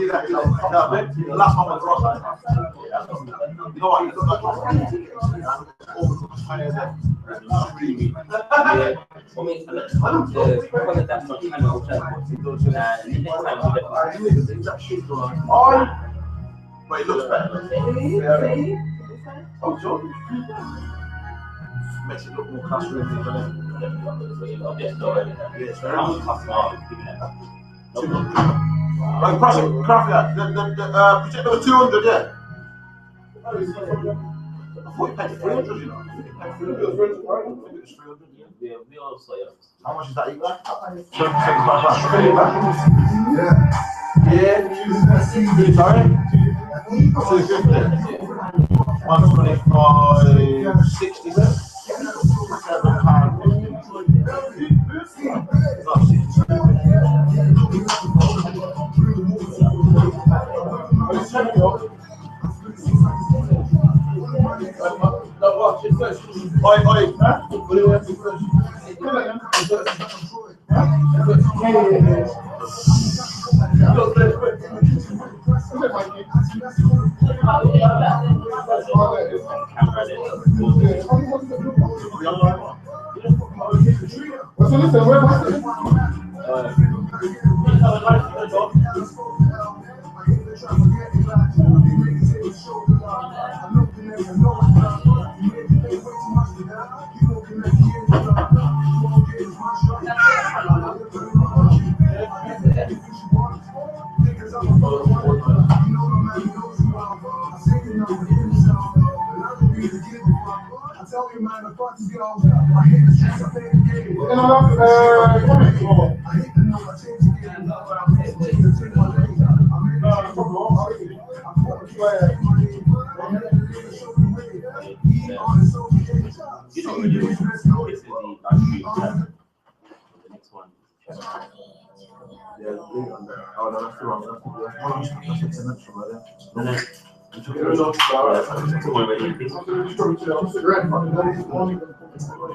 see that. The last one was Ross. You know what? He's got but it looks better. Oh, sure. Makes it look more classroom, doesn't it? Yes, very much. Like, Craft, the project number 200, yeah. I thought you paid 300, you know. Yeah, we also, yeah. How much is that equal? Yeah. Sorry? 250. 125, 67.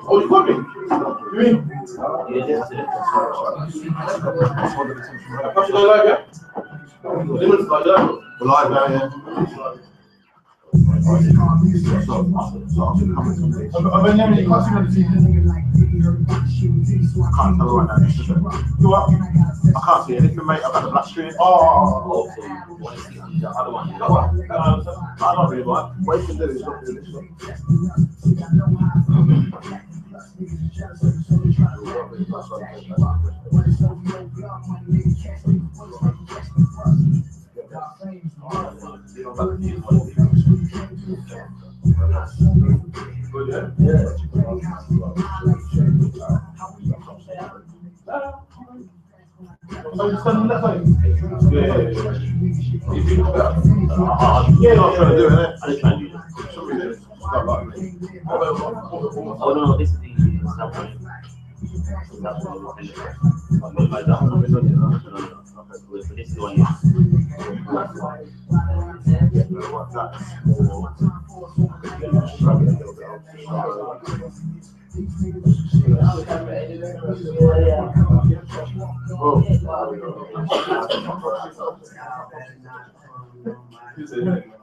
Oh, you got me? You mean? Yeah, that's it. How should I like it? Limits like that? Live now, yeah. I can't tell right now. I can't see anything, mate. I've got the black screen. Oh, the other one. I don't really like. What you can do is not do this one. Good, yeah? Yeah. So you stand on that side? Yeah. Yeah, not trying to do it, innit? I just trying to do this. Oh no, this is the snapshot. This is the one.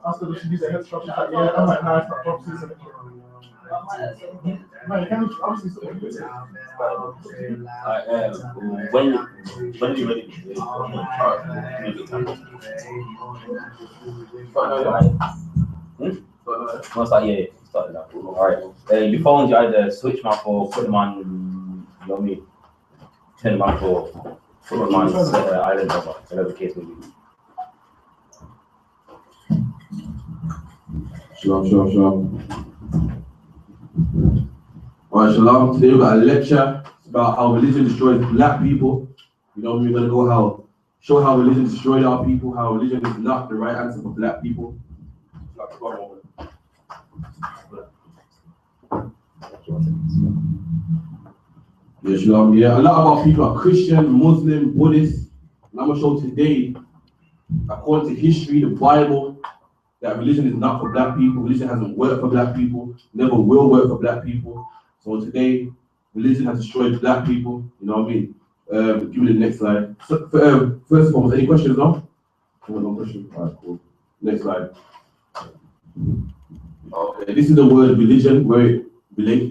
After we should use the head structure, yeah, I'm like, nah, it's not properties. No, you can obviously still do it. When you ready? Once that, yeah, started that. Alright. Your phones, you either switch them off or put them on, you know what I mean? Turn them off or put them on island over, whatever the case may be. Shalom. Alright, Shalom. Today we've got a lecture about how religion destroys black people. You know, we're going to show how religion destroyed our people, how religion is not the right answer for black people. Yeah, Shalom. Yeah, a lot of our people are Christian, Muslim, Buddhist. And I'm going to show today, according to history, the Bible, that religion is not for black people. Religion hasn't worked for black people, never will work for black people. So today, religion has destroyed black people. You know what I mean? Give me the next slide. So, first of all, any questions now? No question. All right, cool. Next slide. Okay, this is the word religion, where it relates,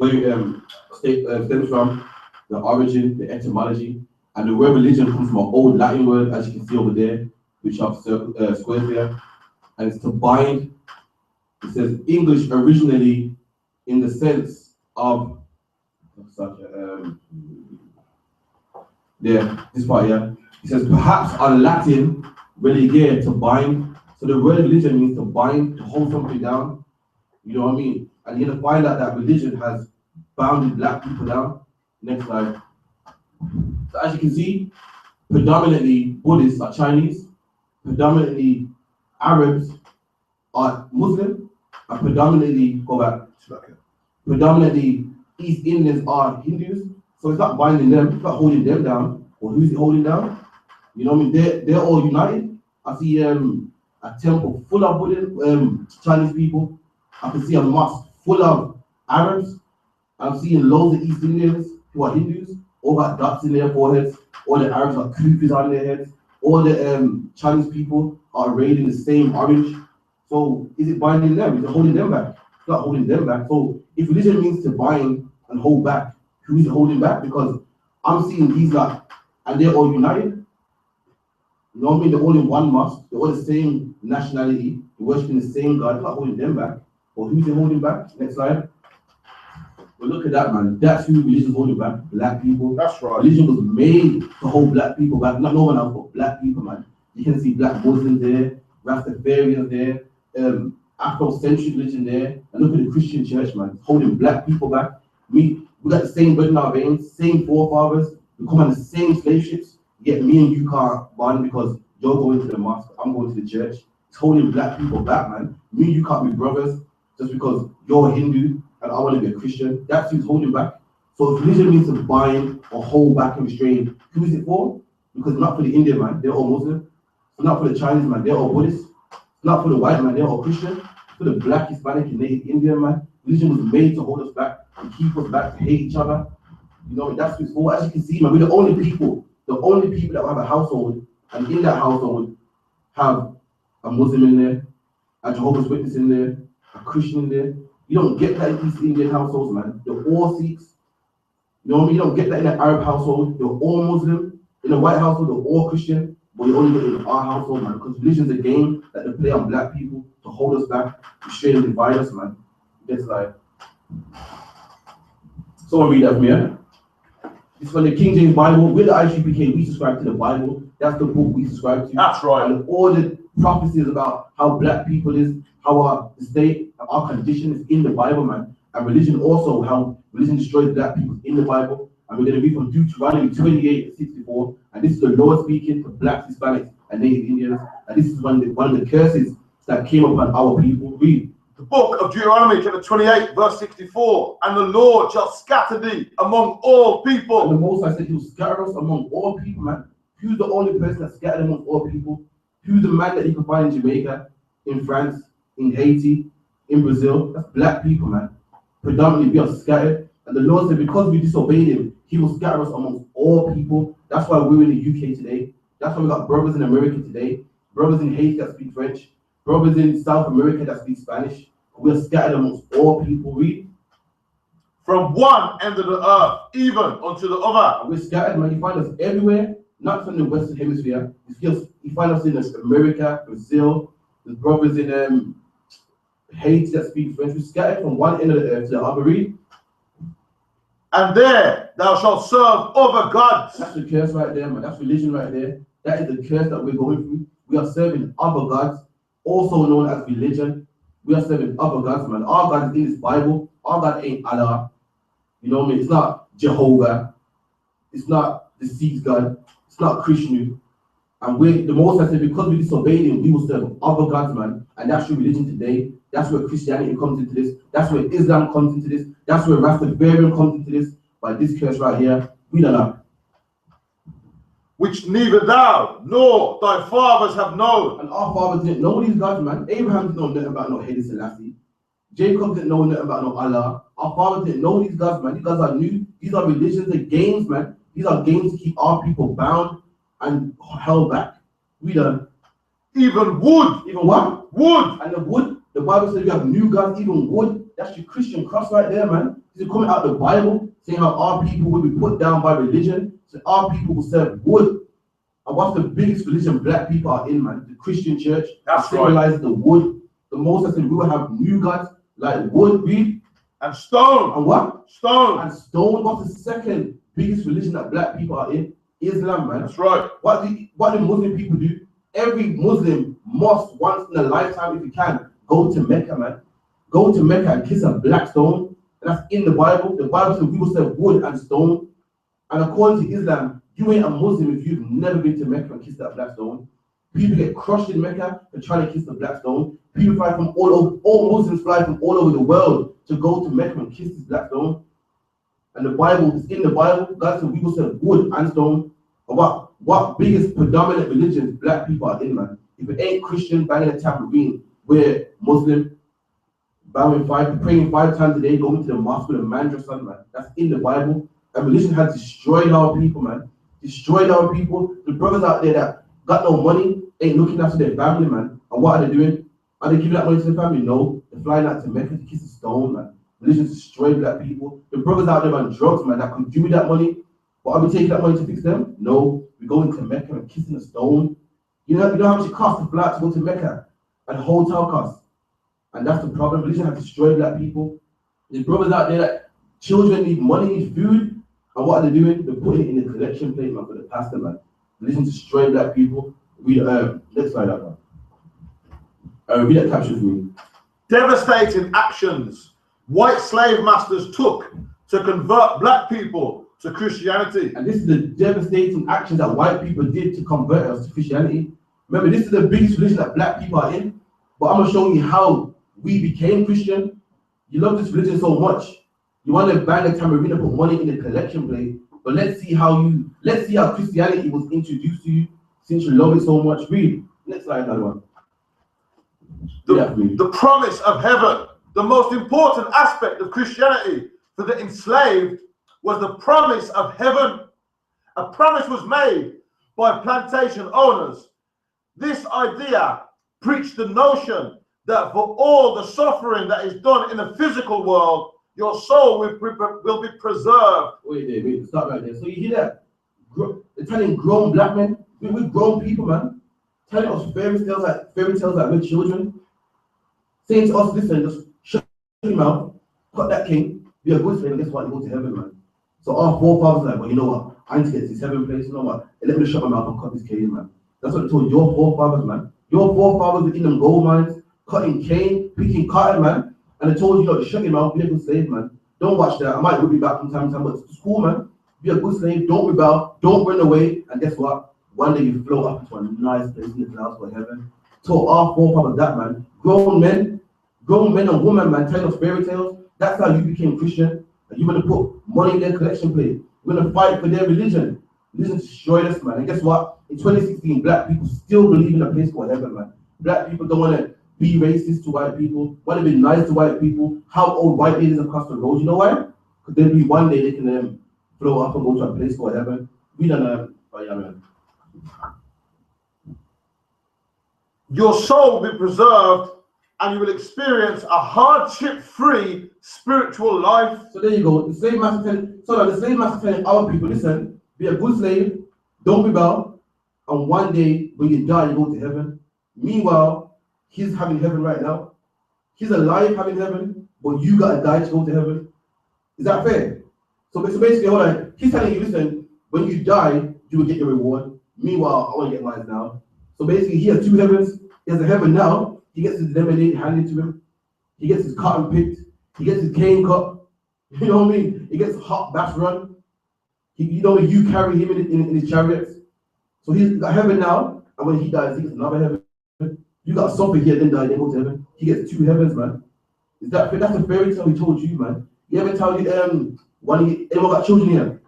stems from, the origin, the etymology, and the word religion comes from an old Latin word, as you can see over there, which have squares there, and it's to bind. It says English originally in the sense of this part here. It says perhaps on Latin, religare, to bind. So the word religion means to bind, to hold something down. You know what I mean? And you're gonna find out that religion has bounded black people down. Next slide. So as you can see, predominantly Buddhists are Chinese, predominantly Arabs are Muslim, and predominantly East Indians are Hindus. So it's not binding them, it's not holding them down. Or who's it holding down? You know what I mean? They're all united. I see a temple full of Buddhist, Chinese people. I can see a mosque full of Arabs. I'm seeing loads of East Indians who are Hindus, all got dots in their foreheads. All the Arabs got kufis on their heads. All the Chinese people are arrayed in the same orange. So is it binding them? Is it holding them back? It's not holding them back. So if religion means to bind and hold back, who is it holding back? Because I'm seeing these lot, and they're all united. You know what I mean? They're all in one mosque. They're all the same nationality. They're worshiping the same God. It's not holding them back. Or who's it holding back? Next slide. Well, look at that, man. That's who religion is holding back. Black people. That's right. Religion was made to hold black people back. Not no one else but black people, man. You can see black Muslims there, Rastafarians there, Afrocentric religion there. And look at the Christian church, man. It's holding black people back. We got the same blood in our veins, same forefathers. We come on the same slave ships. Yet me and you can't bond because you're going to the mosque, I'm going to the church. It's holding black people back, man. Me and you can't be brothers just because you're a Hindu and I want to be a Christian. That's who's holding back. So if religion means to bind or hold back and restrain, who is it for? Because it's not for the Indian man, they're all Muslim. It's not for the Chinese man, they're all Buddhist. It's not for the white man, they're all Christian. It's for the black, Hispanic, and Native Indian man. Religion was made to hold us back and keep us back, to hate each other. You know, that's what it's for. As you can see, man, we're the only people that have a household, and in that household have a Muslim in there, a Jehovah's Witness in there, a Christian in there. You don't get that in East Indian households, man. They're all Sikhs. You know what I mean? You don't get that in an Arab household. They're all Muslim. In a white household, they're all Christian. But you only get it in our household, man. Because religion's a game that they play on black people to hold us back, to restrain and divide us, man. It's like, someone read that for me, yeah? It's from the King James Bible. With the I.S.U.P.K, we subscribe to the Bible. That's the book we subscribe to. That's right. And all the prophecies about how black people is, how our state, our condition is in the Bible, man. And religion also, how religion destroys black people in the Bible. And we're going to read from Deuteronomy 28:64. And this is the Lord speaking to black, Hispanics, and Native Indians. And this is one of the curses that came upon our people. Read. The book of Deuteronomy, chapter 28, verse 64. And the Lord shall scatter thee among all people. And the Most High said he will scatter us among all people, man. Who's the only person that scattered among all people? Who's the man that you can find in Jamaica, in France, in Haiti, in Brazil? That's black people, man. Predominantly we are scattered. And the Lord said because we disobeyed him, he will scatter us amongst all people. That's why we're in the UK today. That's why we got brothers in America today, brothers in Haiti that speak French, brothers in South America that speak Spanish. We are scattered amongst all people. Read. From one end of the earth, even unto the other. We're scattered, man. You find us everywhere, not from the Western Hemisphere. You find us in America, Brazil. There's brothers in Haiti that speak French. We're scattered from one end of the earth to the other. Read. And there thou shalt serve other gods. That's the curse right there, man. That's religion right there. That is the curse that we're going through. We are serving other gods, also known as religion. We are serving other gods, man. Our God is in this Bible. Our God ain't Allah. You know what I mean? It's not Jehovah. It's not the Sikh God. It's not Krishna. And the Most High said, because we disobeyed him, we will serve other gods, man. And that's your religion today. That's where Christianity comes into this. That's where Islam comes into this. That's where Rastafarianism comes into this. By this curse right here, we don't know. Which neither thou nor thy fathers have known. And our fathers didn't know these gods, man. Abraham didn't know nothing about no Haile Selassie. Jacob didn't know nothing about no Allah. Our fathers didn't know these gods, man. These gods are new. These are religions and games, man. These are games to keep our people bound and held back. We done. Even wood. Even what? Wood. And the wood, the Bible says you have new gods, even wood. That's your Christian cross right there, man. This is coming out of the Bible, saying how our people will be put down by religion. So our people will serve wood. And what's the biggest religion black people are in, man? The Christian church. That's symbolizes the wood. The Most said we will have new gods like wood, read. And stone. And what? Stone. And stone. What's the second biggest religion that black people are in? Islam, man. That's right. What do Muslim people do? Every Muslim must once in a lifetime, if you can, go to Mecca, man. Go to Mecca and kiss a black stone. And that's in the Bible. The Bible says we will serve wood and stone. And according to Islam, you ain't a Muslim if you've never been to Mecca and kissed that black stone. People get crushed in Mecca for trying to kiss the black stone. People fly from all Muslims fly from all over the world to go to Mecca and kiss this black stone. And the Bible is in the Bible. God said we will serve wood and stone. And what biggest predominant religions black people are in, man? If it ain't Christian, banging a tambourine, we're Muslim, praying 5 times a day, going to the mosque with a madrasa, man. That's in the Bible. And religion has destroyed our people, man. Destroyed our people. The brothers out there that got no money ain't looking after their family, man. And what are they doing? Are they giving that money to their family? No. They're flying out to Mecca to kiss a stone, man. Religion destroyed black people. The brothers out there on drugs, man, that could do with that money. But are we taking that money to fix them? No. We're going to Mecca and kissing a stone. You know how much it costs to fly out to go to Mecca? And hotel costs. And that's the problem. Religion has destroyed black people. There's brothers out there that children need money, need food. And what are they doing? They're putting it in the collection plate, man, for the pastor, man. Religion destroyed black people. Read, next slide up, man. Read that caption for me. Devastating actions white slave masters took to convert black people to Christianity. And this is the devastating actions that white people did to convert us to Christianity. Remember, this is the biggest religion that black people are in. But I'm gonna show you how we became Christian. You love this religion so much. You want to bang a tambourine and put money in the collection plate. But let's see how Christianity was introduced to you since you love it so much. Read. Next slide, another one. The promise of heaven. The most important aspect of Christianity for the enslaved was the promise of heaven. A promise was made by plantation owners. This idea preached the notion that for all the suffering that is done in the physical world, your soul will be preserved. Wait, stop right there. So you hear that? They're telling grown black men, we're grown people, man, telling us fairy tales like we're children, saying to us, listen, just shut your mouth, cut that king, be a good slave, and guess what? You go to heaven, man. So our forefathers are like, well, you know what? I need to get to this heaven place, you know what? Let me shut my mouth and cut this cane, man. That's what they told your forefathers, man. Your forefathers were in them gold mines, cutting cane, picking cotton, man. And they told you, to shut your mouth, be a good slave, man. Don't watch that. I might whip you back from time to time, but it's cool, man. Be a good slave, don't rebel, don't run away, and guess what? One day you float up into a nice place in the clouds for heaven. Told our forefathers that, man. Grown men and women, man, telling us fairy tales. That's how you became Christian. And you're gonna put money in their collection plate. We're gonna fight for their religion. Religion destroyed us, man. And guess what? In 2016, black people still believe in a place called heaven, man. Black people don't want to be racist to white people, want to be nice to white people, help old white ladies across the road. You know why? Because there'll be one day they can blow up and go to a place called heaven. We don't know. Oh, yeah, man. Your soul will be preserved and you will experience a hardship-free spiritual life. So there you go. The slave master telling our people, listen, be a good slave, don't rebel, and one day when you die, you go to heaven. Meanwhile, he's having heaven right now. He's alive having heaven, but you gotta die to go to heaven. Is that fair? So basically, hold on. He's telling you, listen, when you die, you will get your reward. Meanwhile, I want to get mine now. So basically, he has two heavens. He has a heaven now. He gets his lemonade handed to him. He gets his cotton picked. He gets his cane cut. You know what I mean? He gets hot baths run. You carry him in his chariots. So he's got heaven now, and when he dies, he gets another heaven. You got suffer here, then die, then go to heaven. He gets two heavens, man. That's a fairy tale he told you, man. You ever tell you anyone got children here?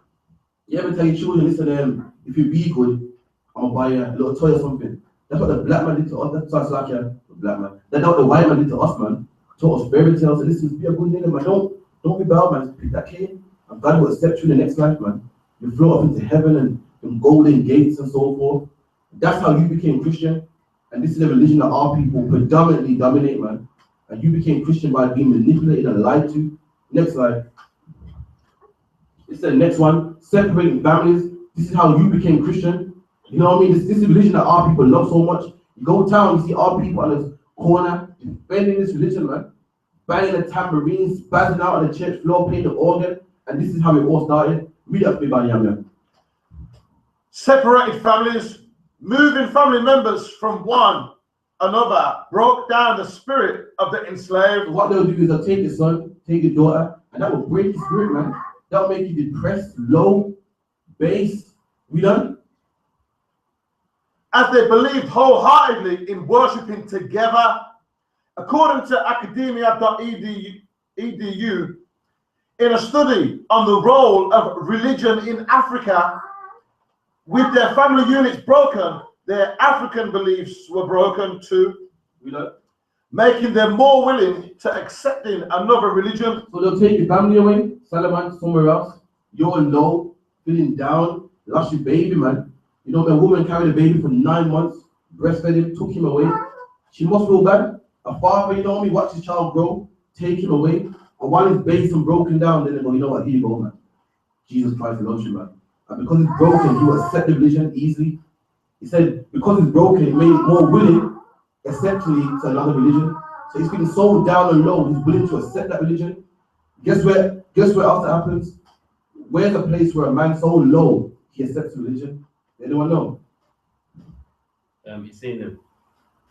You ever tell your children, listen, if you be good, I'm gonna buy a little toy or something. That's what the black man did to us. That's like the black man. That's what the white man did to us, man. Told us fairy tales. And listen, be a good nigga, man. Don't be bad, man. Pick that cane, and God will accept you in the next life, man. You float up into heaven and golden gates and so forth. That's how you became Christian. And this is a religion that our people predominantly dominate, man. And you became Christian by being manipulated and lied to. Next slide. It's the next one. Separating families. This is how you became Christian. You know what I mean? This is a religion that our people love so much. You go down, you see our people on this corner defending this religion, man. Banging the tambourine, spazzing out on the church floor, playing the organ. And this is how it all started. Read up, everybody, man. Separated families, moving family members from one another, broke down the spirit of the enslaved. What they'll do is they'll take your son, take your daughter, and that will break your spirit, man. That'll make you depressed, low, base. We done? As they believed wholeheartedly in worshipping together. According to academia.edu, in a study on the role of religion in Africa, with their family units broken, their African beliefs were broken too, making them more willing to accepting another religion. So they'll take your family away, SHALAM, somewhere else. You're low, feeling down, lost your baby, man. You know, when a woman carried a baby for 9 months, breastfed him, took him away. She must feel bad. A father, you know me, watch his child grow, take him away. And while his base and broken down, then they go, you know what, here you go, man. Jesus Christ loves you, man. And because it's broken, he will accept the religion easily. He said, because it's broken, it made it more willing, essentially, to another religion. So he's feeling so down and low, he's willing to accept that religion. Guess where else that happens? Where's a place where a man so low, he accepts religion? Anyone know? It's in the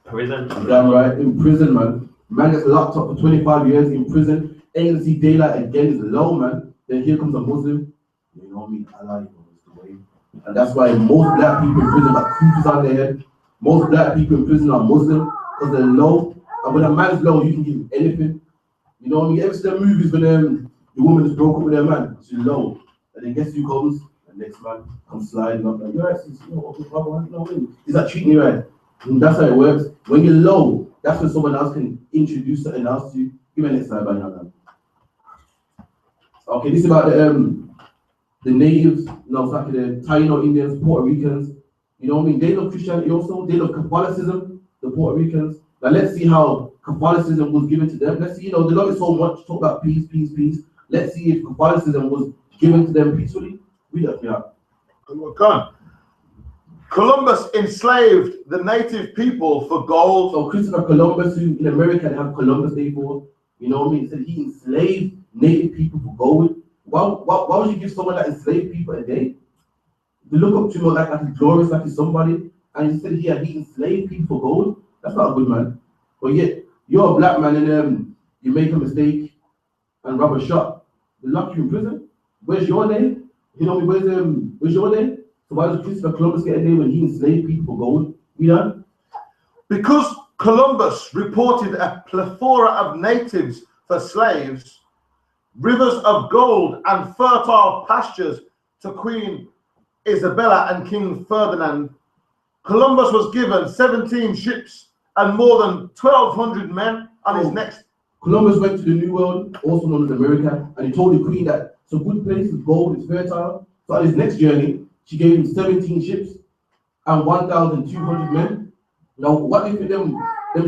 prison. Damn right, in prison, man. Man gets locked up for 25 years in prison. Ain't gonna see daylight again, is low, man. Then here comes a Muslim. You know me, Allah, you know, it's the way. And that's why most black people in prison got creeps on their head. Most black people in prison are Muslim because they're low. And when a man's low, you can give him anything. You know what I mean? Ever see the movies when the woman is broke up with their man? She's low. And then guess who comes? The next man comes sliding up. Like, you're right, sis, you know, is that treating you right? And that's how it works. When you're low, that's when someone else can introduce something else to you. Give me the next slide, by now. Okay, this is about the natives, no, it's like the Taino Indians, Puerto Ricans. You know what I mean? They love Christianity also. They love Catholicism, the Puerto Ricans. Now let's see how Catholicism was given to them. Let's see, you know, they love it so much. Talk about peace, peace, peace. Let's see if Catholicism was given to them peacefully. Read that, yeah. Columbus enslaved the native people for gold. So Christopher Columbus, who in America they have Columbus Day for, you know what I mean? He said he enslaved native people for gold. Why would you give someone that enslaved people a day? They look up to him like he's glorious, like he's somebody, and he said he enslaved people for gold. That's not a good man. But yet you're a black man and you make a mistake and rob a shop. They lock you in prison. Where's your day? You know, where's your day? So why does Christopher Columbus get a day when he enslaved people for gold? You know? Because Columbus reported a plethora of natives for slaves, rivers of gold and fertile pastures to Queen Isabella and King Ferdinand, Columbus was given 17 ships and more than 1,200 men on his next. Columbus went to the New World, also known as America, and he told the Queen that it's a good place, it's gold, it's fertile. So on his next journey, she gave him 17 ships and 1,200 men. Now, what do you think them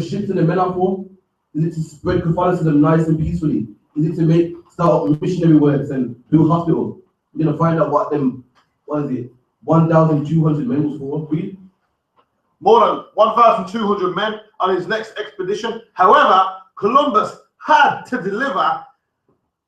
ships and the men are for? Is it to spread Catholicism nice and peacefully? Is it to start up missionary works and build hospitals? We're gonna find out what 1,200 men was for. Read. More than 1,200 men on his next expedition. However, Columbus had to deliver.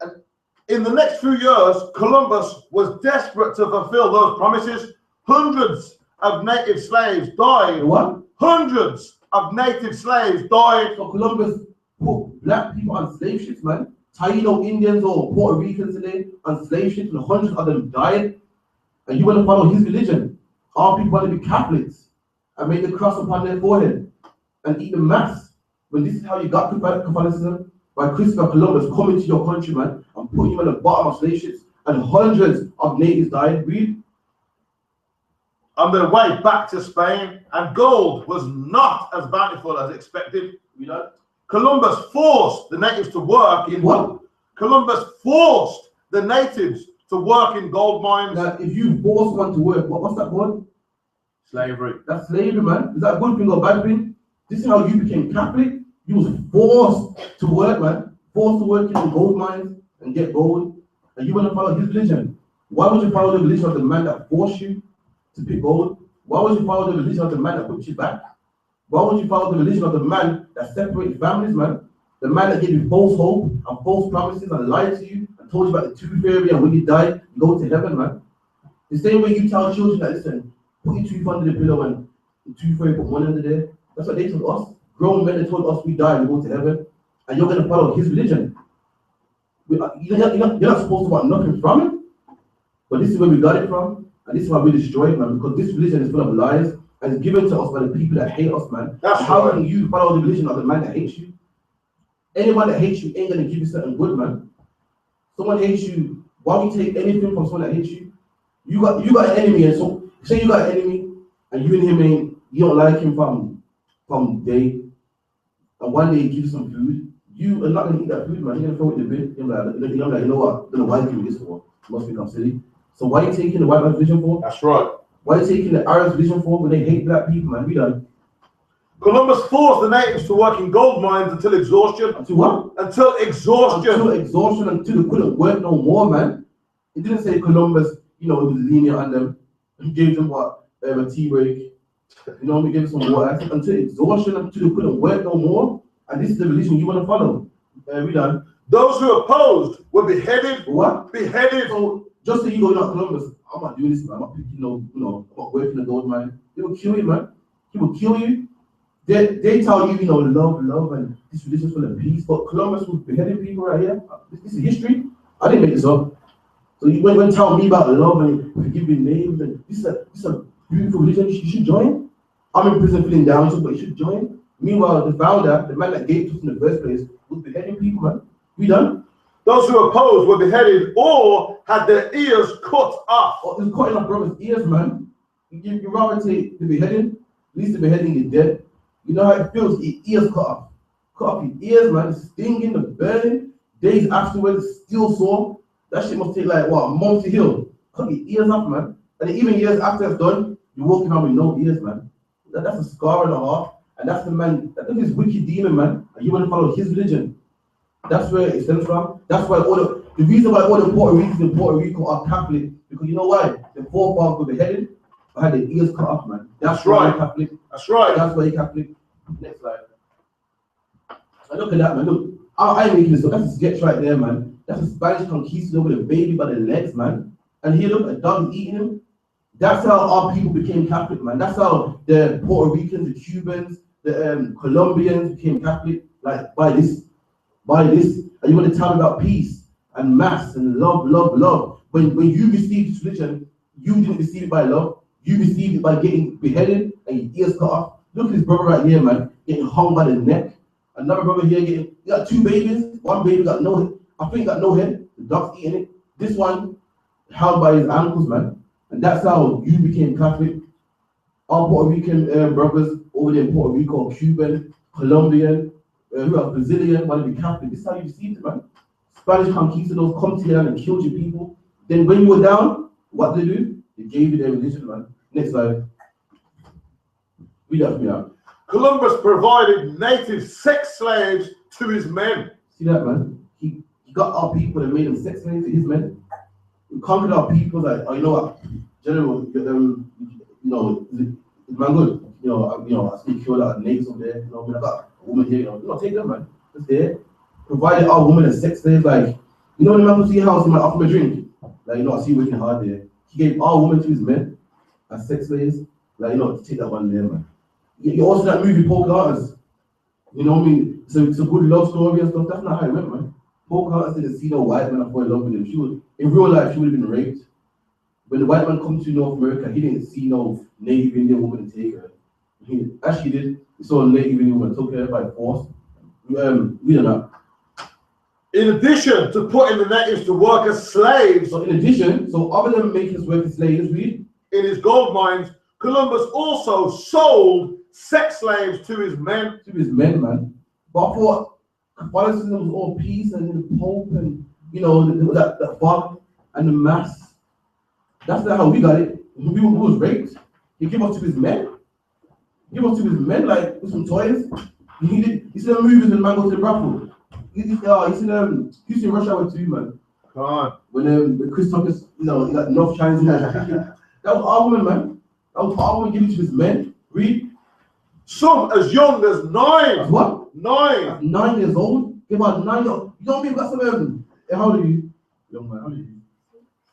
And in the next few years, Columbus was desperate to fulfill those promises. Hundreds of native slaves died. What? Hundreds of native slaves died. So Columbus put black people on slave ships, man. Taino Indians or Puerto Ricans today on slave ships, and hundreds of them died. And you want to follow his religion? Our people want to be Catholics and make the cross upon their forehead and eat the mass. When this is how you got Catholicism, by Christopher Columbus coming to your country, man, and putting you on the bottom of slave ships, and hundreds of natives died. Read. On their way back to Spain, and gold was not as bountiful as expected. You know, Columbus forced the natives to work in what? Columbus forced the natives to work in gold mines. Now, if you force one to work, what's that called? Slavery. That's slavery, man. Is that a good thing or a bad thing? This is how you became Catholic. You was forced to work, man. Forced to work in the gold mines and get gold. And you want to follow his religion. Why would you follow the religion of the man that forced you to pick gold? Why would you follow the religion of the man that put you back? Why would you follow the religion of the man that separated families, man? The man that gave you false hope and false promises and lied to you and told you about the tooth fairy, and when you die, you go to heaven, man. The same way you tell children that, listen, put your tooth under the pillow and the tooth fairy put one under there. That's what they told us. Grown men that told us we die and go to heaven, and you're going to follow his religion. You're not supposed to want nothing from it, but this is where we got it from, and this is why we destroyed it, man, because this religion is full of lies and it's given to us by the people that hate us, man. That's how right. can you follow the religion of the man that hates you? Anyone that hates you ain't going to give you something good, man. Someone hates you, why would you take anything from someone that hates you? You got an enemy, and so say you got an enemy, and you and him you don't like him from day, and one day he gives you some food. You are not going to eat that food, man. You're going to throw it in the bin. You're like, you know what? I don't know why you give me this for. You must think I'm silly. So why are you taking the white man's vision for? That's right. Why are you taking the Arab's vision for when they hate black people, man? We done. Columbus forced the natives to work in gold mines until exhaustion. Until what? Until exhaustion. Until exhaustion, until they couldn't work no more, man. It didn't say Columbus, you know, it was lenient on them. He gave them what? A tea break. You know, we gave them some water. Until exhaustion, until they couldn't work no more. And this is the religion you want to follow. We done. Those who opposed were beheaded. What? Beheaded. So just so you go, not Columbus, I'm not doing this, man. I'm not picking I'm not working the gold mine. They will kill you, man. He will kill you. They tell you, love, and this religion is full of peace. But Columbus was beheading people right here. This is history. I didn't make this up. So you went tell me about love and forgiving names, and this is a beautiful religion. You should join. I'm in prison feeling down, but you should join. Meanwhile, the founder, the man that gave us in the first place, was beheading people, man. We done. Those who opposed were beheaded or had their ears cut off. Oh, it's cutting off brothers' ears, man. You rather take the beheading, at least the beheading is dead. You know how it feels, your ears cut off. Cut off your ears, man. The stinging, the burning. Days afterwards, still sore. That shit must take like, what, a month to heal. Cut your ears off, man. And even years after it's done, you're walking around with no ears, man. That's a scar and a half. And that's the man, that's this wicked demon, man. And you want to follow his religion. That's where it stems from. That's why the reason why all the Puerto Ricans in Puerto Rico are Catholic, because you know why? The forefathers were beheaded, but had their ears cut off, man. That's right. Catholic. That's right. That's why you're Catholic. Next slide. And look at that, man. Look, I ain't making this up. That's a sketch right there, man. That's a Spanish conquistador with a baby by the legs, man. And here, look, a dog eating him. That's how our people became Catholic, man. That's how the Puerto Ricans, the Cubans, the Colombians became Catholic, like by this. And you want to tell me about peace and mass and love. When you received this religion, you didn't receive it by love. You received it by getting beheaded and your ears cut off. Look at this brother right here, man, getting hung by the neck. Another brother here you got two babies. One baby got no head. I think got no head. The dog's eating it. This one held by his ankles, man. And that's how you became Catholic. Our Puerto Rican brothers over there in Puerto Rico, Cuban, Colombian, who are Brazilian, want to be Catholic. This is how you received it, man. Spanish conquistadors come to you and killed your people. Then when you were down, what did they do? They gave you their religion, man. Next slide. Read that for me out. Columbus provided native sex slaves to his men. See that, man? He got our people and made them sex slaves to his men. We conquered our people, like, oh, you know what? General, it's man good. I still kill our natives over there. I got a woman here, take them, man. Just there. Provided our women as sex slaves, like, when the man goes to your house, he might offer him a drink. Like, I see you working hard there. He gave our women to his men as sex slaves. Like, take that one there, man. You also that movie, Pocahontas. You know what I mean? It's a good love story and stuff. That's not how it went, man. Pocahontas didn't see no white man and fall in love with him. In real life, she would have been raped. When the white man comes to North America, he didn't see no Native Indian woman and take her. He actually did. He saw a Native Indian woman, took her by force. We don't know. In addition to putting the natives to work as slaves, so other than making us work as slaves, in his gold mines, Columbus also sold sex slaves to his men. To his men, man. But I thought Catholicism was all peace and the Pope and that fog and the mass. That's not how we got it. We was raped. He gave us to his men. Give us to his men, like, with some toys. You see the movies when man goes to the brothel. You see Houston Rush Hour 2, man. Come on. When Chris Tucker's, you know, he got enough Chinese in there. That was our woman, man. That was our woman giving to his men. Read. Some as young as 9. That's what? 9. At 9 years old. Give out 9 years old. You know what I mean? Got some, how old are you? Young man, how old are you?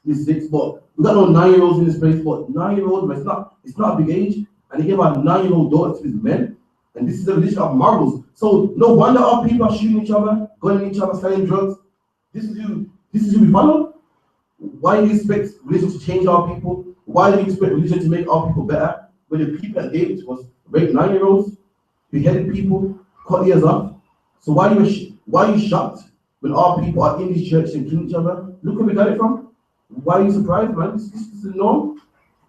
He's 6, but we got no 9-year-olds in this place, but 9-year-olds, man, it's not a big age. And he gave our 9-year-old daughter to his men. And this is a religion of marvels. So no wonder our people are shooting each other, gunning each other, selling drugs. This is who we follow. Why do you expect religion to change our people? Why do you expect religion to make our people better? When the people that gave it to us raped 9-year-olds, beheaded people, cut ears off. So why are you shocked when our people are in these churches and killing each other? Look where we got it from. Why are you surprised, man? This is the norm.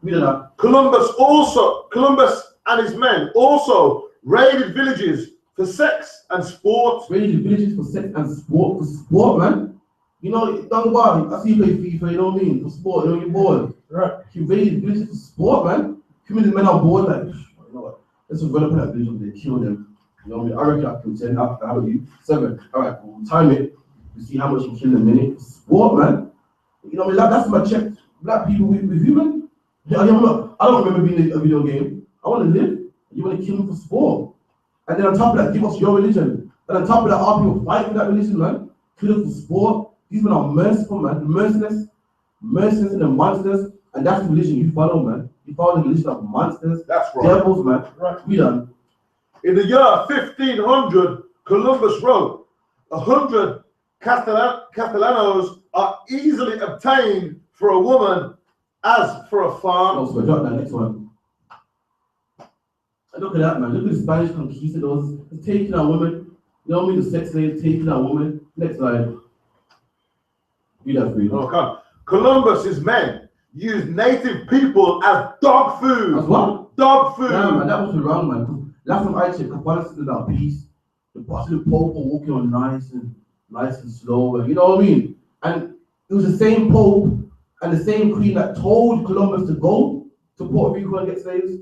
We don't know. Columbus and his men also raided villages for sex and sport. Raided villages for sex and sport. For sport, man. You know, don't worry. I see you play FIFA, you know what I mean? For sport, you know, you're bored. Right. He raided villages for sport, man. Too many men are bored, like, you know what? Let's run up in that village and they kill them. You know what I mean? I reckon I can 10 after, how about you? 7. Alright, we'll time it. We see how much you kill in a minute. Sport, man. You know what I mean? That's my check. Black people with human. I don't remember being in a video game. I want to live. You want to kill me for sport. And then on top of that, give us your religion. And on top of that, our people fight for that religion, man. Kill us for sport. These men are merciful, man. Merciless and the monsters. And that's the religion you follow, man. You follow the religion of monsters. That's right. Devils, man. Right. We done. In the year 1500, Columbus wrote, 100 Castellanos are easily obtained for a woman as for a farm. Oh, so drop that next one. And look at that, man. Look at the Spanish conquistadors. It's taking our women. You know what I mean? The sex slaves taking our women. Next slide. Read that for you. Okay. Columbus's men used native people as dog food. As what? Dog food. Yeah, man, that was wrong, man. Last time I checked, Catholicism is our peace. The Pope walking on nice and slow, and you know what I mean? And it was the same Pope and the same Queen that told Columbus to go to Puerto Rico and get slaves.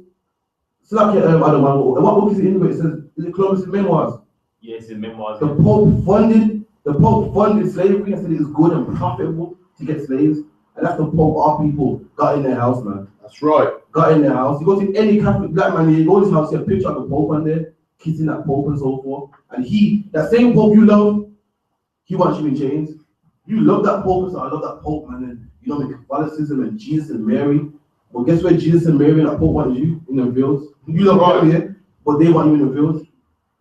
So like, I don't know, what book is it in where it says, is it Columbus' memoirs? Yes, in memoirs. The Pope funded slavery and said it was good and profitable to get slaves. And that's the Pope our people got in their house, man. That's right. Got in their house. You go to any Catholic black man, you go to his house, you see a picture of the Pope on there, kissing that Pope and so forth. And that same Pope you love, he wants you in chains. You love that Pope, so I love that Pope, man. And you know, the Catholicism and Jesus and Mary. Well, guess where Jesus and Mary and that Pope wanted you? In the fields. You love them, yeah? But they want you in the fields.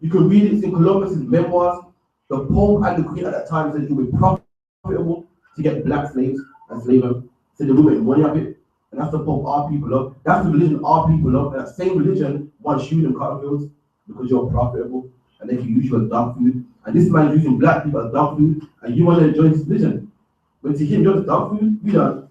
You can read it in Columbus's memoirs. The Pope and the Queen at that time said it would be profitable to get black slaves and slave them. Said they would make money of it. And that's the Pope our people love. That's the religion our people love. And that same religion wants you in cotton fields because you're profitable and they can use you as dog food. And this man is using black people as dog food, and you want to enjoy his religion. When to him, you're the dog food, we done.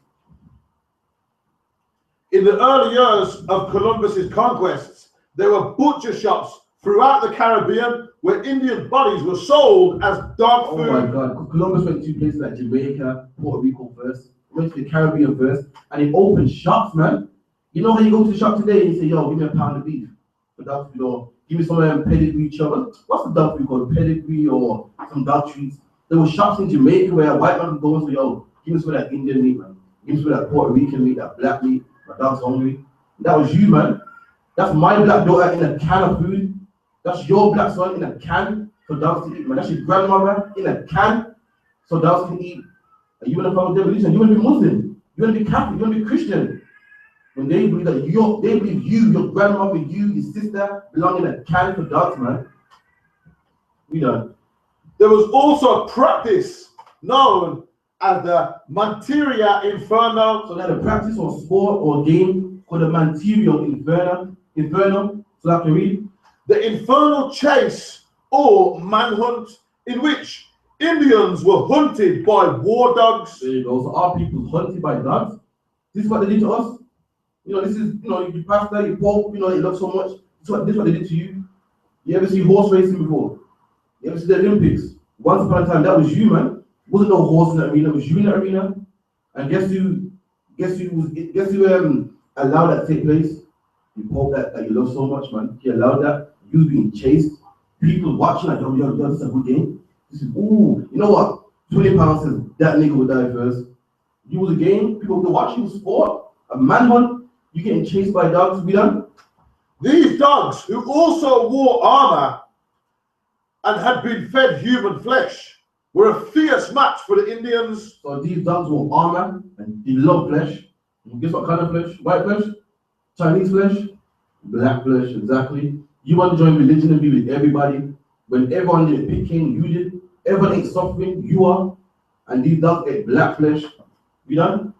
In the early years of Columbus's conquests, there were butcher shops throughout the Caribbean where Indian bodies were sold as dog food. Oh my God, Columbus went to places like Jamaica, Puerto Rico first, went to the Caribbean first, and he opened shops, man. You know how you go to the shop today and you say, yo, give me a pound of beef for dog food, or give me some pedigree chowder. What's the dog food called? Pedigree or some dog treats. There were shops in Jamaica where a white man would go and say, yo, give me some of that Indian meat, man. Give me some of that Puerto Rican meat, that black meat. My dog's hungry. That was you, man. That's my black daughter in a can of food. That's your black son in a can for dogs to eat, man. That's your grandmother in a can so dogs can eat. And you want to follow their religion. You want to be Muslim. You want to be Catholic. You want to be Christian. When they believe that they believe you, your grandmother, you, your sister belong in a can for dogs, man. We done. There was also a practice known as the Monteria Inferno. So that a practice or sport or game called the Monteria Inferno. So I can read. The infernal chase or manhunt in which Indians were hunted by war dogs. There you go. So our people hunted by dogs. This is what they did to us. You know, this is, you know, your pastor, your pope, you know, they love so much. This is what they did to you. You ever see horse racing before? You ever see the Olympics? Once upon a time, that was you, man. There wasn't no horse in that arena, it was you in that arena. And guess who allowed that to take place? the Pope that you love so much, man. He allowed that. You was being chased. People watching like, yo, this is a good game. This is, ooh, you know what? £20 says that nigga would die first. You was a game, people would watch you sport, a manhunt, you getting chased by dogs, we done. These dogs, who also wore armor and had been fed human flesh, were a fierce match for the Indians. So these dogs wore armor and they love flesh. Guess what kind of flesh? White flesh? Chinese flesh? Black flesh, exactly. You want to join religion and be with everybody. When everyone did picking, you did. Everyone ain't suffering, you are. And these dogs ate black flesh. You done?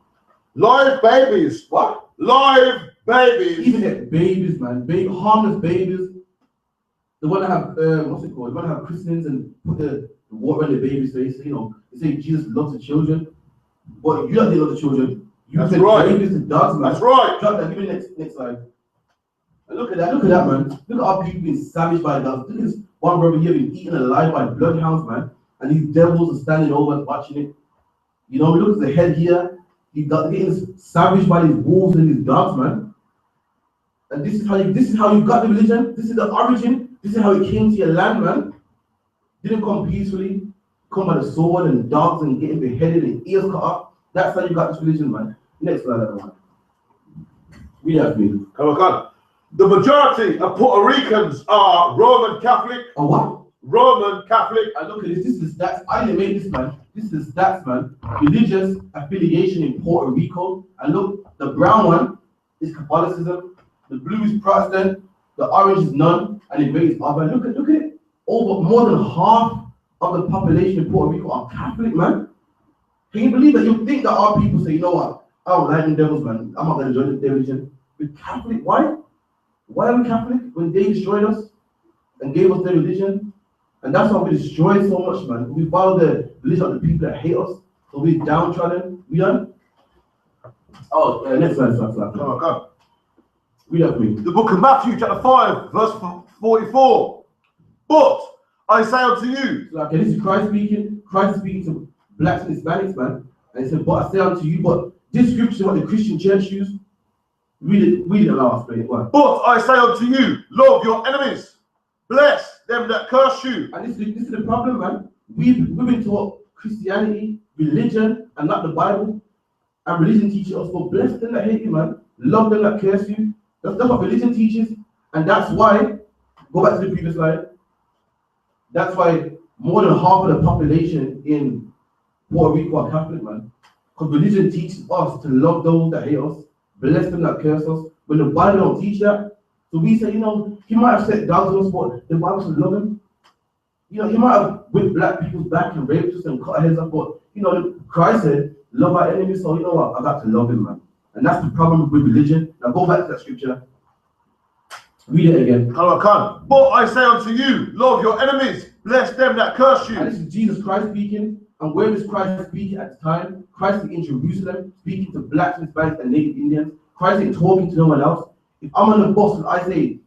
Live babies. What? Live babies. Even ate babies, man. Harmless babies. The one that have, what's it called? The one that have christenings and put the water on the baby's face. You know, they say Jesus loves the children. But you don't love the children. You That's said right. babies and dogs, man. That's right. Drop that. Give me the next slide. And look at that, man. Look at how people being savaged by dogs. Look at this one brother here being eaten alive by bloodhounds, man. And these devils are standing over and watching it. You know, look at the head here. He got getting savaged by these wolves and these dogs, man. And this is how you got the religion. This is the origin. This is how it came to your land, man. Didn't come peacefully. Come by the sword and dogs and getting beheaded and ears cut off. That's how you got this religion, man. Next slide, man. We have me. Come on. The majority of Puerto Ricans are Roman Catholic. Oh, what? Roman Catholic. And look at this. This is the stats. I didn't make this, man. This is the stats, man. Religious affiliation in Puerto Rico. And look, the brown one is Catholicism. The blue is Protestant. The orange is none. And the gray is other. Look at it. Over more than half of the population in Puerto Rico are Catholic, man. Can you believe that? You think that our people say, you know what? I don't like the devils, man. I'm not going to join the religion. We're Catholic. Why? Why are we Catholic? When they destroyed us and gave us their religion. And that's why we destroyed so much, man. We follow the religion of the people that hate us. So we're downtrodden. We done? Oh, next slide. Come on. Read that for me. The book of Matthew, chapter 5, verse 44. But I say unto you. So, okay, this is Christ speaking. Christ is speaking to blacks and Hispanics, man. And he said, but I say unto you, but this scripture is what the Christian church used. Read it aloud, explain it. But I say unto you, love your enemies. Bless them that curse you. And this is the problem, man. We've been taught Christianity, religion, and not the Bible. And religion teaches us, but bless them that hate you, man. Love them that curse you. That's what religion teaches. And that's why, go back to the previous slide. That's why more than half of the population in Puerto Rico are Catholic, man. Because religion teaches us to love those that hate us, bless them that curse us. When the Bible don't teach that, so we say, you know, he might have set dogs on us, but the Bible should love him. You know, he might have whipped black people's back and raped us and cut our heads off, but, you know, Christ said, love our enemies, so you know what, I got to love him, man. And that's the problem with religion. Now go back to that scripture. Read it again. But I say unto you, love your enemies, bless them that curse you. And this is Jesus Christ speaking. And where is Christ speaking at the time? Christ is in Jerusalem, speaking to blacks and Hispanics and Native Indians. Christ ain't talking to no one else. If I'm on the bus and I say,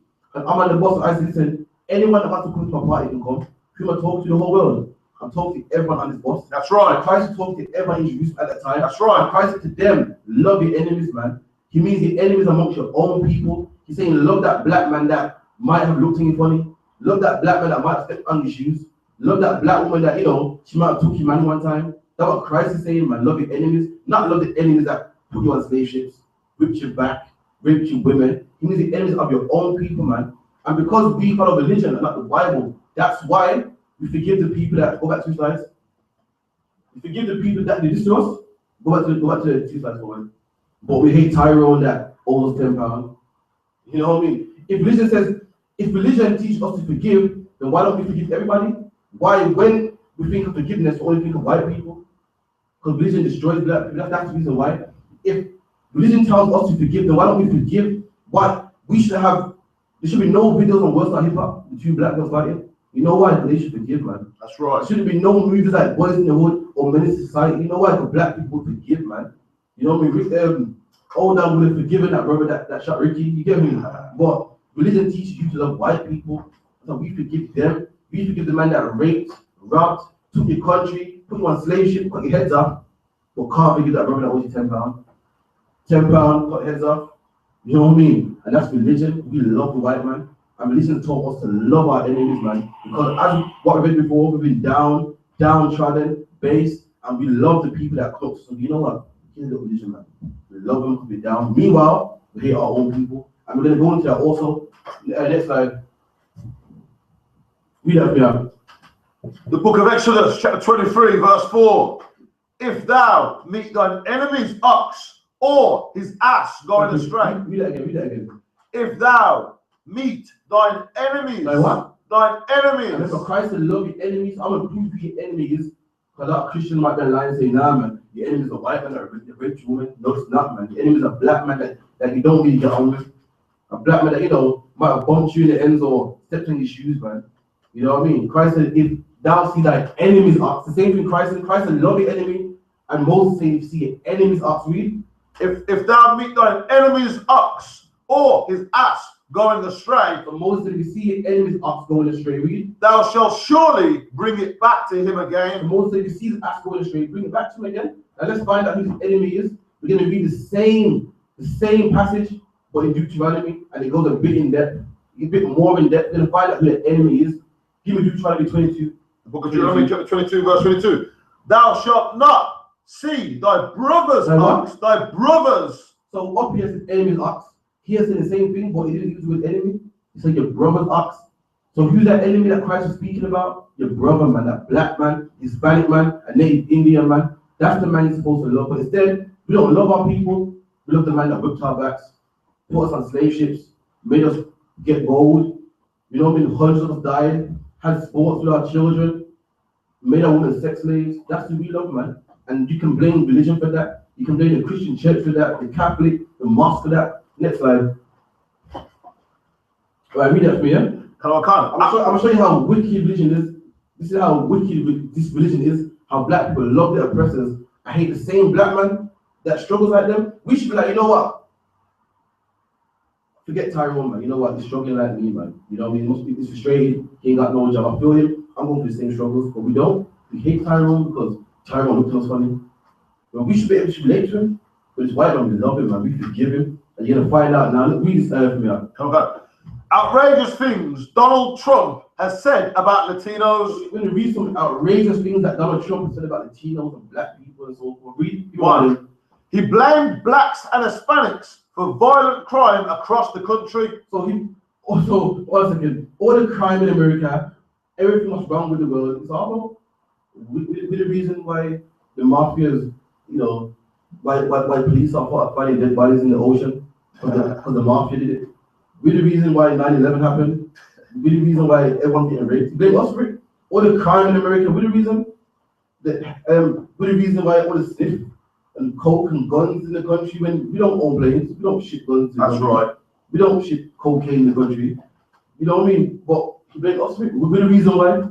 listen, anyone that wants to come to my party can come. Who am I talking to the whole world? I'm talking to everyone on this bus. That's right. And Christ is talking to everyone in Jerusalem at that time. That's right. And Christ said to them, love your enemies, man. He means the enemies amongst your own people. He's saying, love that black man that might have looked at you funny. Love that black man that might have stepped on your shoes. Love that black woman that, you know, she might have took your man one time. That's what Christ is saying, man. Love your enemies. Not love the enemies that put you on slave ships, whipped your back, raped your women. He means the enemies of your own people, man. And because we follow religion and not the Bible, that's why we forgive the people that, go back 2 slides. We forgive the people that did this to us. Go back to the 2 slides forward. But we hate Tyrone that owes us £10. You know what I mean? If religion teaches us to forgive, then why don't we forgive everybody? Why, when we think of forgiveness, we only think of white people? Because religion destroys black people. That's the reason why. If religion tells us to forgive, then why don't we forgive? What we should have, there should be no videos on World Star Hip Hop, the 2 black girls fighting. You know why? They should forgive, man. That's right. There shouldn't be no movies like Boys in the Hood or Men in Society. You know why? Because black people forgive, man. You know what I mean? Old dad would have forgiven that brother that shot Ricky. You get me? But religion teaches you to love white people. So we forgive them. We forgive the man that raped, robbed, took your country, put you on slave ship, cut your heads off. But can't forgive that brother that owes you £10. £10, cut heads off. You know what I mean? And that's religion. We love the white man. And religion taught us to love our enemies, man. Because as what we read before, we've been downtrodden, based, and we love the people that come. So you know what? Here's the religion, man. We love them because we're down. Meanwhile, we hate our own people. And we're going to go into that also. Next slide. Read that here. The book of Exodus, chapter 23, verse 4. If thou meet thine enemy's ox or his ass going astray. Read that again. If thou meet thine enemies. Like what? Thine enemies. And for Christ to love your enemies, I'm going to prove who your enemy is. Because a lot of Christians might be lying and say, nah, man, your enemy is a white man or a rich woman. No, it's not, man. Your enemy is a black man that you don't really get on with. A black man that, you know, might have bumped you in the ends or stepped in your shoes, man. You know what I mean? Christ said, if thou see thy enemy's ox, the same thing Christ said, love your enemy. And Moses said, if you see your enemy's ox, read. If thou meet thine enemy's ox or his ass going astray. So Moses said, if you see your enemy's ox going astray, read. Thou shalt surely bring it back to him again. So Moses said, if you see his ass going astray, bring it back to him again. And let's find out who his enemy is. We're going to read the same passage, but in Deuteronomy, and it goes a bit in depth, a bit more in depth. We're going to find out who the enemy is. Give me Deuteronomy 22. The book of Deuteronomy, chapter 22, verse 22. Thou shalt not see thy brother's ox, thy brother's. So up here says enemy's ox. Here said the same thing, but he didn't use the word enemy. He said your brother's ox. So who's that enemy that Christ was speaking about? Your brother, man, that black man, Hispanic man, a native Indian man. That's the man you're supposed to love. But instead, we don't love our people. We love the man that whipped our backs, put us on slave ships, made us get gold. You know what I mean? Hundreds of us died, had sports with our children, made our women sex slaves. That's who we love, man. And you can blame religion for that. You can blame the Christian church for that, the Catholic, the mosque for that. Next slide. All right, read that for me, yeah? I'm going to show you how wicked religion is. This is how wicked this religion is. How black people love their oppressors. I hate the same black man that struggles like them. We should be like, you know what? Forget Tyrone, man. You know what? He's struggling like me, man. You know what I mean? Most people is frustrated. He ain't got no job. I feel him. I'm going through the same struggles, but we don't. We hate Tyrone because Tyrone looks at us funny. But we should be able to relate to him. But it's white man, we love him, man. We forgive him. And you're going to find out now. Look, read this for me out. Okay. Outrageous things Donald Trump has said about Latinos. We're going to read some outrageous things that Donald Trump has said about Latinos and black people and so forth. Read. One, he blamed blacks and Hispanics for violent crime across the country. So he also, one second, all the crime in America, everything was wrong with the world. It's all with the reason why the mafias, you know, why police are finding dead bodies in the ocean, because the mafia did it. We're the reason why 9/11 happened. We're the reason why everyone's getting raped. Blame us for it. All the crime in America, we're the reason. We're the reason why all the sniff and coke and guns in the country, when we don't own planes, we don't ship guns. That's right. We don't ship cocaine in the country. You know what I mean? But blame us for it. We're the reason why.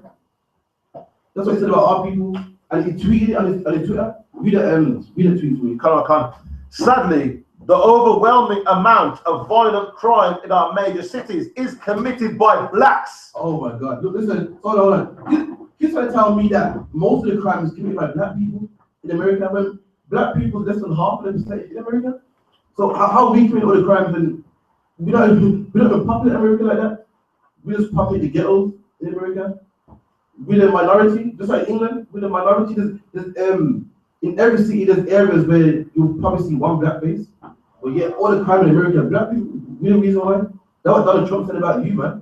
That's what he said about our people. And he tweeted it on his Twitter. Read the tweet for me. Come on. Sadly, the overwhelming amount of violent crime in our major cities is committed by blacks. Oh my God. Look, listen, hold on. He's trying to tell me that most of the crime is committed by black people in America, when black people less than half of them stay in America. So how we commit all the crimes, and we don't even populate America like that. We just populate the ghettos in America. We're the minority, just like England. We're the minority. There's in every city, there's areas where you'll probably see one black face. But yet, all the crime in America, black people, we're the reason why. That's what Donald Trump said about you, man.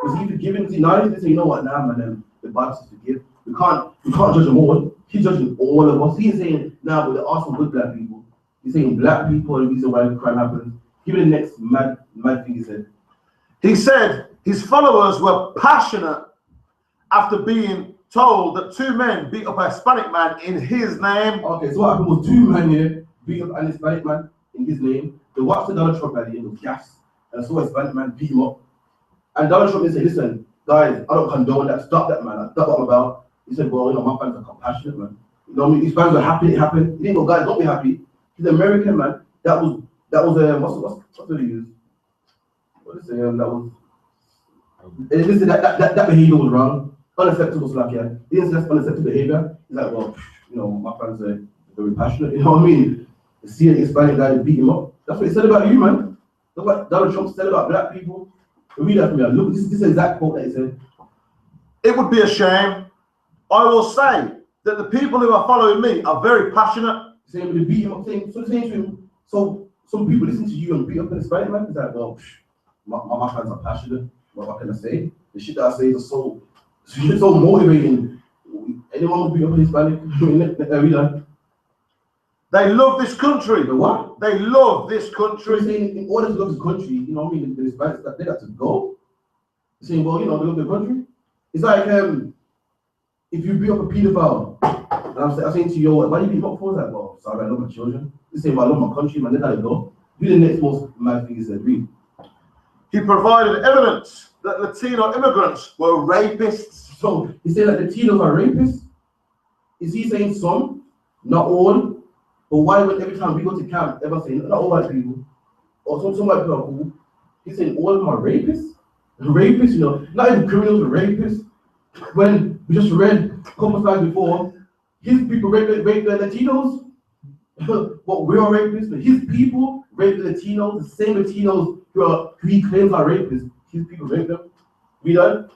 Was he forgiving? See, now he say, you know what, nah, man, the Bible says forgive. We can't judge them all. He's judging all of us. He's saying, nah, but there are some good black people. He's saying black people are the reason why the crime happens. Give me the next mad thing he said. He said his followers were passionate after being told that two men beat up a Hispanic man in his name. Okay, so what happened was two men here beat up an Hispanic man in his name. They watched Donald Trump at the end of gas and saw a Hispanic man beat him up. And Donald Trump said, listen, guys, I don't condone that. Stop that, man. That's what I'm about. He said, well, you know, my fans are compassionate, man. You know what I mean? These fans are happy it happened. He didn't go, guys, don't be happy. He's American, man. That was what did he use? What is it? That was. Listen, that behavior was wrong. Unacceptable slack, yeah. He didn't say that's unacceptable behavior. He's like, well, you know, my fans are very passionate. You know what I mean? see an Hispanic guy and beat him up. That's what he said about you, man. That's what Donald Trump said about black people. Read that for me. Look, this is the exact quote that he said. It would be a shame. I will say that the people who are following me are very passionate. Saying with the beat him up, saying to him. So some people listen to you and beat up an Hispanic man. It's like, well, my fans are passionate. What can I say? The shit that I say is so motivating. Anyone will beat up an Hispanic. They love this country. The what? They love this country. So saying in order to love this country, you know what I mean? The Hispanics, they got to go. Saying, well, you know, they love the country. It's like if you beat up a pedophile, and I'm saying to you, why do you beat up for that? Well, sorry, I love my children. You say, well, I love my country, man, they gotta go. Do the next most mad thing is that read. He provided evidence that Latino immigrants were rapists. So he said that Latinos are rapists. Is he saying some, not all? But why would every time we go to camp ever say not all white people or some white people are cool? He's saying all of them are rapists? Rapists, you know, not even criminals are rapists. When we just read a couple slides before, his people rape the Latinos, but we are rapists, but his people rape the Latinos, the same Latinos who he claims are rapists, his people rape them. We done?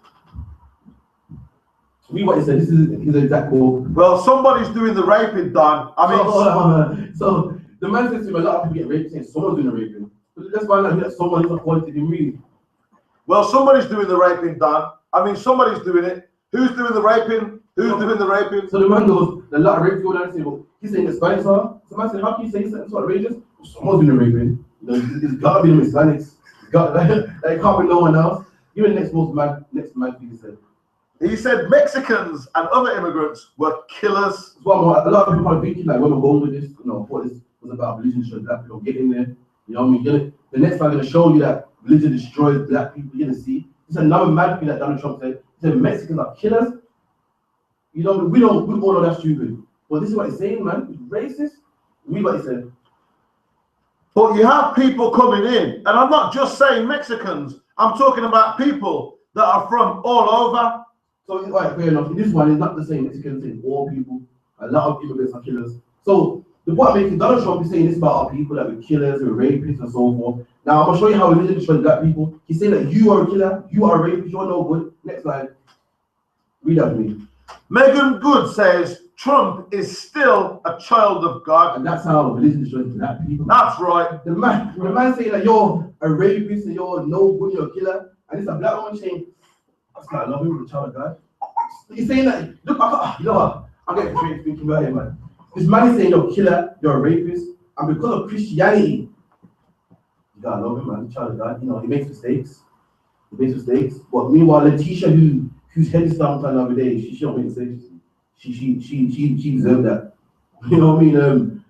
Read what he said. This is his exact quote. Well, somebody's doing the raping, Don. I mean, so the man says to him, a lot of people get raped, saying someone's doing the raping. But let's find out that someone is according to him, really. Well, somebody's doing the raping, Don. I mean, somebody's doing it. Who's doing the raping? Who's doing the raping? So the man goes, a lot of rape going on and say, well, he's saying the Hispanics are. So the man said, how can you say something so outrageous? Well, someone's doing the raping. You know, it's gotta be the Hispanics. It's got it can't be no one else. Even next mad thing he said. He said Mexicans and other immigrants were killers. One more, a lot of people are thinking like when we're going with this, you know, what this was about religion, so black people get in there. You know what I mean? The next time I'm gonna show you that religion destroys black people, you're gonna see. It's another mad thing that Donald Trump said. He said Mexicans are killers. You know, we all know that's stupid. But this is what he's saying, man. It's racist. Read what he said. But you have people coming in, and I'm not just saying Mexicans, I'm talking about people that are from all over. So, right, fair enough. This one is not the same Mexicans saying all people. A lot of immigrants are killers. So, the point I'm making, Donald Trump is saying this about our people that we're killers, we're rapists, and so forth. Now, I'm going to show you how religion destroys black people. He's saying that you are a killer, you are a rapist, you're no good. Next slide. Read that to me. Megan Good says Trump is still a child of God. And that's how religion destroys black people. That's right. The man saying that you're a rapist and you're no good, you're a killer. And it's a black woman saying, I love him with a child of God. He's saying that, look, you know what? I'm getting straight thinking about it, man. This man is saying you're a killer, you're a rapist, and because of Christianity, you gotta love him, man, child of God. You know, he makes mistakes. But meanwhile, Letitia, whose head is down the other day, she don't make mistakes. She deserved that. You know what I mean?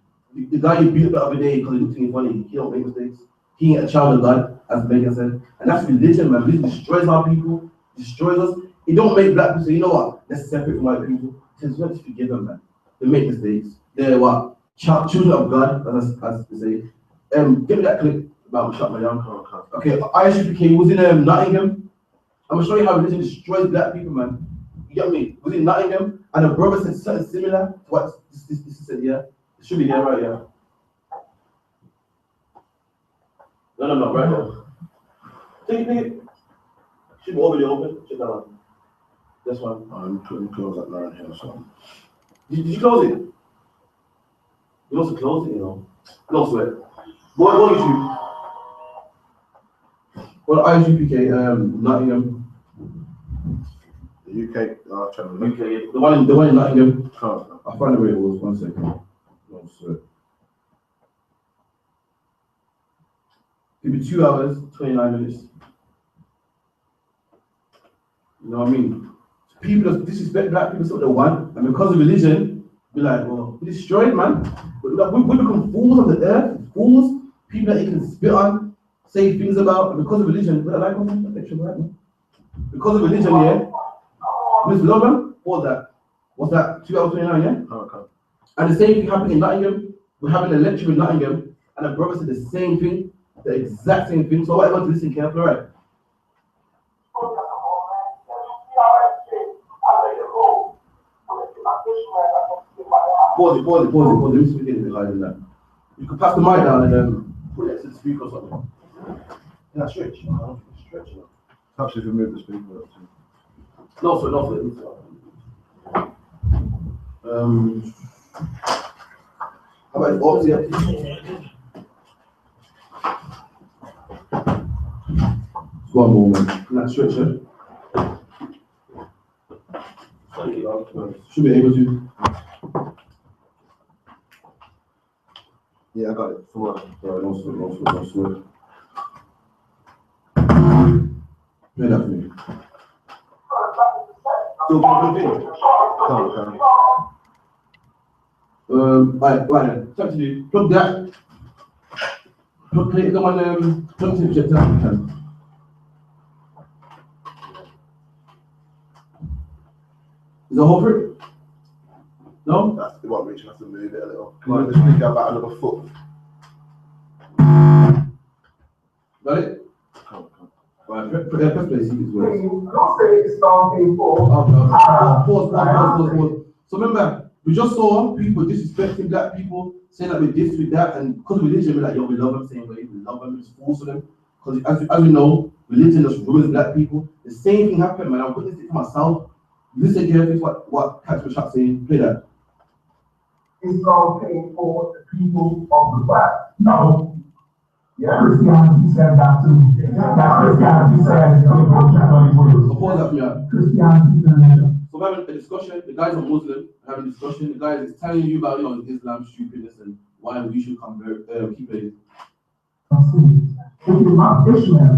The guy you beat up the other day because he looked too funny, he don't make mistakes. He ain't a child of God, as Megan said. And that's religion, man. Religion destroys our people, destroys us. It don't make black people say, you know what, let's separate from white people. It says, let's forgive them, man. They make mistakes. They're what? Children of God, as they say. Give me that clip about shut my young car. Okay, I.S.U.P.K was in Nottingham. I'm gonna show you how religion destroys black people, man. You get me? Was in Nottingham, and a brother said something similar to what this said here. It should be there, right here. No, right here. Take it. Should be over there, open. Check that out. This one. I'm close that line here, so. Did you close it? You must have closed it, you know. No sweat. What is you? Well, I.S.U.P.K, Nottingham. The UK channel. UK, the one in Nottingham. Oh. I'll find out where it was. 1 second. No sweat. Give me 2 hours, 29 minutes. You know what I mean? People that disrespect black people, what they want, and because of religion, be like, well, we destroyed, man. We become fools of the earth, fools, people that you can spit on, say things about, and because of religion, we're like, man. Because of religion, yeah. Miss Logan, what was that? What's that? 2 hours 29, yeah? Oh, okay. And the same thing happened in Nottingham. We're having a lecture in Nottingham, and the brother said the same thing, the exact same thing. So I want to listen carefully, right? Pause it. Let me speak in a bit higher than that. You can pass the mic down and then put it to the speaker or something. Can I stretch? Stretch. Perhaps if you move the speaker up too. No, sir. How about the opposite? One moment. Can I stretch it? Should be able to. Yeah, I got it. Right, no sweat. Play that for me. Still going to right, talk to you. Plug that. Plug it on plug to the projector. Is that all for it? No? That's the one which has to move it a little. Can you just speak about another foot? Got it? Right, press play, see if it's works. Don't say it's something for. Pause. So remember, we just saw people disrespecting black people, saying that we're this, with that, and because of religion, we're like, yo, we love them, saying we love them, it's false to them. Because as we know, religion just ruins black people. The same thing happened, man. I'm putting this to myself. Listen carefully what Catherine Shot saying. Play that. It's something for the people of the West. No. Yeah, Christianity said that too. Christianity said Pause that for me. Christianity. So we're having a discussion. The guys are Muslim. Having a discussion. The guy is telling you about Islam stupidness and why we should keep it. If you're not Ishmael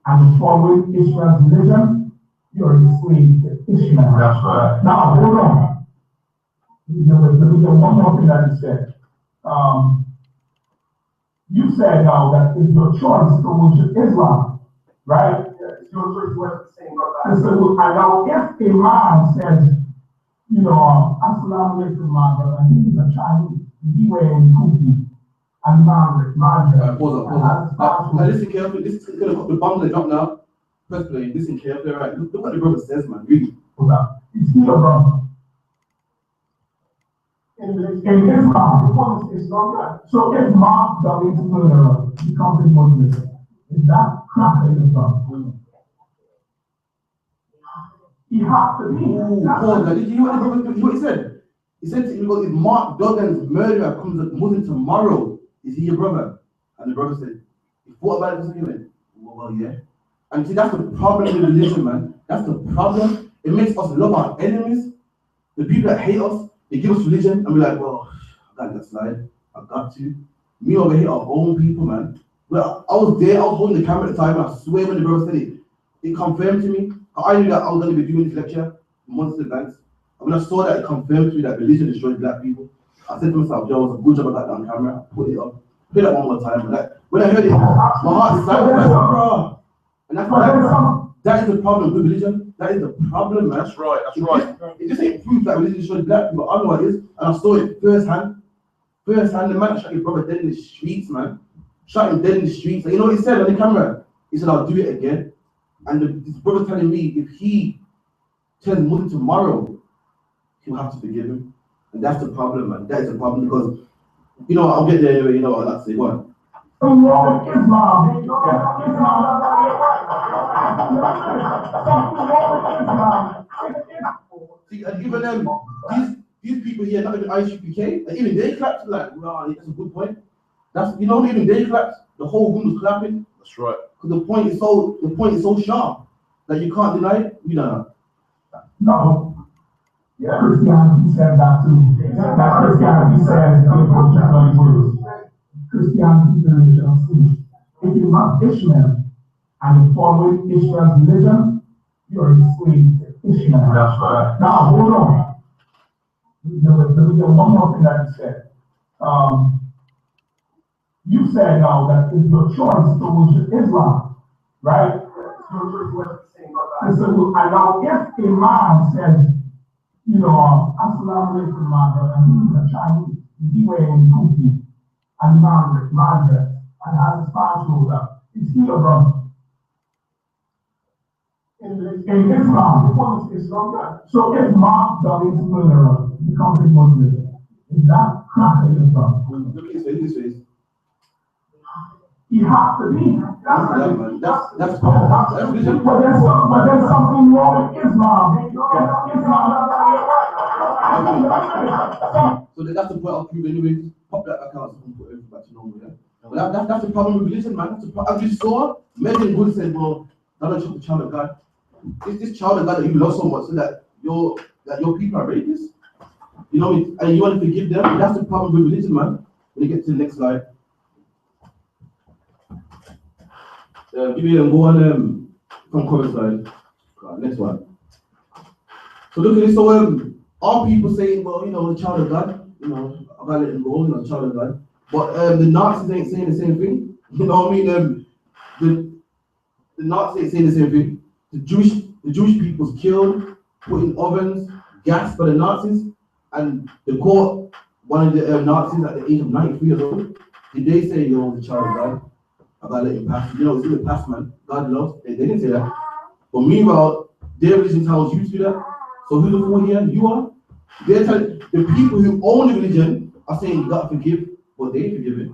and you're following Israel's religion, you're a slave to Ishmael. That's right. Now hold on. There was one more thing that you said. You said now that it's your choice to worship Islam, right? It's your choice to worship the same God. And so, and now if a man says, Assalamu alaikum, my brother, and he's a Chinese, he wearing kufi and Margaret. Pause. Now listen carefully. This is going to put the bomb on the drop now. Press play. Listen carefully, right? Look what the brother says, man. Read. It's still a brother. In Islam, it's not good. So if Mark David's murderer becomes a Muslim, is that cracking Islam? He has to be. Pause. Did you hear what he said? He said to him, if Mark Duggan's murderer comes a Muslim tomorrow, is he your brother? And the brother said, he thought about it for a second. Well, yeah. And see, that's the problem with religion, man. That's the problem. It makes us love our enemies. The people that hate us, they give us religion, and we're like, well, I got that slide. I got to. Me over here, our own people, man. Well, I was there, I was holding the camera at the time, and I swear when the brother said it confirmed to me. I knew that I was going to be doing this lecture months in advance. And when I saw that, it confirmed to me that religion destroys black people. I said to myself, yo, it was a good job I got that on camera. I put it up. Play that one more time. But when I heard it, my heart sank. Bro. And that's why that is the problem with religion. That is the problem, man. That's right. It just ain't proof that religion destroys black people. I know what it is. And I saw it firsthand. The man shot his brother dead in the streets, man. Shot him dead in the streets. And you know what he said on the camera? He said, I'll do it again. And his brother telling me if he tells Muslim tomorrow, he'll have to forgive him. And that's the problem, man. That is the problem because, I'll get there anyway. You know what I'd like to say. Go on. See, and even them, these people here, not even I.S.U.P.K, and even they clapped like, wow, that's a good point. Even they clapped. The whole room was clapping. That's right. Because the point is so sharp that you can't deny it. You don't know. No. Yeah, Christianity said that too. That Christianity says Christianity is religion. If you're not Ishmael and you're following Israel's religion, you're a slave to Ishmael. That's right. Now hold on. There was one more thing that you said. You said now that it's your choice to worship Islam, right? It's your choice to worship the same God. And now if a man says, Assalamu alaikum, my brother, and he's a Chinese, he wearing kufi and Margaret, and has his pants rolled up, he's still a brother. In Islam, it's not good. So if Mark David's murderer becomes a Muslim, Is that cracking from? Look at his face, this face. You have to be. That's religion. But there's something wrong with Islam. So that's the point I'll prove anyway. Pop that back out so we can put everything back to normal, yeah? But that's the problem with religion, man. That's the problem. As you saw, Megan Good said, well, don't choke the child of God. It's this child of God that you love so much so that your people are rapists. You know, and you want to forgive them. That's the problem with religion, man. When you get to the next slide. Give me go on from cover slide. Next one. So look at this. So are people saying, well, you know, the child of God, you know, I gotta let him go, you know, the child of God. But the Nazis ain't saying the same thing. You know what I mean? The Nazis ain't saying the same thing. The Jewish people's killed, put in ovens, gassed by the Nazis, and they caught one of the Nazis at the age of 93 years old. Did they say, yo, the child of God? I gotta let him pass. You know, it's in the past, man. God loves. They didn't say that. But meanwhile, their religion tells you to do that. So who's the fool here? You are. They're telling the people who own the religion are saying you gotta forgive, but they ain't forgiving.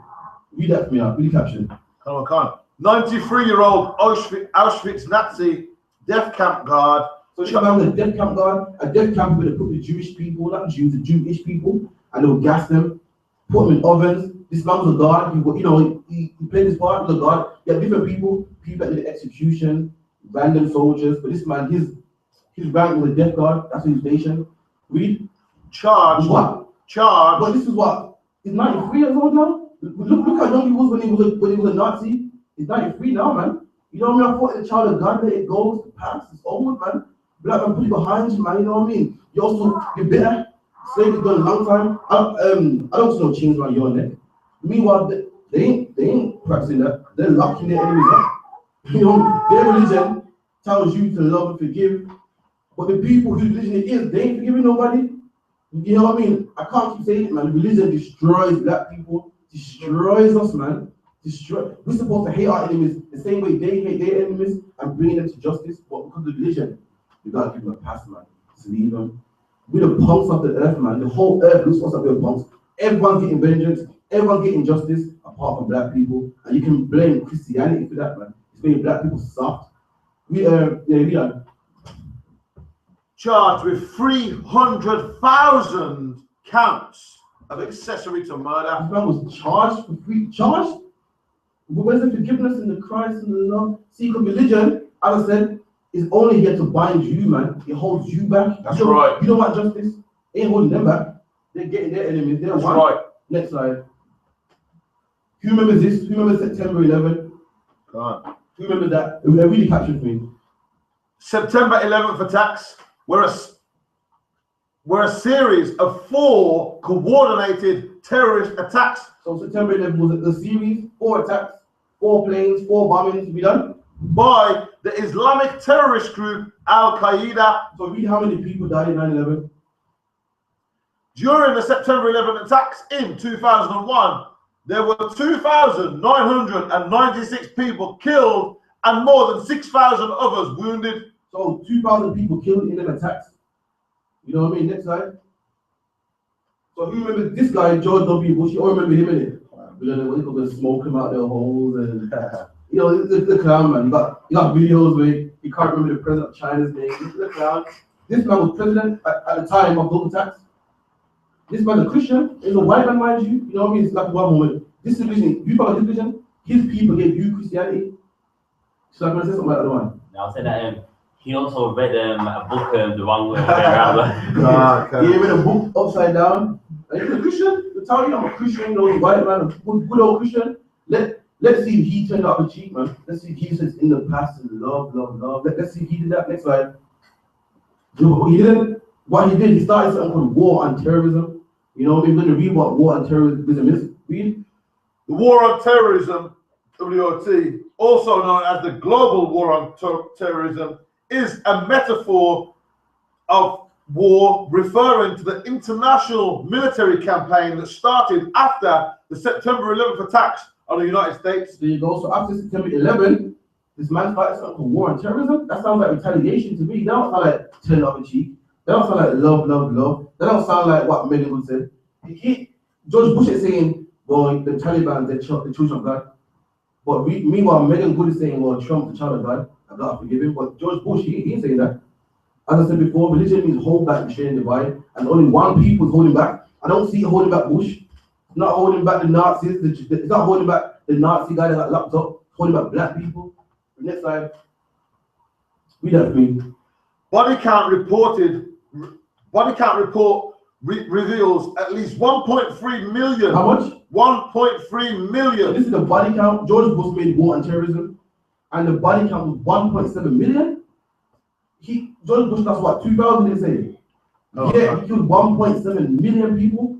Read that for me out. Read the caption. Come on. 93-year-old Auschwitz Nazi death camp guard. So this man was a death camp guard. A death camp where they put the Jewish people, not Jews, the Jewish people, and they would gas them, put them in ovens. This man was a guard. He played his part as a guard. He had different people that did execution, random soldiers. But this man, his rank was a death guard. That's his station. Read. Charged. What? Charged. But this is what? He's 93 years old now. Look how young he was when he was a Nazi. He's 93 now, man. You know what I mean? I thought the child of God, let it go, it's past, it's over, man. Black man, put it behind you, man. You know what I mean? You also, you're bitter. Slavery's done a long time. I don't see no chains around your neck. Meanwhile, they ain't practicing that. They're locking their enemies up. You know, their religion tells you to love and forgive. But the people whose religion it is, they ain't forgiving nobody. You know what I mean? I can't keep saying it, man. Religion destroys black people, destroys us, man. We're supposed to hate our enemies the same way they hate their enemies and bring them to justice. But because of religion, we gotta give them a pass, man. Just leave them. We're the punks of the earth, man. The whole earth looks us like we're punks. Everyone's getting vengeance, everyone's getting justice, apart from black people. And you can blame Christianity for that, man. It's making black people soft. We are charged with 300,000 counts of accessory to murder. This man was charged for free. Charged? Where's the forgiveness in the Christ and the love? See, because religion, as I said, is only here to bind you, man. It holds you back. That's right. You don't want justice. It ain't holding them back. They're getting their enemies. They're That's one. right. Next slide. Who remembers this? Who remembers September 11? Come on. Who remembers that? It really captured me. September 11th attacks were a series of 4 coordinated terrorist attacks. So September 11 was a series, 4 attacks, 4 planes, 4 bombings to be done by the Islamic terrorist group Al-Qaeda. So read how many people died in 9/11. During the September 11 attacks in 2001, there were 2,996 people killed and more than 6,000 others wounded. So 2,000 people killed in them attacks. You know what I mean? Next slide. So who remembers this guy, George W. Bush? You all remember him, innit? We're gonna smoke him out their holes and you know, the clown, man. You got videos where you can't remember the president of China's name. This is the clown. This man was president at the time of those attacks. This man's a Christian, he's a white man, mind you. You know what I mean? It's like one moment. This religion, you follow this religion, his people gave you Christianity. So I'm gonna say something like that one. I'll say that he also read a book the wrong way. He read a book upside down. And he's a Christian. To tell you I'm a Christian, you know, a white man, a good old Christian. Let's see if he turned out the cheek, man. Let's see if he says in the past love. Let's see if he did that. Next slide. What he did, he started something called war on terrorism. You know, we're going to read what war on terrorism is. Read. The war on terrorism, WOT, also known as the global war on terrorism, is a metaphor of war referring to the international military campaign that started after the September 11th attacks on the United States. There you go. So after September 11, this man started something called war on terrorism. That sounds like retaliation to me. That don't sound like turn off the cheek. That don't sound like love. That don't sound like what Megan would say. George Bush is saying, well, the Taliban, the children of God. But meanwhile, Megan Good is saying, well, Trump, the child of God, I gotta forgive him. But George Bush, he ain't saying that. As I said before, religion means hold back, destroy and divide, and only one people is holding back. I don't see it holding back Bush. It's not holding back the Nazis. It's not holding back the Nazi guy that got locked up. It's holding back black people. Next slide. Read that for me. Body count report reveals at least 1.3 million. How much? 1.3 million. So this is the body count. George Bush made war on terrorism, and the body count was 1.7 million. George Bush, that's what, 2000 they say. Oh, yeah, he killed 1.7 million people.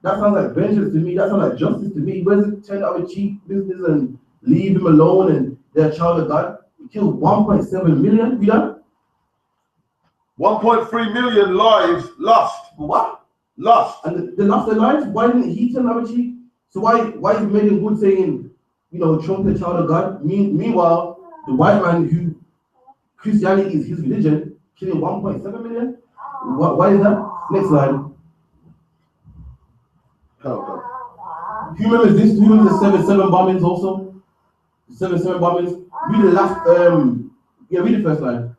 That sounds like vengeance to me. That sounds like justice to me. Where's it turn out a cheap business and leave him alone and they're a child of God? He killed 1.7 million. You know? 1.3 million lives lost. What? Lost. And they lost their lives? Why didn't he turn out a cheap? So why is Megan Good saying, you know, Trump the child of God? Meanwhile, the white man who Christianity is his religion, killing 1.7 million? Why is that? Next slide. Oh, Do you remember this? Do you remember the 7/7 bombings also? The 7/7 bombings? Read the last, read the first line.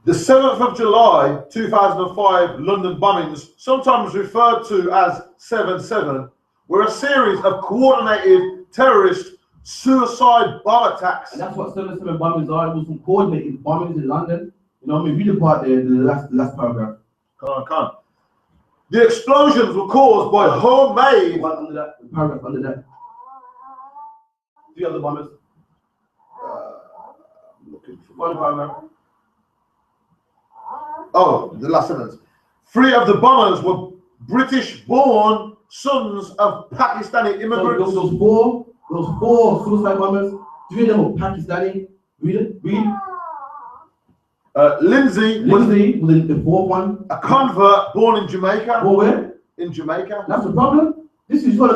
The 7th of July 2005 London bombings, sometimes referred to as 7/7, were a series of coordinated terrorist suicide bomb attacks. And that's what 7/7 bombings are. It was some coordinated bombings in London. You know, read the part there, the last paragraph. Come on. The explosions were caused by homemade. One under that, the paragraph under that. 3 other bombers. Looking for One paragraph. Oh, the last sentence. 3 of the bombers were British-born sons of Pakistani immigrants. So those four suicide bombers, 3 of them were Pakistani. Read it. Read. Lindsay was the 4th one. A convert born in Jamaica. Well, where? In Jamaica. That's the problem. This is your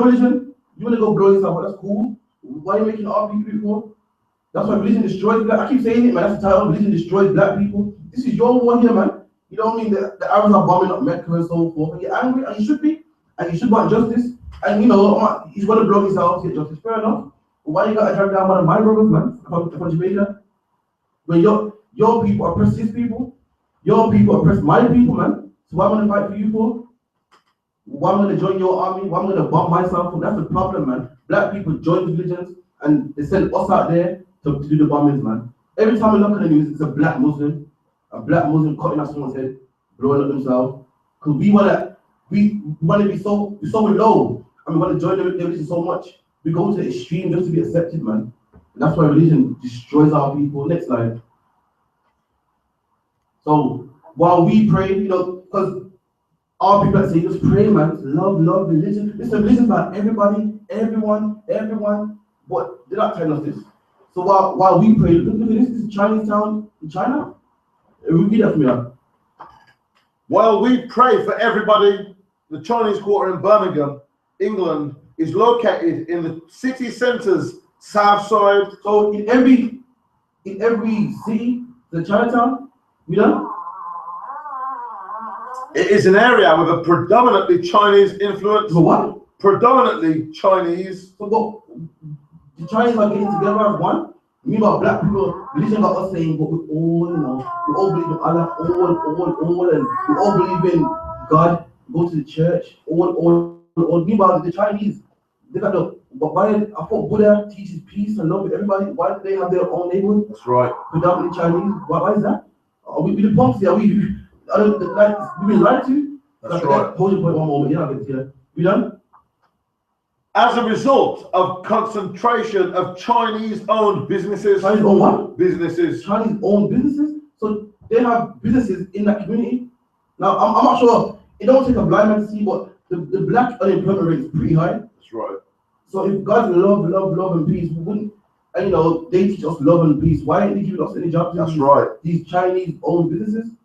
religion. You want to go blow yourself, that's cool. Why are you making our people for? That's why religion destroys black. I keep saying it, man. That's the title. Religion destroys black people. This is your war here, man. You know what I mean? The Arabs are bombing up Mecca and so forth. And you're angry, and you should be. And you should want justice. And you know, he's going to blow himself to get justice. Fair enough. But why you got to drag down one of my brothers, man? From Jamaica? When your people oppress his people, your people oppress my people, man. So what am I going to fight for you for? Why am I going to join your army? Why am I going to bomb myself for? That's the problem, man. Black people join religions and they send us out there to do the bombings, man. Every time we look at the news, it's a black Muslim cutting off someone's head, blowing up themselves. Because we want to be so low, and we want to join the religion so much. We go to the extreme just to be accepted, man. And that's why religion destroys our people. Next slide. So while we pray, you know, because our people that say just pray, man, love religion. Listen, religion is about everybody, everyone. But they're not telling us this. So while we pray, look at this. This is Chinese town in China. Repeat that for me now. While we pray for everybody, the Chinese Quarter in Birmingham, England, is located in the city centre's south side. So in every city, the Chinatown, you know? It is an area with a predominantly Chinese influence. So what? Predominantly Chinese. So what? The Chinese are getting together as one. Meanwhile, black people, religion got us saying, but we all, you know, we all believe in Allah, all, and we all believe in God, go to the church, all. Meanwhile, the Chinese, they got the, why, I thought Buddha teaches peace and love with everybody. Why do they have their own neighborhood? That's right. Predominantly Chinese. Why is that? Are we the punks here? We've been lied to? That's right. Hold your point one moment, yeah, I'll get to that. We done? As a result of concentration of Chinese-owned businesses. Chinese-owned what? Businesses. Chinese-owned businesses? So they have businesses in that community. Now, I'm not sure, it don't take a blind man to see, but the black unemployment rate is pretty high. That's right. So if God's love and peace, we wouldn't, and you know, they teach us love and peace. Why ain't they giving us any jobs? That's right. These Chinese-owned businesses.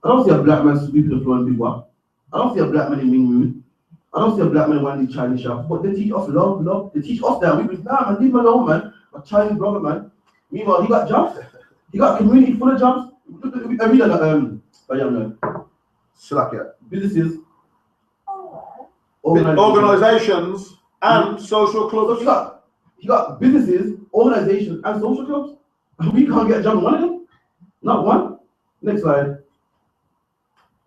I don't see a black man sweeping the floor in Big One. I don't see a black man in Ming Moon. I don't see a black man in one of these Chinese shops. But they teach us love. They teach us that. We be, nah, man, leave him alone, man. A Chinese brother, man. Meanwhile, he got jobs. He got a community full of jobs. I read that, businesses, organizations, and social clubs. So you got businesses, organizations, and social clubs. We can't get a job in one of them. Not one. Next slide.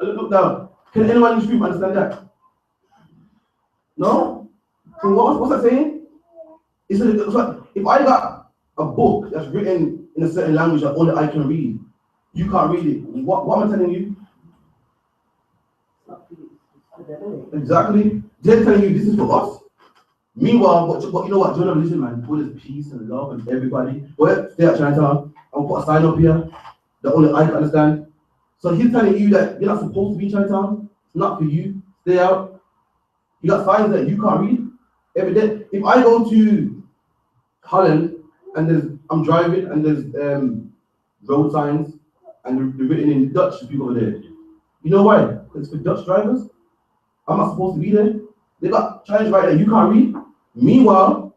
Look down. Can anyone in the stream understand that? No? So what's that saying? It's like, if I got a book that's written in a certain language that only I can read, you can't read it. What am I telling you? Exactly. They're telling you this is for us. Meanwhile, but you know what? Journalism, man, put is peace and love and everybody. Well, stay at Chinatown. I'll put a sign up here that only I can understand. So he's telling you that you're not supposed to be in Chinatown. It's not for you. Stay out. You got signs that you can't read every day. If I go to Holland and I'm driving and there's road signs and they're written in Dutch to people over there. You know why? Because it's for Dutch drivers. I'm not supposed to be there. They got Chinese right there. You can't read. Meanwhile,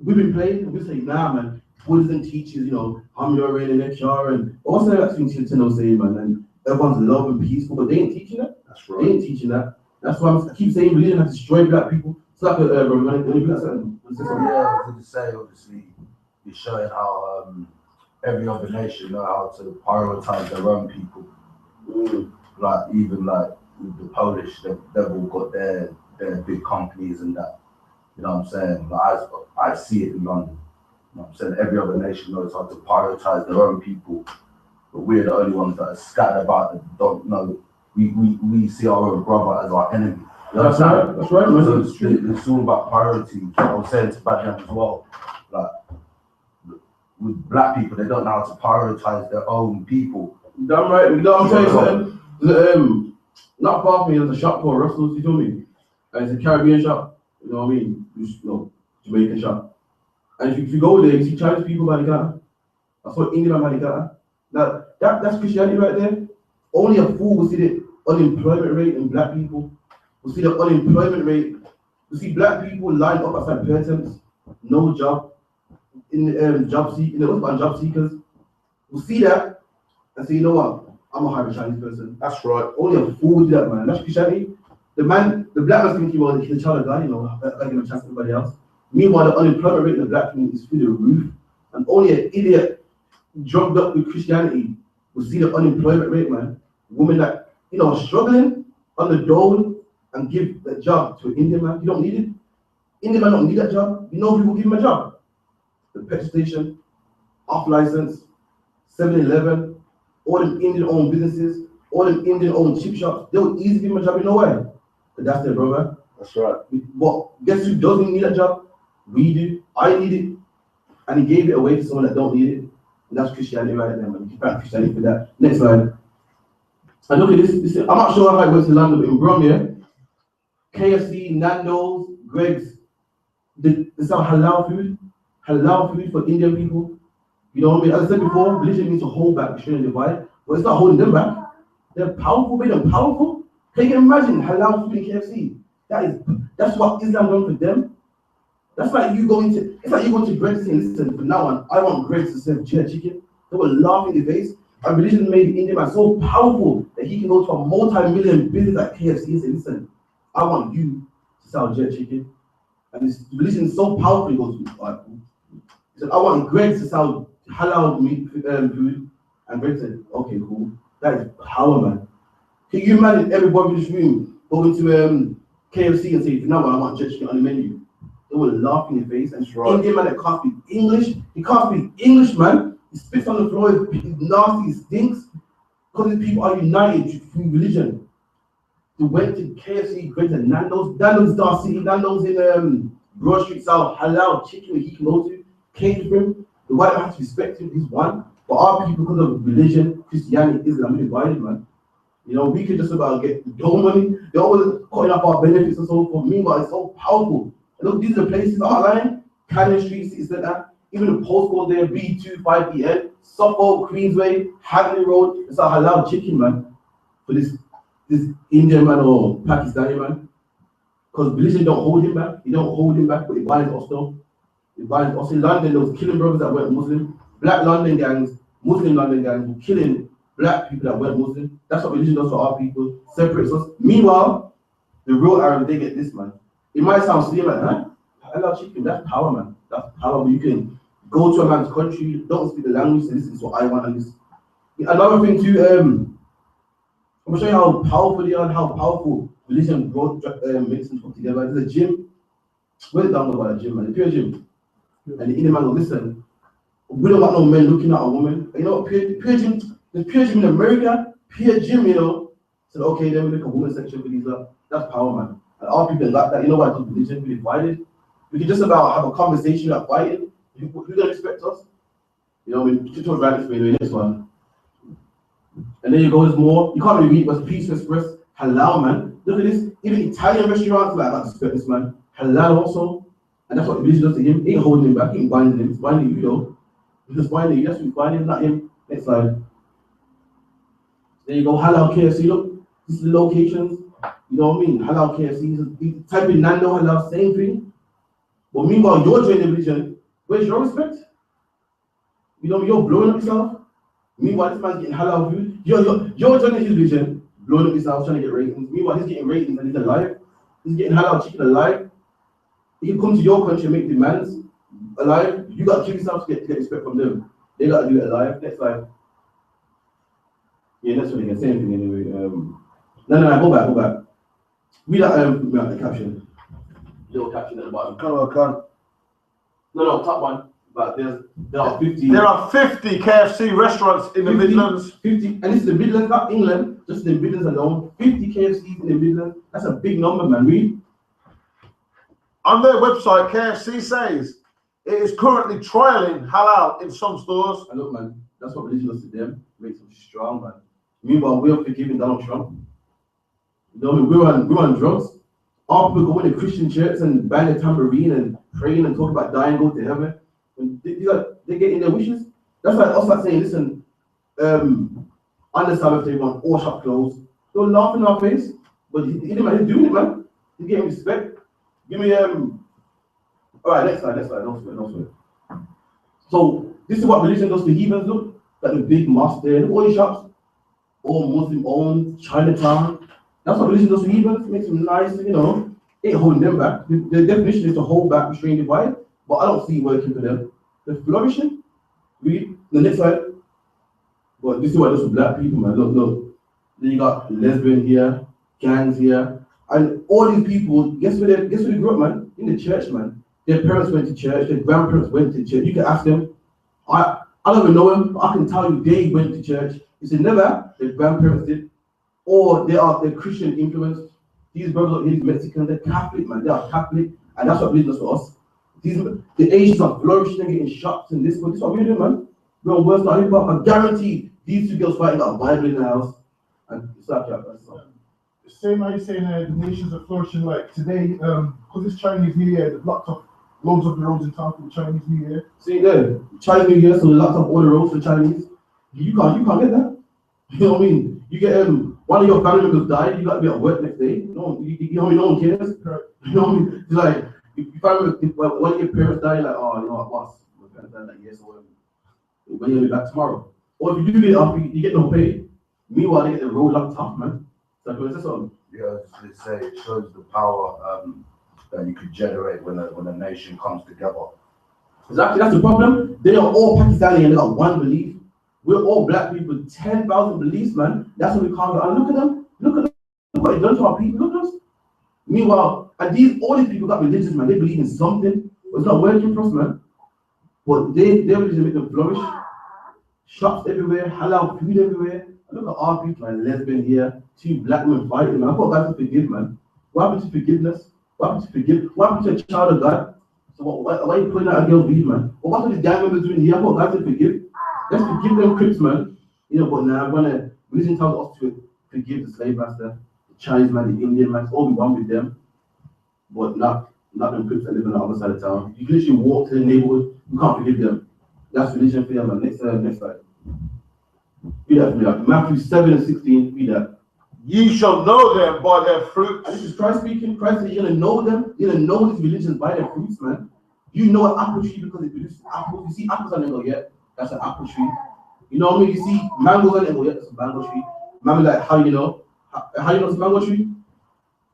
we've been playing and we say, nah, man. Buddhism teaches, you know, HOMBRE and NOCHES and what's that actually Tino saying, man? And everyone's love and peaceful, but they ain't teaching that. That's right. They ain't teaching that. That's why I keep saying religion has destroyed black people. It's like yeah, I was to say, obviously, you're showing how every other nation know how to prioritize their own people. Like even like with the Polish, they've all got their big companies and that. You know what I'm saying? Like I see it in London. You know what I'm saying? Every other nation knows how to prioritize their own people, but we're the only ones that are scattered about and don't know. We see our own brother as our enemy. You know what I'm saying? That's right, man. So it's all about priorities. I was saying to Badham as well, like with black people, they don't know how to prioritize their own people. Damn right. You know what I'm saying? Not far from me, there's a shop called Russell's, you know me? And it's a Caribbean shop, you know what I mean? Jamaican shop. And if you go there, you see Chinese people by the gutter. I saw Indian by the gutter. Now, that's Christianity right there. Only a fool will see the unemployment rate in black people. We'll see the unemployment rate. We'll see black people lined up outside curtains, no job, in job seekers. We'll see that and say, you know what? I'm a hybrid Chinese person. That's right. Only a fool will do that, man. That's Christianity. The black man's thinking, well, he's a child of God, you know, like him a chance to everybody else. Meanwhile, the unemployment rate in the black community is through the roof. And only an idiot drugged up with Christianity will see the unemployment rate, man. Women that, you know, are struggling on the dole and give the job to an Indian man. You don't need it. Indian man don't need that job. You know who will give him a job? The petrol station, off license, 7-Eleven, all them Indian-owned businesses, all them Indian-owned chip shops. They will easily give him a job. You know why? Because that's their brother. That's right. But guess who doesn't need a job? We do. I need it. And he gave it away to someone that don't need it. And that's Christianity right there, man. You can't Christianity for that. Next slide. And look at this. I'm not sure how it works in London, but in Brum, yeah? KFC, Nando's, Greg's. They sell halal food. Halal food for Indian people. You know what I mean? As I said before, religion means to hold back, destroy and divide. But it's not holding them back. They're powerful, made them powerful. Can you imagine halal food in KFC? That's what Islam done for them. That's like you going to, it's like you going to Greg's and listen, from now on, I want Greg's to serve jerk chicken. They will laugh in the face. And religion made the Indian man so powerful that he can go to a multi-million business like KFC and say, listen, I want you to sell jerk chicken. And this religion is so powerful, he goes, he said, I want Greg's to sell halal meat food. And Greg said, okay, cool. That is power, man. Can you imagine everybody in this room going to KFC and say, no, I want jerk chicken on the menu? They will laugh in your face. And right. Indian man that can't speak English, he can't speak English, man. He spits on the floor, he's nasty, he stinks. Because these people are united through religion. They went to KFC, Greg's and Nando's. Nando's Star City, Nando's in Broad Street, sell halal chicken where he can go to. Came to him. The white man has to respect him, he's one. But our people, because of religion, Christianity, Islam, we're divided, man. You know, we could just about get the dole money. They're always cutting up our benefits and so forth. Meanwhile, it's so powerful. And look, these are the places outlined. Cannon Street, City Center, even the postcode there, B25EN, Suffolk, Queensway, Hagley Road. It's a halal chicken, man. For this Indian man or Pakistani man. Because religion don't hold him back. He don't hold him back, but it binds us though. It binds us. In London, there was killing brothers that weren't Muslim. Black London gangs, Muslim London gangs were killing black people that weren't Muslim. That's what religion does to our people, separates us. Meanwhile, the real Arabs, they get this, man. It might sound silly, like, huh? Halal chicken, that's power, man. That's power. You can go to a man's country, don't speak the language, so this is what I want. And this. Another thing too, I'm gonna show you how powerful they are and how powerful religion brought makes them come together. There's a gym. Where's the download about a gym, man? The pure gym. And the Indian man will listen. We don't want no men looking at a woman. You know, pure gym. The pure gym in America, pure gym, you know. Said, okay, then we make a woman section for these. That's power, man. And all people got that. You know what? Religion, we divided. We can just about have a conversation about fighting. Who don't expect us? You know, we should talk about it for the next one. And then you go, there's more. You can't really read, but Pizza Express, halal, man. Look at this. Even Italian restaurants, like, I got to respect this, man. Halal also. And that's what the religion does to him. He ain't holding him back. He ain't binding him. He's binding you, though. He's just binding you. That's what he's binding, not him. Next slide. There you go. Halal KFC. Look, this is the locations. You know what I mean? Halal KFC. You type in Nando halal, same thing. But meanwhile, you're joining the religion. Where's your respect? You know, you're blowing up yourself. Meanwhile, this man's getting halal food. You're joining his religion, blowing up yourself, trying to get ratings. Meanwhile, he's getting ratings and he's alive. He's getting halal chicken alive. He can come to your country and make demands alive. You got to kill yourself to get respect from them. They got to do it alive. Next slide. Yeah, that's what they can say anything anyway. No, go back. Read that the caption. Little caption at the bottom. Can't. No, top one. But there are 50. There are 50 KFC restaurants in the Midlands. 50, and this is the Midlands, not England, just the Midlands alone. 50 KFCs in the Midlands. That's a big number, man. Read. On their website, KFC says it is currently trialing halal in some stores. And look, man, that's what religion does to them. Makes them strong, man. Meanwhile, we're forgiving Donald Trump. You know, we're on drugs. All people go in the Christian church and bang a tambourine and praying and talk about dying, go to heaven. And they get in their wishes. That's like us like saying, listen, on the Sabbath they want all shop closed. They'll laugh in our face, but he's doing it, man. He's getting respect. Give me all right, next slide, no sweat. So this is what religion does to heathens. Look, like the big mosque there, all these shops, all Muslim owned, Chinatown. That's what religion does to heathens. Makes them nice, you know. Ain't holding them back. The definition is to hold back, restrain, divide. But I don't see it working for them. They're flourishing. Read the next slide. But this is what it does to black people, man. Look. Then you got lesbian here, gangs here, and all these people. Guess where they grew up, man? In the church, man. Their parents went to church. Their grandparents went to church. You can ask them. I don't even know them, but I can tell you they went to church. You said never. Their grandparents did, or they're Christian influenced. These brothers are Mexicans. They're Catholic, man. They are Catholic, and that's what religion does for us. The Asians are flourishing and getting shots and this is what we're doing, man. We're on worse than I guarantee these two girls fighting got a Bible in the house. And it's like same how you're saying the nations are flourishing like today, because it's Chinese New Year, they've blocked up loads of the roads in town for the Chinese New Year. See there, Chinese New Year, so they locked up all the roads for Chinese. You can't get that. You know what I mean? You get one of your family members died, you gotta be at work next day. No one cares. You know what I mean? It's like if one of your parents die, like, oh, you know what, boss, my parents died like yes or whatever. When you'll be back tomorrow. Or if you do get up, you get no pay. Meanwhile, they get the road locked up, man. So I say something. Yeah, I was just going to say, it shows the power that you could generate when a nation comes together. Exactly, that's the problem. They are all Pakistani and they got one belief. We're all black people, 10,000 beliefs, man. That's what we can't go. And look at them. Look what they've done to our people. Look at us. Meanwhile, and all these people got religions, man. They believe in something, but it's not working for us, man. But their religion make them flourish. Shops everywhere, halal food everywhere. And look at our people, like lesbian here, two black men fighting, man. I've got guys to forgive, man. What happened to forgiveness? What happened to forgive? What happened to a child of God? So why are you putting out a girl's beef, man? But what are these gang members doing here? I've got guys to forgive. Let's forgive them Crips, man. You know, but now religion tells us to forgive the slave master, the Chinese man, the Indian man, it's all be one with them. But not them Crips that live on the other side of town. You can literally walk to the neighborhood, you can't forgive them. That's religion for them, man. Next slide. Read that for me. Matthew 7:16, read that. Ye shall know them by their fruits. And this is Christ speaking. Christ said, you're gonna know them, you're gonna know these religions by their fruits, man. You know an apple tree because it produces apples. You see apples on it, yeah? That's an apple tree. You know what I mean? You see mangoes on it. Oh yeah, it's a mango tree. Man, like, how you know? How you know it's a mango tree?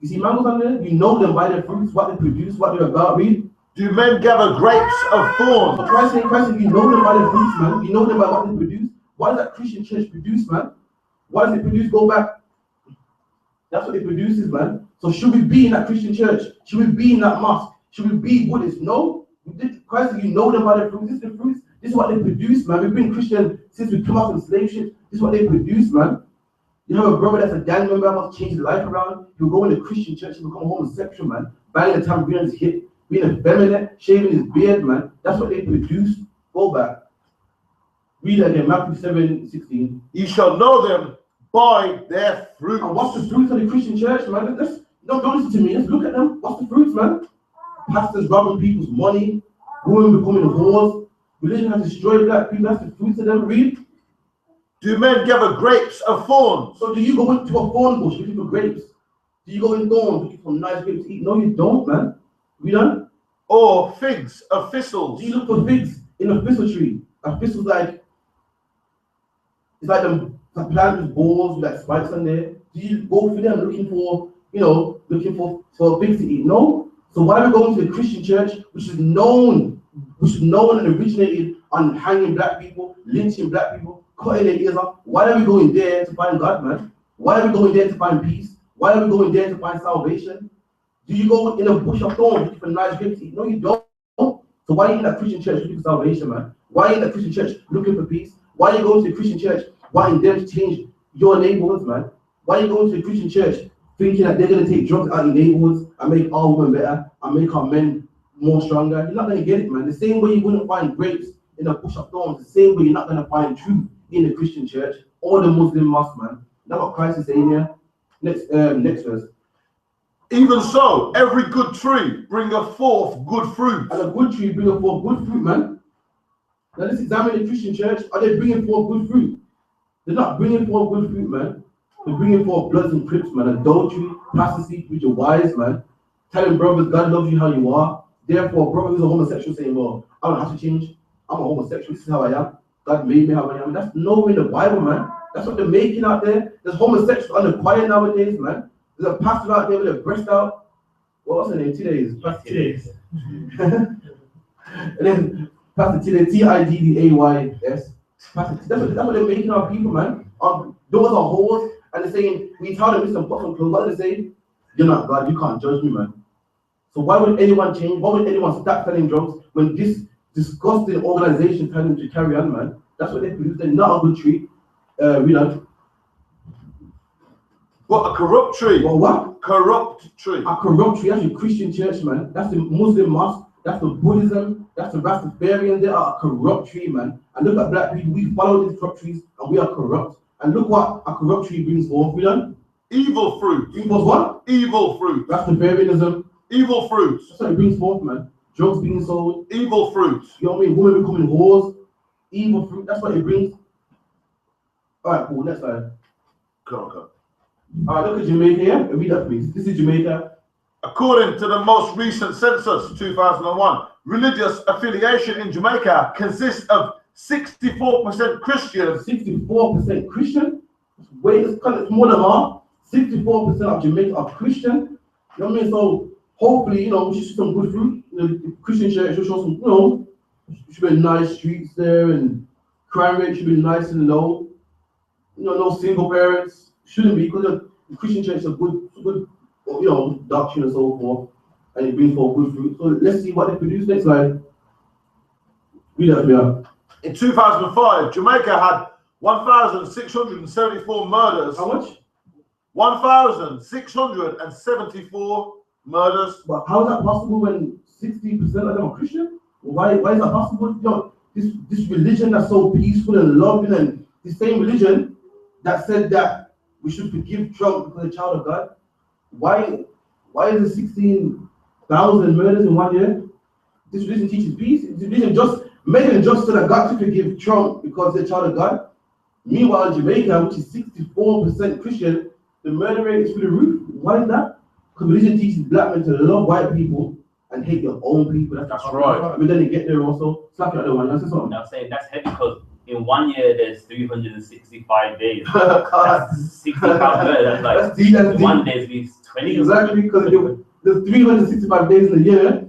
You see mangoes on there? You know them by their fruits, what they produce, what they're about. Read. Do men gather grapes of thorns? So Christ, you know them by their fruits, man. You know them by what they produce. What does that Christian church produce, man? What does it produce? Go back. That's what it produces, man. So should we be in that Christian church? Should we be in that mosque? Should we be Buddhists? No. Christ, you know them by their fruits. This is the fruits. This is what they produce, man. We've been Christian since we come out from slave ship. This is what they produce, man. You have a brother that's a gang member, wants to change his life around. He'll go in the Christian church, he'll become homosexual, man. Banging the tambourine on his hip, being effeminate, shaving his beard, man. That's what they produce. Go back. Read that again, Matthew 7:16. You shall know them by their fruits. And what's the fruits of the Christian church, man? Don't listen to me. Let's look at them. What's the fruits, man? Pastors robbing people's money, women becoming whores. Religion has destroyed black people. That's the fruits of them. Read. Do men gather grapes of thorns? So do you go into a thorn bush looking for grapes? Do you go in thorns looking for nice grapes to eat? No, you don't, man. You don't. Or figs of thistles? Do you look for figs in a thistle tree? A thistle's like, it's like the plant with balls with like spikes on there. Do you go for them looking for, looking for figs to eat? No. So why are we going to the Christian church, which is known and originated on hanging black people, lynching black people, cutting their ears off? Why are we going there to find God, man? Why are we going there to find peace? Why are we going there to find salvation? Do you go in a bush of thorns looking for nice grapes to eat? No, you don't. So why are you in that Christian church looking for salvation, man? Why are you in that Christian church looking for peace? Why are you going to the Christian church wanting them to change your neighborhoods, man? Why are you going to the Christian church thinking that they're going to take drugs out of your neighborhoods and make our women better and make our men more stronger? You're not going to get it, man. The same way you wouldn't find grapes in a bush of thorns, the same way you're not going to find truth in the Christian church or the Muslim mosque, man. That's what Christ is saying here. Next verse. Even so, every good tree bringeth forth good fruit. And a good tree bringeth forth good fruit, man. Now let's examine the Christian church. Are they bringing forth good fruit? They're not bringing forth good fruit, man. They're bringing forth bloods and crips, man. Adultery, apostasy with your wives, man. Telling brothers God loves you how you are. Therefore, brother who's a homosexual saying, well, I don't have to change. I'm a homosexual. This is how I am. God made me how I am. That's nowhere in the Bible, man. That's what they're making out there. There's homosexuals on the choir nowadays, man. There's a pastor out there with a breast out. What's her name? TIDHES. Pastor TIDHES. And then Pastor TIDHES, TIDDAYS. Pastor, that's what they're making our people, man. Those are whores, and they're saying, we tell them listen, put some clothes. What do they say? You're not God, you can't judge me, man. So why would anyone change? Why would anyone stop selling drugs when this disgusting organization tells them to carry on, man? That's what they produce. They're not a good tree. But a corrupt tree. Well, what? Corrupt tree. A corrupt tree. That's the Christian church, man. That's the Muslim mosque. That's the Buddhism. That's the Rastafarianism. They are a corrupt tree, man. And look at black people. We follow these corrupt trees, and we are corrupt. And look what a corrupt tree brings forth. We done? Evil fruit. Evil what? Evil fruit. Rastafarianism. Evil fruits. That's what it brings forth, man. Drugs being sold. Evil fruits. You know what I mean? Women becoming whores. Evil fruit. That's what it brings. All right, cool. Next slide. Go. All right, look at Jamaica here. Read that, please. This is Jamaica. According to the most recent census, 2001, religious affiliation in Jamaica consists of 64% Christians. 64% Christian? Wait, it's more than half. 64% of Jamaica are Christian. You know what I mean? So hopefully, we should see some good fruit. The Christian church should show some, should be nice streets there, and crime rate should be nice and low. No single parents. Shouldn't be, because the Christian church is a good, doctrine and so forth, and it brings forth good fruit. So let's see what they produce. Next slide. Read that here. In 2005, Jamaica had 1,674 murders. How much? 1,674 murders. But how is that possible when 60% of them are Christian? Why is that possible? This religion that's so peaceful and loving, and the same religion that said that we should forgive Trump because he's a child of God. Why is it 16,000 murders in 1 year? This religion teaches peace. This religion just made it just so that God should forgive Trump because he's a child of God. Meanwhile, in Jamaica, which is 64% Christian, the murder rate is through the roof. Why is that? Because religion teaches black men to love white people and hate their own people. That's right. I mean, then they get there also. Slap your other one. That's something. I'm saying that's heavy because in 1 year there's 365 days. That's 60 pounds. That's like That's deep, that's deep. 1 day at least 20. Exactly, because there's 365 days in a year,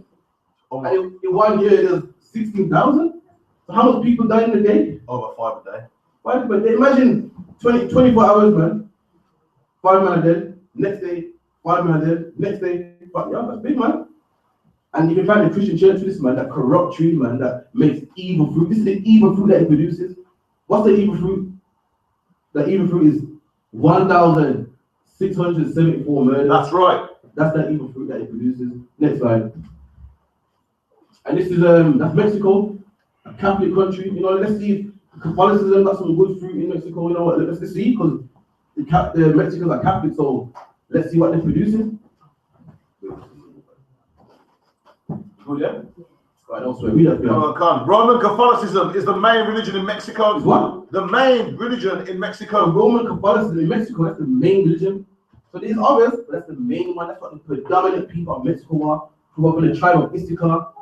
and in 1 year there's 16,000. So how much people die in a day? Over 5 a day. 5 a day. Imagine 24 hours, man. 5 men are dead. Next day, 5 men are dead. Next day, 5. Yeah, that's big, man. And you can find the Christian church for this, man, that corrupt tree, man, that makes evil fruit. This is the evil fruit that it produces. What's the evil fruit? The evil fruit is 1,674 murders. That's right. That's the evil fruit that it produces. Next slide. And this is that's Mexico, a Catholic country. You know, let's see if Catholicism got some good fruit in Mexico. You know what? Let's see, because the Mexicans are Catholic, so let's see what they're producing. Good, yeah? I don't swear. Read that. Roman Catholicism is the main religion in Mexico. Is what? The main religion in Mexico. Roman Catholicism in Mexico, that's the main religion. So there's others, but that's the main one. That's what the predominant people of Mexico are, who are from the tribe of Isupk.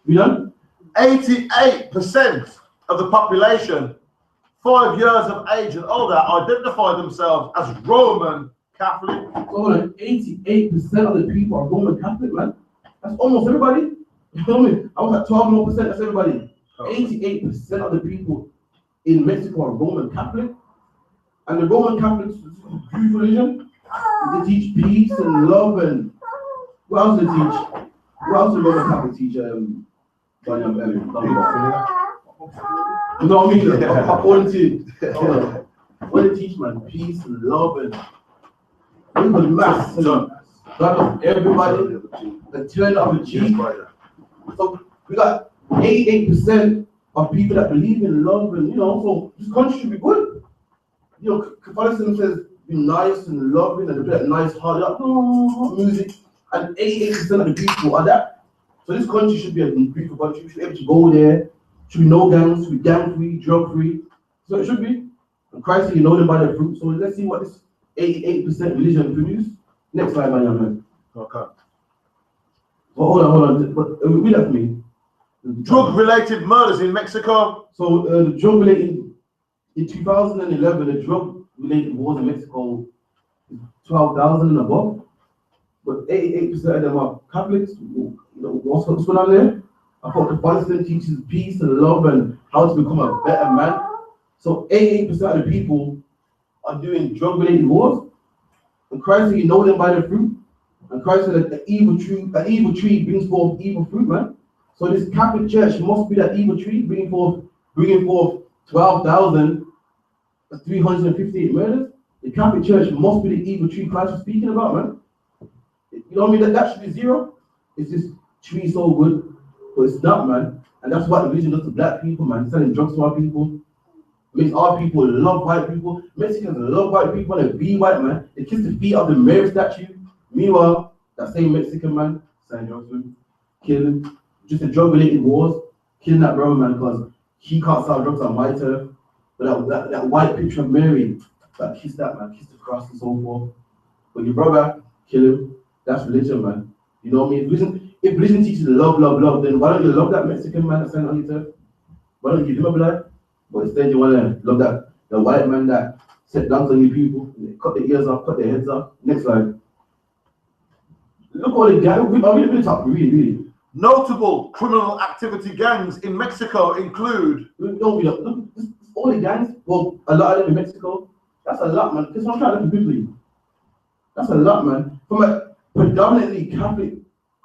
You know? 88% of the population 5 years of age and older identify themselves as Roman Catholic. So hold on, 88% of the people are Roman Catholic, man. That's almost everybody. You know what I mean? I was at 12 more percent, that's everybody. 88% of the people in Mexico are Roman Catholic. And the Roman Catholics, Jewish religion, they teach peace and love and what else do they teach? What else do Roman Catholics teach? No, I mean, according to what they teach, man, peace and love and mass and God of everybody, the turn of the cheek. So we got 88% of people that believe in love, and you know, so this country should be good. You know, Catholicism says be nice and loving and play that nice hard up music, and 88% of the people are that. So this country should be a beautiful country. We should be able to go there. Should be no gangs, should be gang free, drug free. So it should be. And Christ said, you know them by their fruit. So let's see what this 88% religion produce. Next slide, my young man. Okay. Well, hold on. But read that for me. Drug-related murders in Mexico. So the drug-related, in 2011, the drug-related wars in Mexico, 12,000 and above. But 88% of them are Catholics. You know, what's going on there? I thought Catholicism teaches peace and love and how to become a better man. So 88% of the people are doing drug-related wars. And Christ said, you know them by their fruit. And Christ said that the evil tree brings forth evil fruit, man. So this Catholic church must be that evil tree, bringing forth 12,358 murders. The Catholic church must be the evil tree Christ was speaking about, man. You know what I mean? That should be zero. It's this tree so good, but it's not, man. And that's what religion does to black people, man. Selling drugs to our people. Makes our people love white people. Mexicans love white people and be white, man. They kiss the feet of the Mary statue. Meanwhile, that same Mexican man, selling drugs to him, killing, just the drug-related wars, killing that brother, man, because he can't sell drugs on my turf. But that white picture of Mary, that kiss that, man, kiss the cross and so forth. But your brother, kill him. That's religion, man. You know what I mean? If religion teaches love, then why don't you love that Mexican man that's selling on your turf? Why don't you give him a blood? But instead you want to love the white man that set down on you people, and they cut their ears off, cut their heads off. Next slide. Look all the guys, I'm really top, really. Notable criminal activity gangs in Mexico include. Look, all the gangs, well, a lot of them in Mexico. That's a lot, man. Because I'm trying to look quickly. That's a lot, man. From a predominantly Catholic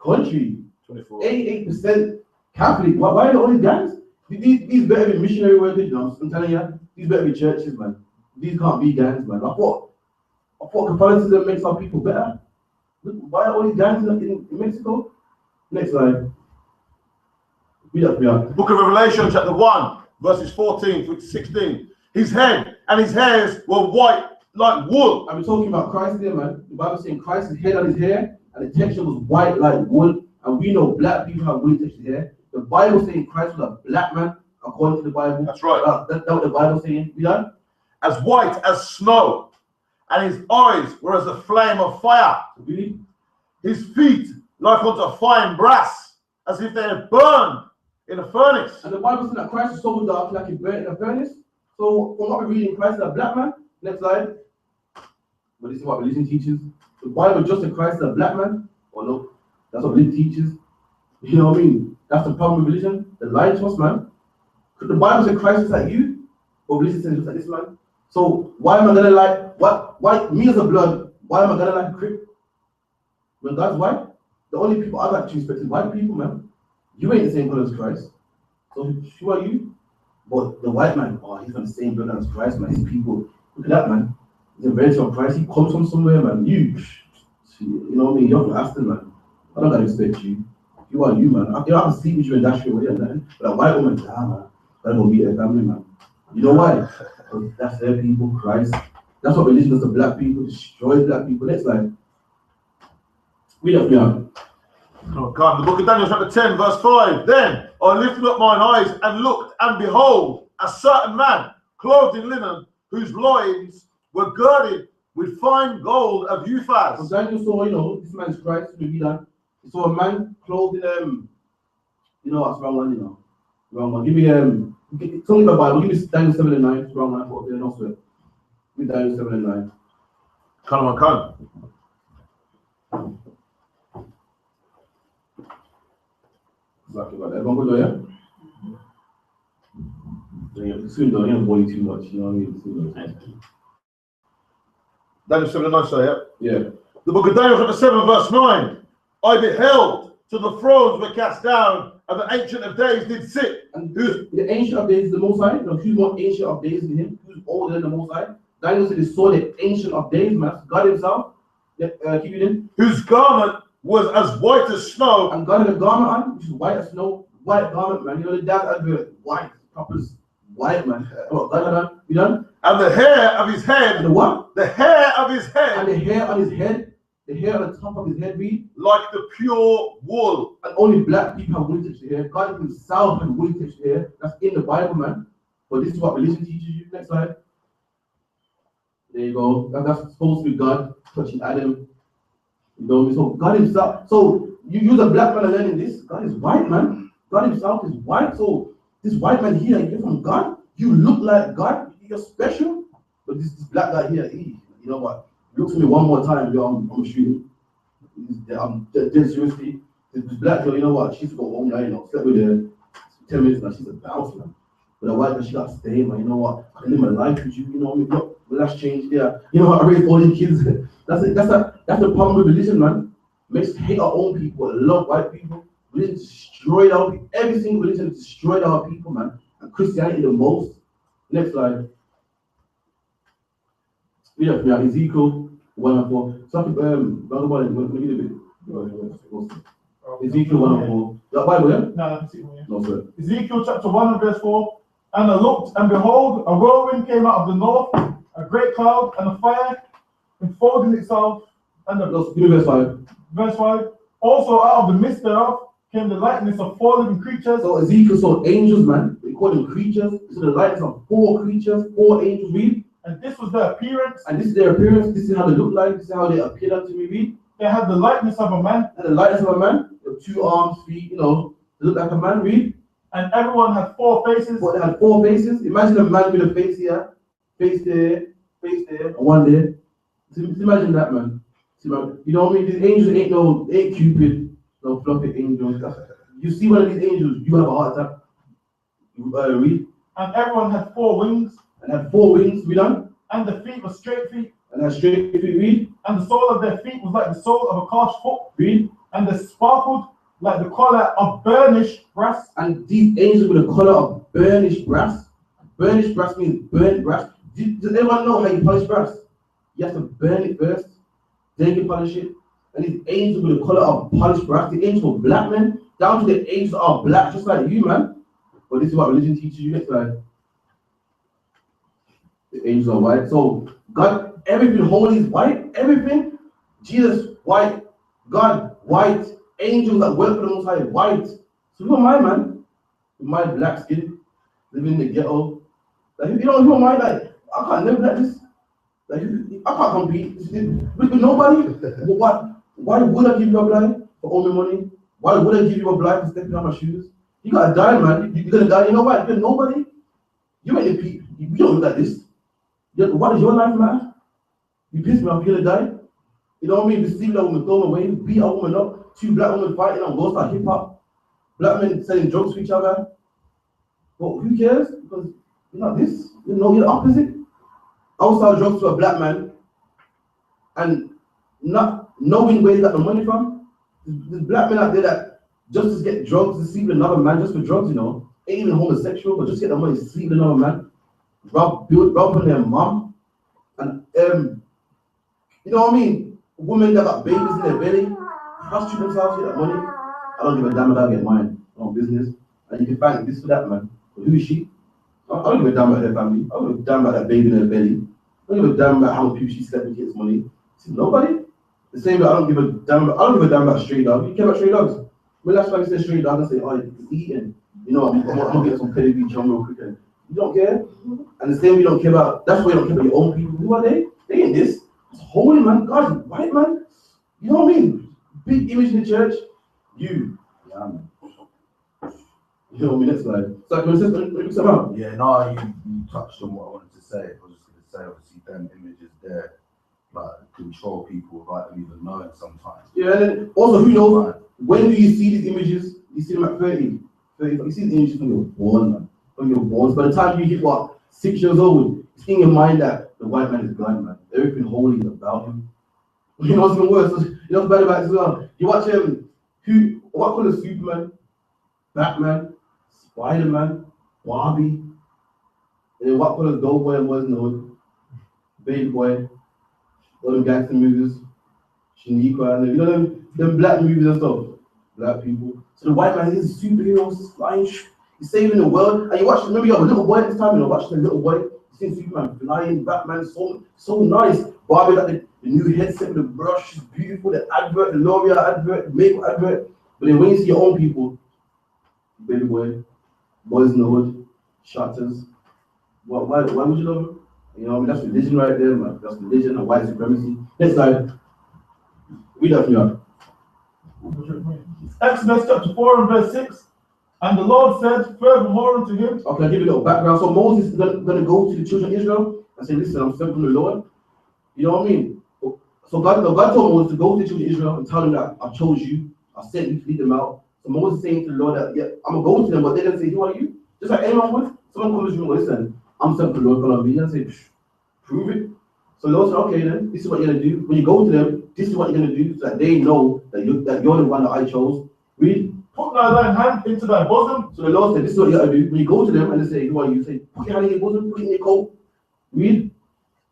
country, 88% Catholic. Why are all these gangs? These better be missionary workers, you know, I'm telling you. These better be churches, man. These can't be gangs, man. I thought Catholicism makes our people better. Look, why are all these gangs in Mexico? Next slide. Read that for me. Book of Revelation, chapter 1, verses 14 to 16. His head and his hairs were white like wool. I've been talking about Christ there, man. The Bible saying Christ's head on his hair, and the texture was white like wool. And we know black people have woolly textured hair. The Bible saying Christ was a black man, according to the Bible. That's right. That's what the Bible saying. You know? As white as snow, and his eyes were as a flame of fire. Really? His feet like unto fine brass, as if they had burned, in a furnace. And the Bible says that Christ is so dark, like he burnt in a furnace. So we're not reading Christ as a black man. Next slide. But this is what religion teaches. The Bible just said Christ as a black man. Or no, that's what religion teaches. You know what I mean? That's the problem with religion. The lie to us, man. The Bible said Christ is like you, but religion says it's like this man. So why am I gonna like why me as a blood? Why am I gonna like a Crip? When God's white, the only people I like to respect is white people, man. You ain't the same color as Christ. So who are you? But the white man, oh, he's on the same blood as Christ, man. His people, look at that, man. He's a relative of Christ. He comes from somewhere, man. You know what I mean? You're from Aston, man. I don't gotta respect you. You are you, man. I can sleep with you and dash you away and that. But a white woman, man. Gotta go meet their family, man. You know why? Because that's their people, Christ. That's what religion does to black people, destroys black people. Next slide. Read up, yeah. Oh God, the book of Daniel chapter 10 verse 5. Then I lifted up mine eyes and looked, and behold, a certain man clothed in linen, whose loins were girded with fine gold of Uphaz. So Daniel saw, you know, this man's Christ, he saw a man clothed in, you know what's wrong one, you know. Wrong one. Give me, tell me the Bible, give me Daniel 7 and 9, wrong one, I thought, yeah, no sweat. Give me Daniel 7 and 9. Come on, come. Exactly about that. Everyone good, yeah? Soon though, you don't bore you too much, you know what I mean? Soon, Daniel 7 and 9, sorry, yeah? Yeah. The book of Daniel chapter 7 verse 9. I beheld till the thrones were cast down, and the Ancient of Days did sit. And the Ancient of Days is the Most High. No, who's more Ancient of Days than him? Who's older than the Most High? Daniel said he saw the Ancient of Days, man. God himself. Keep it in. Whose garment was as white as snow. And God had a garment on, which is white as snow. White garment, man. You know the dad had the white, proper white, man. What God had on? You done? And the hair of his head. And the what? The hair of his head. And the hair on his head. The hair on the top of his head, read. Like the pure wool. And only black people have wool texture hair. God himself had wool texture hair. That's in the Bible, man. But this is what religion teaches you. Next slide. There you go. That's supposed to be God touching Adam. You know, so God himself. So you're the black man learning this. God is white, man. God himself is white. So this white man here, you're from God. You look like God. You're special. But this black guy here, you know what? Look at me one more time, yo, I'm shooting. I'm dead seriously. This black girl, you know what? She's got home now, you know. Slept with her 10 minutes now, she's a bounce, man. But the white girl, she got to stay, man. You know what? I can live my life with you, you know what I mean? Look, but that's changed, yeah. You know what? I raised all these kids. That's the problem with religion, man. Makes us hate our own people, love white people. Religion destroyed our people. Every single religion destroyed our people, man. And Christianity the most. Next slide. Yeah, Ezekiel 1 and 4. Something, let me get a bit. Ezekiel 1 and 4. That Bible, yeah? No, that's it, yeah. No, sir. Ezekiel chapter 1 and verse 4. And I looked, and behold, a whirlwind came out of the north, a great cloud, and a fire enfolding itself. And Give me verse 5. Verse 5. Also out of the midst thereof came the likeness of 4 living creatures. So Ezekiel saw angels, man. They call them creatures. So the likeness of 4 creatures, 4 angels, read. And this was their appearance. And this is their appearance. This is how they look like. This is how they appeared unto me, read. They had the likeness of a man. And the likeness of a man. They have 2 arms, feet, you know. They look like a man, read. And everyone had 4 faces. But they had 4 faces. Imagine a man with a face here, face there, and 1 there. So imagine that, man. You know what I mean? These angels ain't Cupid, no fluffy angels. You see one of these angels, you have a heart attack. Read. And everyone had 4 wings. And had 4 wings, read on. And the feet were straight feet. And had straight feet, read. And the sole of their feet was like the sole of a calf's foot. Read. And they sparkled like the color of burnished brass. And these angels with the color of burnished brass. Burnished brass means burnt brass. Does anyone know how you polish brass? You have to burn it first, then you polish it. And these angels with the color of polished brass, the angels were black men, down to the angels are black, just like you, man. But this is what religion teaches you. Next slide. The angels are white. So God, everything holy is white. Everything. Jesus, white. God, white. Angels that work for the Most High, white. So who am I, man? With my black skin, living in the ghetto. Like, you know, who am I? Like, I can't live like this. Like, I can't compete with nobody. Why would I give you a blind for all my money? Why would I give you a blind for stepping on my shoes? You gotta die, man. You're gonna die. You know what? You're nobody. You ain't people. You don't look like this. What does your life matter? You piss me off. You're gonna die. You know what I mean? Deceive that woman, throw them away, beat a woman up. 2 black women fighting on Ghost Star Hip Hop. Black men selling drugs to each other. But who cares? Because you're not this. You know, you're the opposite. I will sell drugs to a black man and not knowing where he got the money from. There's black men out there that just to get drugs, to sleep with another man just for drugs, you know. Ain't even homosexual, but just get the money, sleep with another man. Rob on their mom. And you know what I mean? Women that got babies in their belly, prostitute themselves to get that money. I don't give a damn about get mine. On business. And you can find this for that man. But who is she? I don't give a damn about her family. I don't give a damn about that baby in her belly. I don't give a damn about how much people she slept with gets money. See, nobody. The same way I don't give a damn about stray dogs. You care about stray dogs? When last time you said stray dogs, I say, oh, it's eating. You know, I'm gonna get some pedigree chum real quick. And you don't care. And the same way you don't care about, that's why you don't care about your own people. Who are they? They ain't this. It's holy, man. God, white man. You know what I mean? Big image in the church. You. Yeah, man. You know what I mean? That's like, so can I say something out? Yeah, no, you touched on what I wanted to say. I was just going to say, obviously, them images there, like, control people without them even knowing sometimes. Yeah, and then also, who knows, when do you see these images? You see them at 30. You see the images when you're born, man. When you're born. So by the time you hit, what, 6 years old, it's in your mind that the white man is God, man. Everything holy is about him. You know what's even worse? You know what's bad about it as well? You watch what call it Superman, Batman, Spider-Man, Barbie, and then what call it Doughboy and Boys in the Hood, Baby Boy, all them gangster movies, Shaniqua, and you know them black movies and stuff, black people. So the white man is a superhero, flying, he's saving the world. And you watch, remember you have a little boy at this time, you know, watch the little boy, you see Superman flying, Batman, so nice. Barbie got the new headset with the brush, it's beautiful, the advert, the L'Oreal advert, the makeup advert. But then when you see your own people, Baby Boy, Boys in the Hood, Shutters, why would you love them? You know what I mean? That's religion right there, man. That's religion and white supremacy. Next slide. Read that from you. Exodus chapter 4 and verse 6. And the Lord said furthermore unto him. Okay, I'll give you a little background. So Moses is going to go to the children of Israel and say, listen, I'm sent from the Lord. You know what I mean? So God told Moses to go to the children of Israel and tell them that I chose you, I sent you to lead them out. So Moses is saying to the Lord that, yeah, I'm going to go to them, but they're going to say, who are you? Just like anyone would. Someone comes to you and listen, I'm sent from the Lord, follow me. And say, prove it. So the Lord said, okay then, this is what you're going to do. When you go to them, this is what you're going to do so that they know that you're the one that I chose. Read. Put thy hand into thy bosom. So the Lord said, this is what you got to do. When you go to them and they say, who are you? Say, put your hand in your bosom, put it in your coat. Read.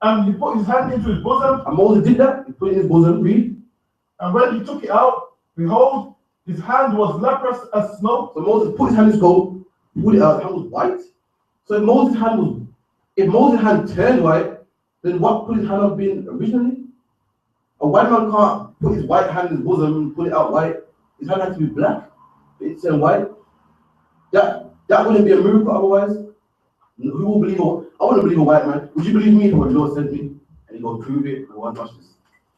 And he put his hand into his bosom. And Moses did that. He put it in his bosom. Read. And when he took it out, behold, his hand was leprous as snow. So Moses put his hand in his coat, put it out, his hand was white. So if Moses' hand turned white, then what could his hand have been originally? A white man can't put his white hand in his bosom and put it out white. His hand has to be black. It turned white. That wouldn't be a miracle otherwise. Who will believe I wouldn't believe a white man. Would you believe me if what the Lord sent me? And he go prove it. I want to watch this.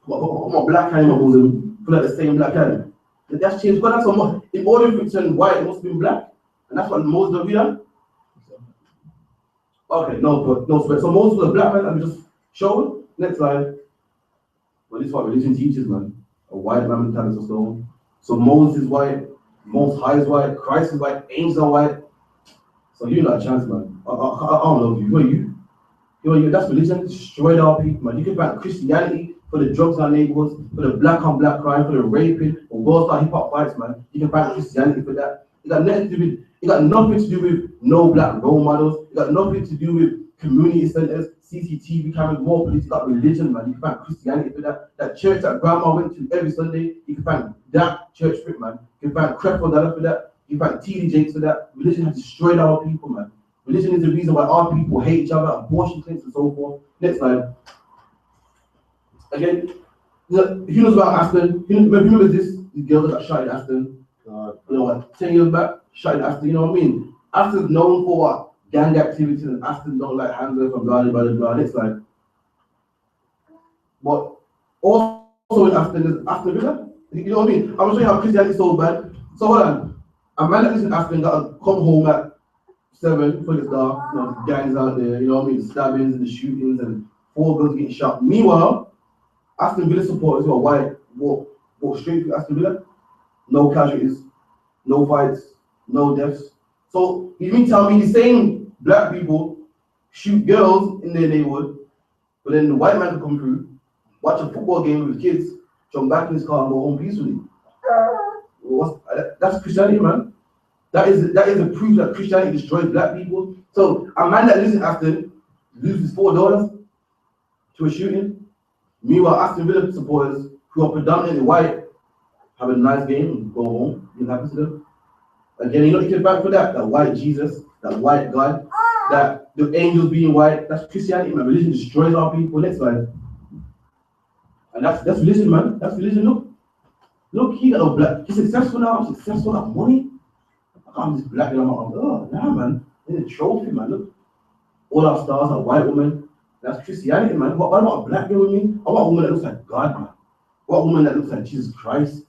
Put my black hand in my bosom, put out the same black hand. That's changed. But that's what, in order for it to turn white, it must have been black. And that's what Moses did here. Okay, no sweat. So Moses was a black man, and we just showed. Next slide. Well, this is what religion teaches, man. A white man mentality of stone. So Moses is white, Most High is white, Christ is white, angels are white. So you're not a chance, man. I don't love you. Who are you? Who are you? That's religion. Destroyed our people, man. You can find Christianity for the drugs in our neighborhoods, for the black on black crime, for the raping, for World Star hip hop fights, man. You can find Christianity for that. It got nothing to do with no black role models. It got nothing to do with community centers, CCTV cameras, more police. It got religion, man. You can find Christianity for that. That church that grandma went to every Sunday, you can find that church for it, man. You can find Creflo Dollar for that. You can find TD Jakes for that. Religion has destroyed our people, man. Religion is the reason why our people hate each other, abortion clinics and so forth. Next slide. Again, who knows about Aston? Remember this girl that got shot in Aston? You know what, 10 years back, shot in Aston, you know what I mean? Aston's known for what? Gang activities, and Aston don't like hands up and blah, blah, blah, blah. Next slide. But also in Aston, there's Aston Villa. You know what I mean? I'm gonna show you how Christianity is so bad. So hold on. A man that lives in Africa gotta come home at 7 for it's dark, you know, the gangs out there, you know what I mean, the stabbings and the shootings and 4 girls getting shot. Meanwhile, Aston Villa supporters who are white walk straight through Aston Villa, no casualties, no fights, no deaths. So you mean tell me the same black people shoot girls in their neighborhood, but then the white man can come through, watch a football game with his kids, jump back in his car and go home peacefully? That's Christianity, man. That is a proof that Christianity destroys black people. So a man that lives in Aston loses $4 to a shooting. Meanwhile, Aston Villa supporters who are predominantly white have a nice game and go home. It happens to them. Again, you know you can back for that. That white Jesus, that white God, that the angels being white. That's Christianity, man. Religion destroys our people. Next slide. And that's religion, man. That's religion. Look, he got no black. He's successful now. I'm successful. I have money. I'm just black and I'm like, oh, yeah, man. It's a trophy, man. Look, all our stars are white women. That's Christianity, man. What about a black girl with me? I want a woman that looks like God, man. What a woman that looks like Jesus Christ.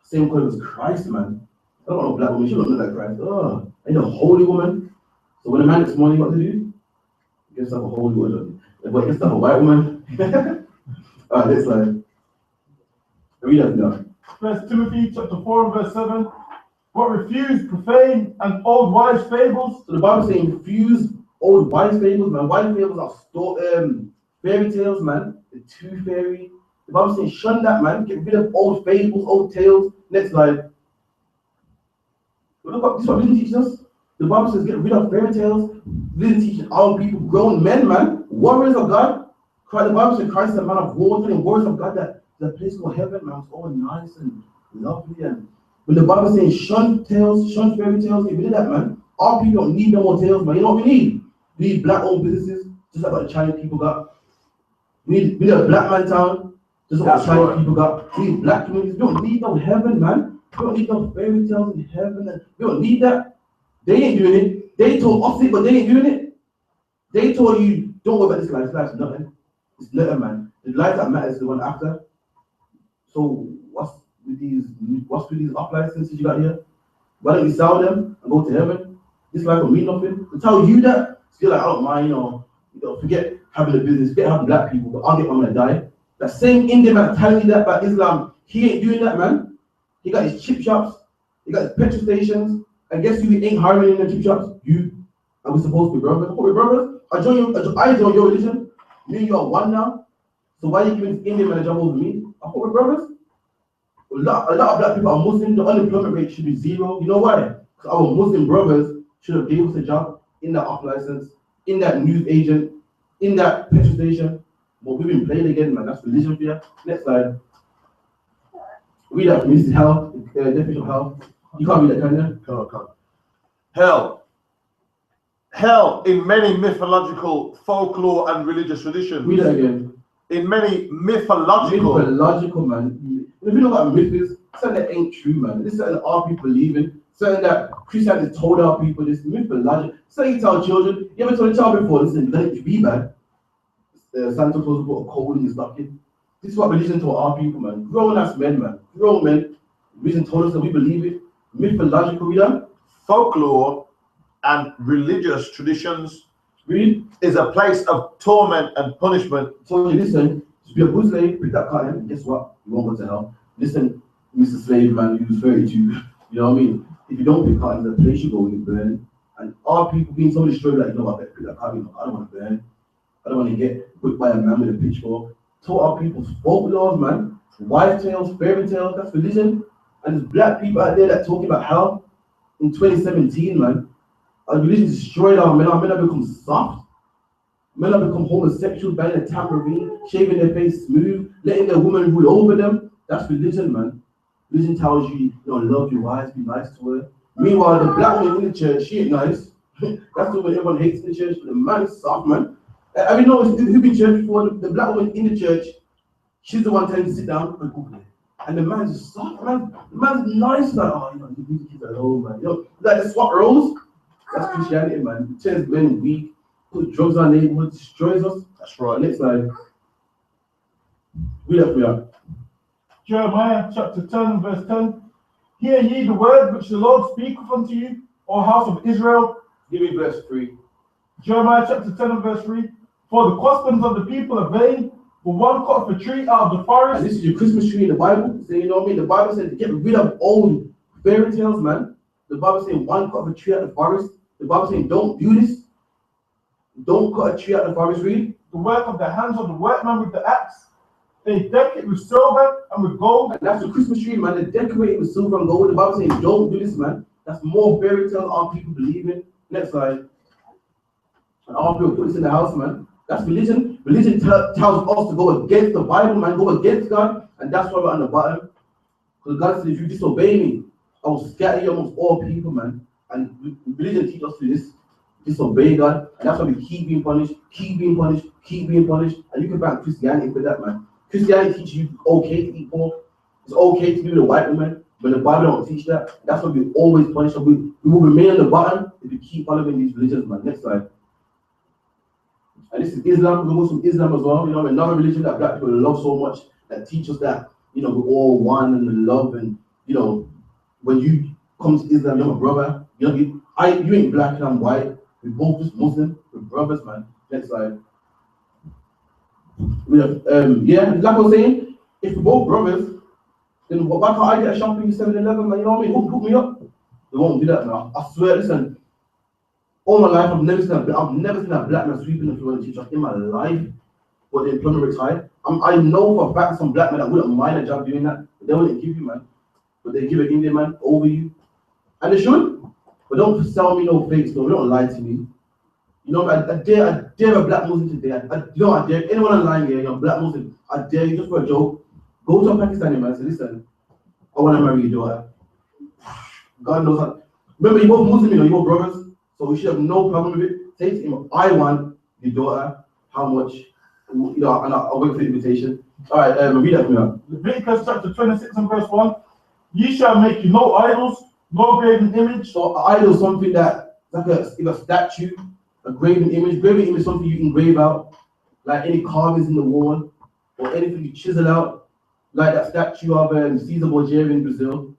Same color as Christ, man. I don't want a black woman. She don't look like Christ. Oh, I need a holy woman. So when a man gets money, what to do? He gets up a holy woman. But he gets up a white woman. All right, next slide. Read that now. 1 Timothy chapter 4 and verse 7. What refuse profane and old wives' fables. So the Bible is saying refuse old wives' fables, man. Wives' fables are fairy tales, man. The tooth fairy. The Bible is saying shun that, man. Get rid of old fables, old tales. Next slide. But look what this is what religion teaches us. The Bible says get rid of fairy tales. Religion teaches our people, grown men, man, warriors of God. The Bible says Christ is a man of war, telling warriors of God that the place called heaven, man, it's all nice and lovely. And when the Bible says shun tales, shun fairy tales, get rid of that, man. Our people don't need no more tales, man. You know what we need? We need black-owned businesses, just like what the Chinese people got. We need a black man town, just like what the Chinese people got. We need black communities. We don't need no heaven, man. We don't need no fairy tales in heaven. And we don't need that. They ain't doing it. They told us it, but they ain't doing it. They told you, don't worry about this life. This life's nothing. It's nothing, man. The life that matters is the one after. So what's with these up licenses you got here? Why don't you sell them and go to heaven? This life will mean nothing. To tell you that, still like I don't mind, you know, forget having a business, forget having black people, but I'll get one when I die. That same Indian man telling you that about Islam, he ain't doing that, man. He got his chip shops, he got his petrol stations, and guess who ain't hiring in the chip shops? You. Are we supposed to be brothers? What we brothers? I join your religion. Me and you are one now. So why are you giving this Indian man a job over me? I thought we're brothers. A lot of black people are Muslim. The unemployment rate should be 0. You know why? Because our Muslim brothers should have given us a job in that off license, in that news agent, in that petrol station. But we've been played again, man. That's religion for you. Next slide. Read that for me. This is hell. Definition of hell. You can't read that, can you? Can't. Hell in many mythological, folklore, and religious traditions. Read that again. In many mythological, man. If you know what myth is, something that ain't true, man. This is something that our people believe in. Something that Christianity told our people. This mythological. Something you tell children. You ever told a child before? Listen, let it be bad. Santa Claus put a coal in his stocking. This is what religion told our people, man. Grown ass men, man. Grown men. Religion told us that we believe it. Mythological, we done. Folklore and religious traditions. Read. Is a place of torment and punishment. So you listen, to be a good slave, pick that cotton, and guess what? You won't go to hell. Listen, Mr. Slave Man, who's 32, you know what I mean? If you don't pick cotton, there's a place you go when you burn. And our people being so destroyed, like, you know what, pick that cotton, I don't want to burn. I don't want to get whipped by a man with a pitchfork. Told our people's folklore, man. Wives' tales, fairy tales, that's religion. And there's black people out there that talking about hell in 2017, man. Our religion destroyed our men. Our men have become soft. Men have become homosexual, buying a tambourine, shaving their face smooth, letting their woman rule over them. That's religion, man. Religion tells you, love your wife, be nice to her. Meanwhile, the black woman in the church, she ain't nice. That's the way everyone hates in the church. But the man is soft, man. Have you noticed who been in church before? The black woman in the church, she's the one telling to sit down and cook it. And the man's soft, man. The man's nice, like, these kids are home, man. Like the swap roles. That's Christianity, man. It turns men weak, put drugs on our neighborhood, destroys us. That's right. Next slide. Read that for you. Jeremiah chapter 10 verse 10. Hear ye the word which the Lord speaketh unto you, O house of Israel. Give me verse 3. Jeremiah chapter 10 and verse 3. For the customs of the people are vain, for one cut off a tree out of the forest. And this is your Christmas tree in the Bible. So, you know what I mean? The Bible says get rid of old fairy tales, man. The Bible saying one cut off a tree out of the forest. The Bible saying don't do this. Don't cut a tree out of the forest, read. The work of the hands of the workman with the axe. They deck it with silver and with gold. And that's the Christmas tree, man. They decorate it with silver and gold. The Bible saying don't do this, man. That's more fairy tales our people believe in. Next slide. And our people put this in the house, man. That's religion. Religion tells us to go against the Bible, man. Go against God. And that's why we're on the bottom. Because God said, if you disobey me, I will scatter you amongst all people, man. And religion teaches us to do this. Disobey God. And that's why we keep being punished, keep being punished, keep being punished. And you can find Christianity for that, man. Christianity teaches you it's okay to eat pork. It's okay to be with a white woman. But the Bible don't teach that. That's why we always punish. We will remain on the bottom if we keep following these religions, man. Next slide. And this is Islam. We Muslim Islam as well. You know, another religion that black people love so much that teaches that, you know, we're all one and in love. And, you know, when you come to Islam, you're my brother. You know, you ain't black and I'm white. We're both just Muslim. We're brothers, man. Next slide. We have, yeah, like I was saying, if we're both brothers, then why can't I get a shopping 7-Eleven, man? You know what I mean? Hook me up. They won't do that now. I swear, listen. All my life, I've never seen a black man sweeping the floor in the teacher in my life. But the employment retired. I know for a fact some black men that wouldn't mind a job doing that. But they wouldn't give you, man. But they give an Indian man over you. And they should. But don't sell me no fake stuff. Don't lie to me. You know, I dare a black Muslim today. I dare anyone online here, you're a black Muslim. I dare you just for a joke. Go to a Pakistani man and say, listen, I want to marry your daughter. God knows how. Remember, you're both Muslim, you know, you're both brothers. So we should have no problem with it. Say to him, I want your daughter, how much, you know, and I'll wait for the invitation. All right, read that for me. Leviticus chapter 26 and verse 1. Ye shall make you no idols, no graven image. So an idol is something that, like a statue, a graven image. Graven image is something you engrave out, like any carvings in the wall, or anything you chisel out, like that statue of Caesar Borgia in Brazil,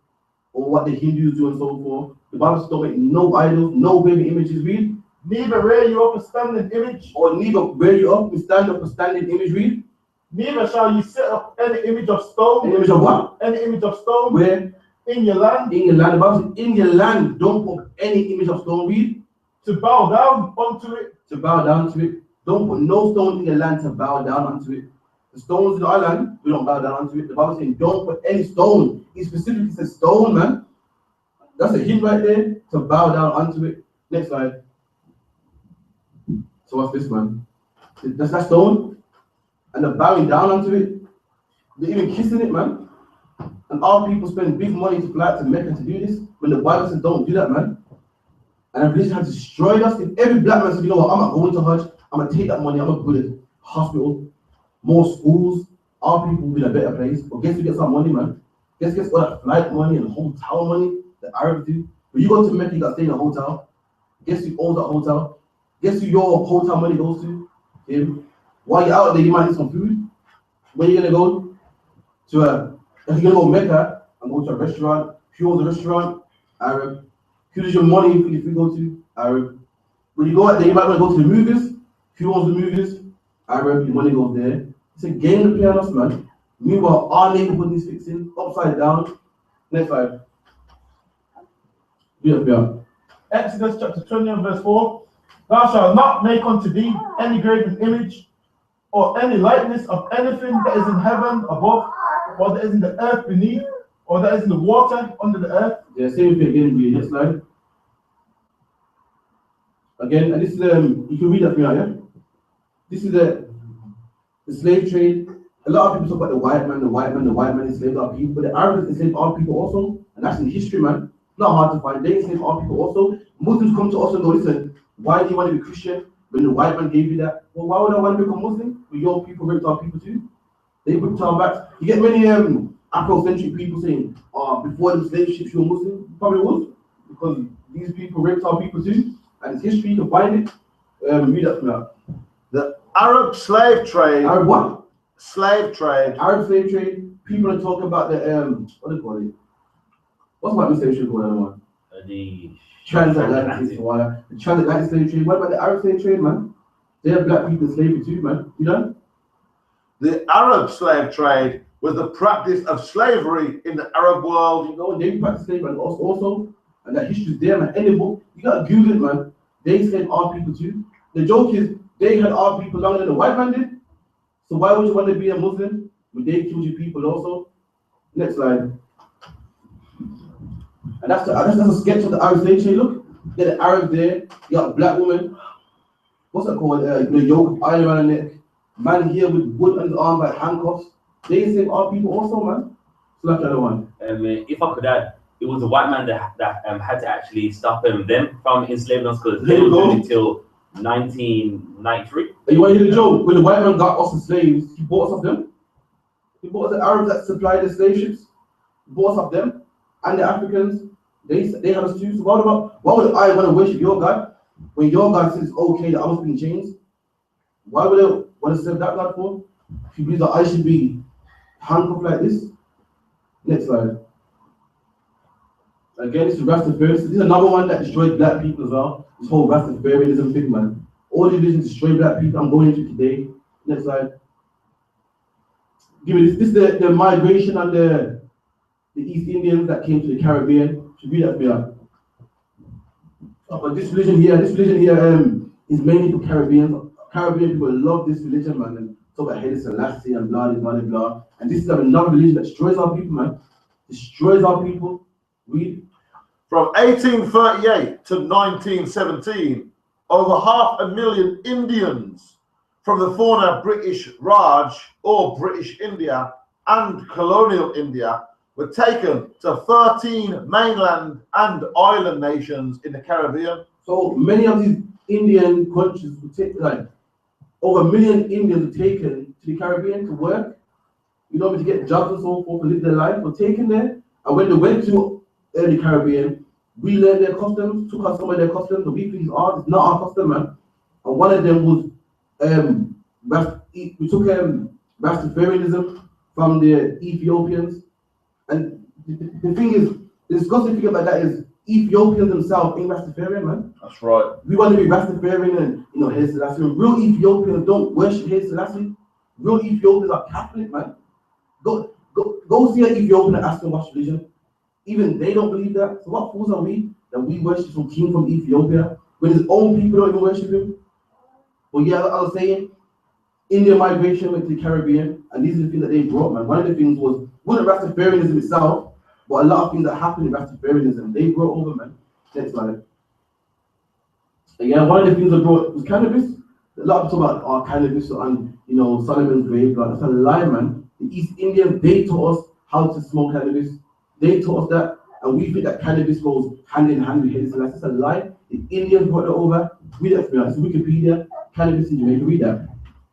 or what the Hindus do and so forth. The Bible says don't make no idols, no graven images, read. Neither rear you up a standing image. Or neither rear you up and stand up a standing image, read. Neither shall you set up any image of stone. An image of what? Any image of stone. Where? In your land. In your land. The Bible says in your land, don't put any image of stone, read. To bow down unto it. To bow down to it. Don't put no stone in your land to bow down unto it. The stones in our land, we don't bow down unto it. The Bible says don't put any stone. It specifically says stone, man. That's a hint right there, to bow down unto it. Next slide. So what's this, man? That's that stone. And they're bowing down unto it. They're even kissing it, man. And our people spend big money to fly to Mecca to do this, when the Bible says don't do that, man. And our religion has destroyed us. If every black man said, you know what, I'm not going to Hajj, I'm going to take that money, I'm going to put it hospital, more schools, our people will be in a better place. But guess who gets our money, man? Guess all that flight money and hotel money? The Arabs do. When you go to Mecca, you got to stay in a hotel. Guess who owns that hotel? Guess who your hotel money goes to? Him. While you're out there, you might need some food. Where are you gonna go? If you're gonna go to Mecca and go to a restaurant, who owns a restaurant? Arab. Who does your money if you go to? Arab. When you go out there, you might want to go to the movies. Who owns the movies? Arab. Your money goes there. It's a game to play on us, man. Meanwhile, our neighborhood is fixing upside down. Next slide. Yeah. Exodus chapter 20 and verse 4. Thou shalt not make unto thee any graven image or any likeness of anything that is in heaven above, or that is in the earth beneath, or that is in the water under the earth. Yeah, same thing again, read next slide. Again, and this is you can read that for me, yeah? This is the slave trade. A lot of people talk about the white man enslaved our people, but the Arabs enslaved our people also, and that's in history, man. Not hard to find. They enslaved our people also. Muslims come to us and go, listen, why do you want to be Christian when the white man gave you that? Well, why would I want to become Muslim when your people raped our people too? They ripped our backs. You get many Afrocentric people saying, before the slave ships you were Muslim. Probably was, because these people raped our people too. And it's history, you can find it. Read that from out. The Arab slave trade. Arab what? Slave trade. Arab slave trade. People are talking about the what do you call it? What's white slave trade called? Another one? The Transatlantic. The transatlantic slave trade. What about the Arab slave trade, man? They have black people in slavery too, man. You know? The Arab slave trade was the practice of slavery in the Arab world. You know, they practice slavery also, and that history's there, man. Any book, you gotta Google it, man. They enslaved our people too. The joke is, they had our people longer than the white man did. So why would you want to be a Muslim when they killed your people also? Next slide. And that's a sketch of the Arab slave trade. Look, you got the Arabs there. You got a black woman. What's that called? The yoke of iron around her neck. Man here with wood on his arm by handcuffs. They enslaved our people also, man. So that's the other one. If I could add, it was a white man that had to actually stop them from enslaving us because they were doing it till 1993. And you want to hear the joke? When the white man got us the slaves, he bought us of them. He bought us the Arabs that supplied the slave ships. He bought us of them. And the Africans, they had us too. So why would I want to worship your God when your God says it's okay that I must be in chains? Why would I want to serve that God for? If you believe that I should be handcuffed like this. Next slide. Again, this is Rastafarianism. This is another one that destroyed black people as well. This whole Rastafarianism thing, man. All the religions destroy black people. I'm going into today. Next slide. Give me this. This is the migration and the East Indians that came to the Caribbean. Should read that for you. But this religion here is mainly for Caribbeans. Caribbean people love this religion, man. And talk about Haile Selassie and blah, blah, blah, blah. And this is another religion that destroys our people, man. Destroys our people. Read. From 1838 to 1917, over 500,000 Indians from the former British Raj or British India and colonial India were taken to 13 mainland and island nations in the Caribbean. So many of these Indian countries were taken, like over 1 million Indians were taken to the Caribbean to work, to get jobs and so forth, to live their life, were taken there. And when they went to the Caribbean, we learned their customs, took us some of their customs, and we think it's ours, it's not our custom, man. And one of them was, we took Rastafarianism from the Ethiopians. And the thing is, the disgusting thing about that is Ethiopians themselves ain't Rastafarian, man. That's right. We want to be Rastafarian and, Haile Selassie. Real Ethiopians don't worship Haile Selassie. Real Ethiopians are Catholic, man. Go see an Ethiopian and ask them what's religion. Even they don't believe that. So what fools are we that we worship some king from Ethiopia when his own people don't even worship him? But yeah, I was saying, Indian migration went to the Caribbean, and these are the things that they brought, man. One of the things wasn't Rastafarianism itself, but a lot of things that happened in Rastafarianism, they brought over, man. Next slide. Again, one of the things they brought was cannabis. A lot of people talk about cannabis on, Solomon's grave. That's a lie, man. The East Indians, they taught us how to smoke cannabis. They taught us that, and we think that cannabis goes hand in hand with Haile Selassie. That's a lie. The Indians brought it over. Read that for me. It's Wikipedia. Cannabis in Jamaica. Read that.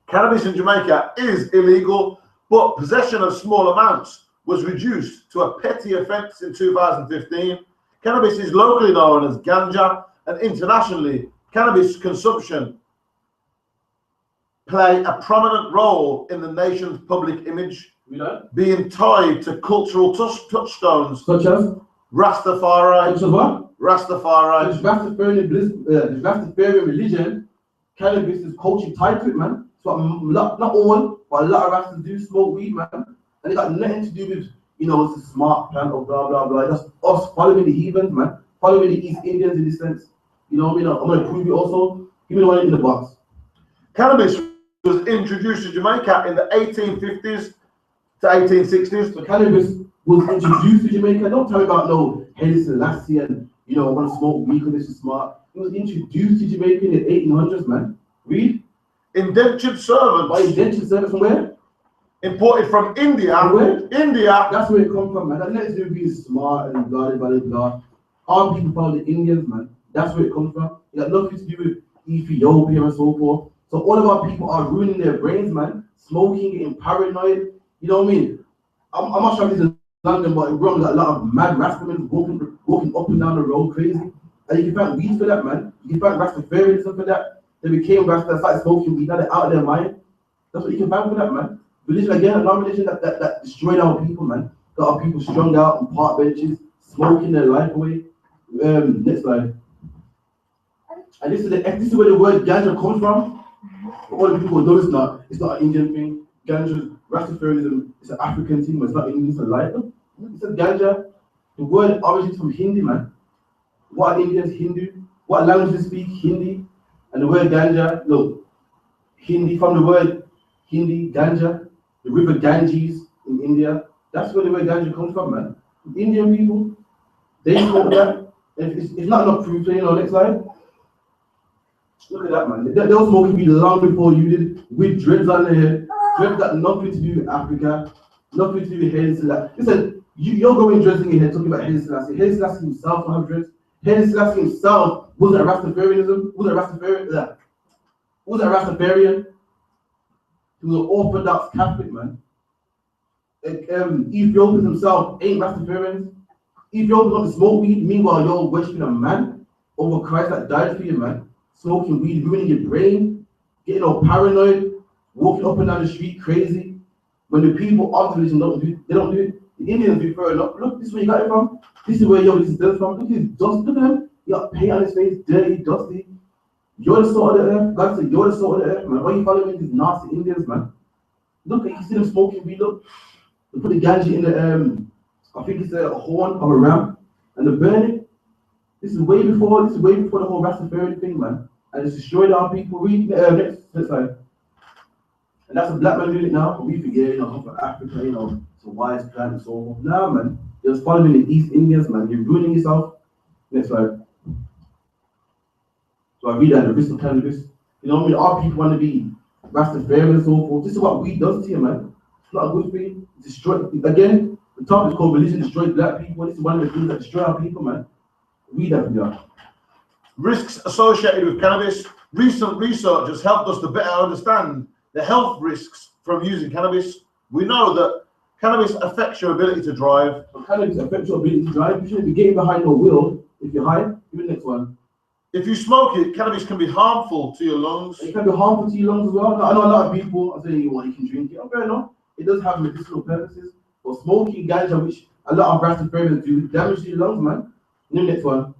Cannabis in Jamaica is illegal, but possession of small amounts was reduced to a petty offence in 2015. Cannabis is locally known as ganja, and internationally, cannabis consumption play a prominent role in the nation's public image, being tied to cultural touchstones such as Rastafari. Such as what? Rastafari. Rastafarian religion, cannabis is culture tied to it, man. So not all, but a lot of Rastas do smoke weed, man. And it got nothing to do with, it's a smart plant or blah, blah, blah. That's us following the heathens, man. Following the East Indians in this sense. You know what I mean? I'm going to prove it also. Give me the one in the box. Cannabis was introduced to Jamaica in the 1850s to 1860s. So cannabis was introduced to Jamaica. Don't tell me about no Haile Selassie and, want to smoke weed because this is smart. It was introduced to Jamaica in the 1800s, man. Read. Indentured servants. By indentured servants from where? Imported from India. Where? India. That's where it comes from, man. That nothing to do with being smart and blah, blah, blah, blah. Our people follow the Indians, man. That's where it comes from. It got nothing to do with Ethiopia and so forth. So all of our people are ruining their brains, man. Smoking, getting paranoid. You know what I mean? I'm not sure if this is London, but in Rome, there's a lot of mad Rastamans walking up and down the road crazy. And you can find weed for that, man. You can find Rastafarianism for that. They became Rasta, started smoking weed, now they're out of their mind. That's what you can find for that, man. Religion, again, another religion that destroyed our people, man. Got our people strung out on park benches, smoking their life away. Next slide. And this is where the word ganja comes from. All the people know it's not an Indian thing. Ganja, Rastafarianism, it's an African thing, but it's not Indian, it's a life. It's a ganja. The word origins from Hindi, man. What are Indians? Hindu. What language they speak? Hindi. And the word ganja, look, Hindi, from the word Hindi, ganja, the river Ganges in India, that's where the word ganja comes from, man. Indian people, they smoke that. It's not enough proof, you know, next slide. Look at that, man. They were smoking weed long before you did, with dreads on their head. Dreads got nothing to do with Africa, nothing to do with Haile Selassie. Listen, you're going dreads in your head talking about Haile Selassie. Haile Selassie himself don't have dreads. Haile Selassie himself wasn't a Rastafarianism, wasn't a Rastafarian. He was an Orthodox Catholic, man. Ethiopians themselves ain't Rastafarians. Ethiopians want to smoke weed, meanwhile you're worshipping a man over Christ that died for you, man. Smoking weed, ruining your brain, getting all paranoid, walking up and down the street crazy. When the people of the religion don't do it, they don't do it. The Indians do fair enough. Look, this is where you got it from. This is where your religion stems from. Look at his dust, look at him. He got paint on his face, dirty, dusty. You're the salt of the earth. God said, you're the salt of the earth, man. Why are you following these nasty Indians, man? Look, you see them smoking weed, look. They put the ganja in the, I think it's a horn of a ram, and they burn it. This is way before the whole Rastafarian thing, man. And it's destroyed our people. Read next slide. And that's a black man doing it now. But we forget, you know, come from Africa, you know, it's a wise plan and so on. Nah, man. You're just following the East Indians, man. You're ruining yourself. Next slide. So I read that the risk of cannabis. You know what I mean? Our people want to be Rastafarian and so forth. This is what weed does to you, man. It's not a good thing. It destroys, again, the topic is called religion destroys black people. This is one of the things that destroy our people, man. Read that, yeah. Risks associated with cannabis. Recent research has helped us to better understand the health risks from using cannabis. We know that cannabis affects your ability to drive. So cannabis affects your ability to drive. You shouldn't be getting behind your wheel if you're high. Give me the next one. If you smoke it, cannabis can be harmful to your lungs. It can be harmful to your lungs as well. I know a lot of people are saying, well, you can drink it. Okay, no. It does have medicinal purposes. But smoking ganja, which a lot of Rastafarians do, damage your lungs, man. Give me the next one.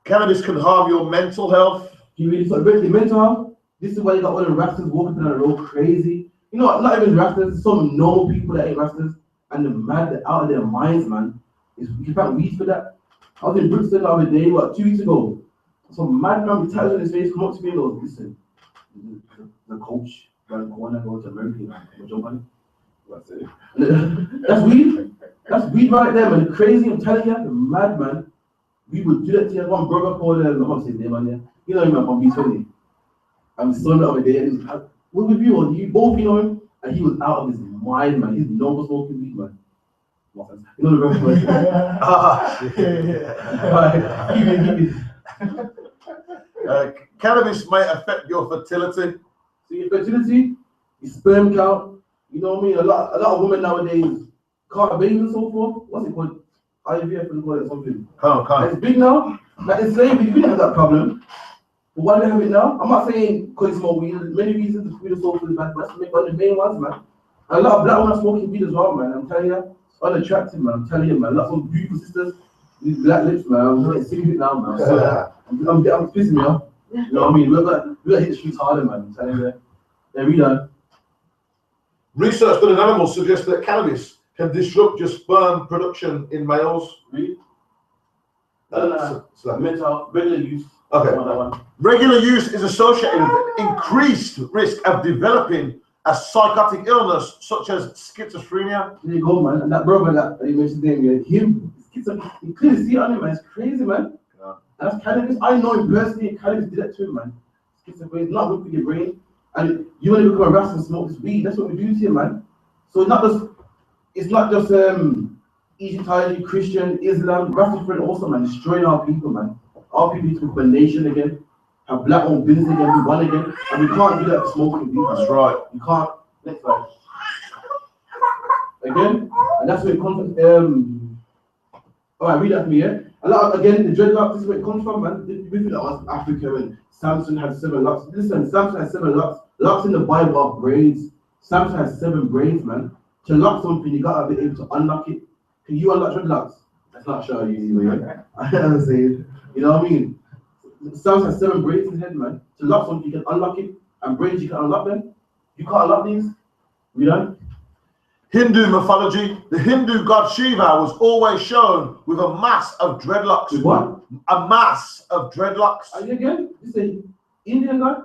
Cannabis can harm your mental health. You really start breaking mental health. This is why you got all the Rastas walking down the road crazy. You know what? Not even Rastas, some normal people that ain't Rastas, and they're mad, they're out of their minds, man. You can find weed for that. I was in Brixton the other day, 2 weeks ago. Some mad man with tattoos on his face come up to me and goes, listen, the coach around the corner goes to America, jump on it. That's weed. That's weed right there, man. Crazy, I'm telling you, the mad man. We would do that to you. One brother called, I can't say his name on there. You know him, man, from B20. And saw him the other day, and he was, what with you? You both, you know him? And he was out of his mind, man. He's no smoking weed, man. You know the brother? Cannabis may affect your fertility. So your fertility, your sperm count, you know what I mean? A lot of women nowadays can't have babies and so forth. What's it called? IVF and call it something. It's big now. Like in slavery, you didn't have that problem. But why do they have it now? I'm not saying because it's more weed. There's many reasons to weed is so bad, but that's one of the main ones, man. And a lot of black women are smoking weed as well, man. I'm telling you, it's unattractive, man. I'm telling you, man. Lots of beautiful sisters, these black lips, man. I'm getting sick of it now, man. So, I'm pissing me off. You know what I mean? We gotta hit the streets harder, man. I'm telling you. Yeah, read on. Research done in animals suggests that cannabis can disrupt your sperm production in males. Really? Mental, regular use. Okay. Regular use is associated with increased risk of developing a psychotic illness such as schizophrenia. There you go, man. And that brother that you mentioned name, you clearly see it on him, man. It's crazy, man. Yeah. That's cannabis. I know him personally. Cannabis did that to him, man. Schizophrenia is not good for your brain. And you want to become a Rasta and smoke this weed. That's what we do to you, man. So it's not just Egyptology, Christian, Islam, Rastafarian also, man, destroying our people, man. Our people need to become a nation again, have black owned business again, be one again, and we can't do that for smoking weed. That's right. You can't. Next slide. Again, and that's where it comes from. Alright, read that for me, yeah? A lot of, again, the dreadlocks, this is where it comes from, man. We think that was Africa and Samson had 7 locks. Listen, Samson had 7 locks. Locks in the Bible are braids. Samson has 7 braids, man. To lock something, you gotta be able to unlock it. Can you unlock dreadlocks? It's not sure easy, man. I'm saying, you know what I mean? Psalms has 7 braids in his head, man. To lock something, you can unlock it, and braids, you can unlock them. You can't unlock these. We done? Hindu mythology, the Hindu god Shiva was always shown with a mass of dreadlocks. With what? A mass of dreadlocks. Are you again? This is an Indian guy?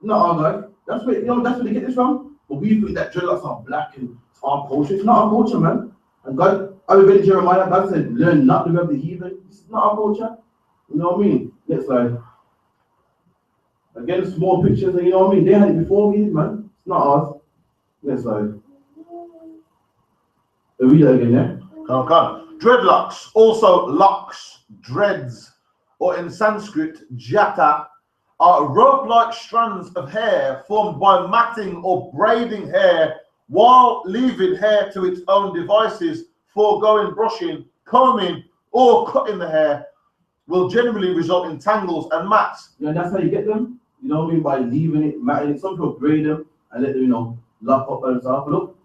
Not our guy. That's where, you know, that's where they get this from. But we think that dreadlocks are black and it's our culture. It's not our culture, man. And God, I read Jeremiah, God said, learn not to love the heathen. It's not our culture. You know what I mean? Next slide. Again, small pictures, and you know what I mean? They had it before we did, man. It's not ours. Next slide. Read that again, yeah? Okay. Dreadlocks, also locks, dreads, or in Sanskrit, jata, are rope-like strands of hair formed by matting or braiding hair while leaving hair to its own devices. Foregoing brushing, combing, or cutting the hair will generally result in tangles and mats. Yeah, that's how you get them. You know what I mean? By leaving it, matting it. Some people braid them and let them, you know, lock up and stuff. But look,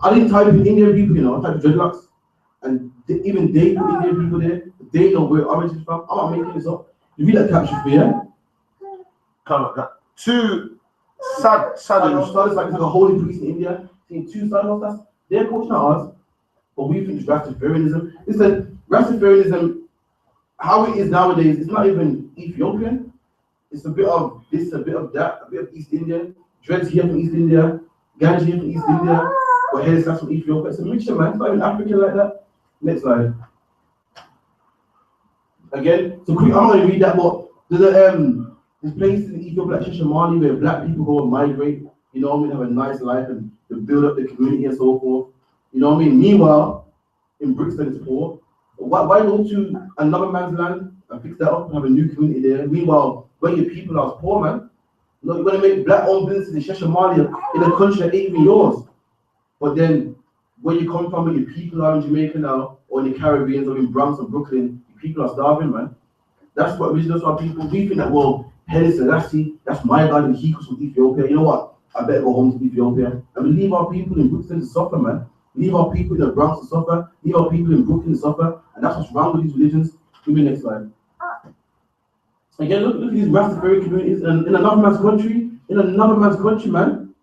I didn't type in Indian people, you know, I typed dreadlocks. And even they put Indian people there. They know where origin is from. I'm not making this up. You read that caption for you. Come on, two sadhus. It's like a holy priest in India. Seeing 2 sadhus, that's their culture, not ours. But we think it's Rastafarianism. Listen, Rastafarianism, how it is nowadays, it's not even Ethiopian. It's a bit of this, a bit of that, a bit of East Indian. Dreads here from East India, Ganji here from East India, but hairstyles from Ethiopia. It's a mixture, man. It's not even African like that. Next slide. Again, so quick, I'm not going to read that, but there's places in Ethiopia like Shashamani where black people go and migrate, you know what I mean, have a nice life and to build up the community and so forth. You know what I mean? Meanwhile, in Brixton it's poor. Why go to another man's land and fix that up and have a new community there? Meanwhile, when your people are poor, man, you know, you're going to make black-owned businesses in Shashamani in a country that ain't even yours. But then, where you come from, where your people are in Jamaica now, or in the Caribbean, or in Bronx or Brooklyn, your people are starving, man. That's what people, we think that, well, Haile Selassie, that's my God, and he comes from Ethiopia. You know what? I better go home to Ethiopia. And we leave our people in Brooklyn to suffer, man. Leave our people in the Bronx to suffer. Leave our people in Brooklyn to suffer. And that's what's wrong with these religions. Give me the next slide. Again, look at these Rastafari communities in another man's country. In another man's country, man.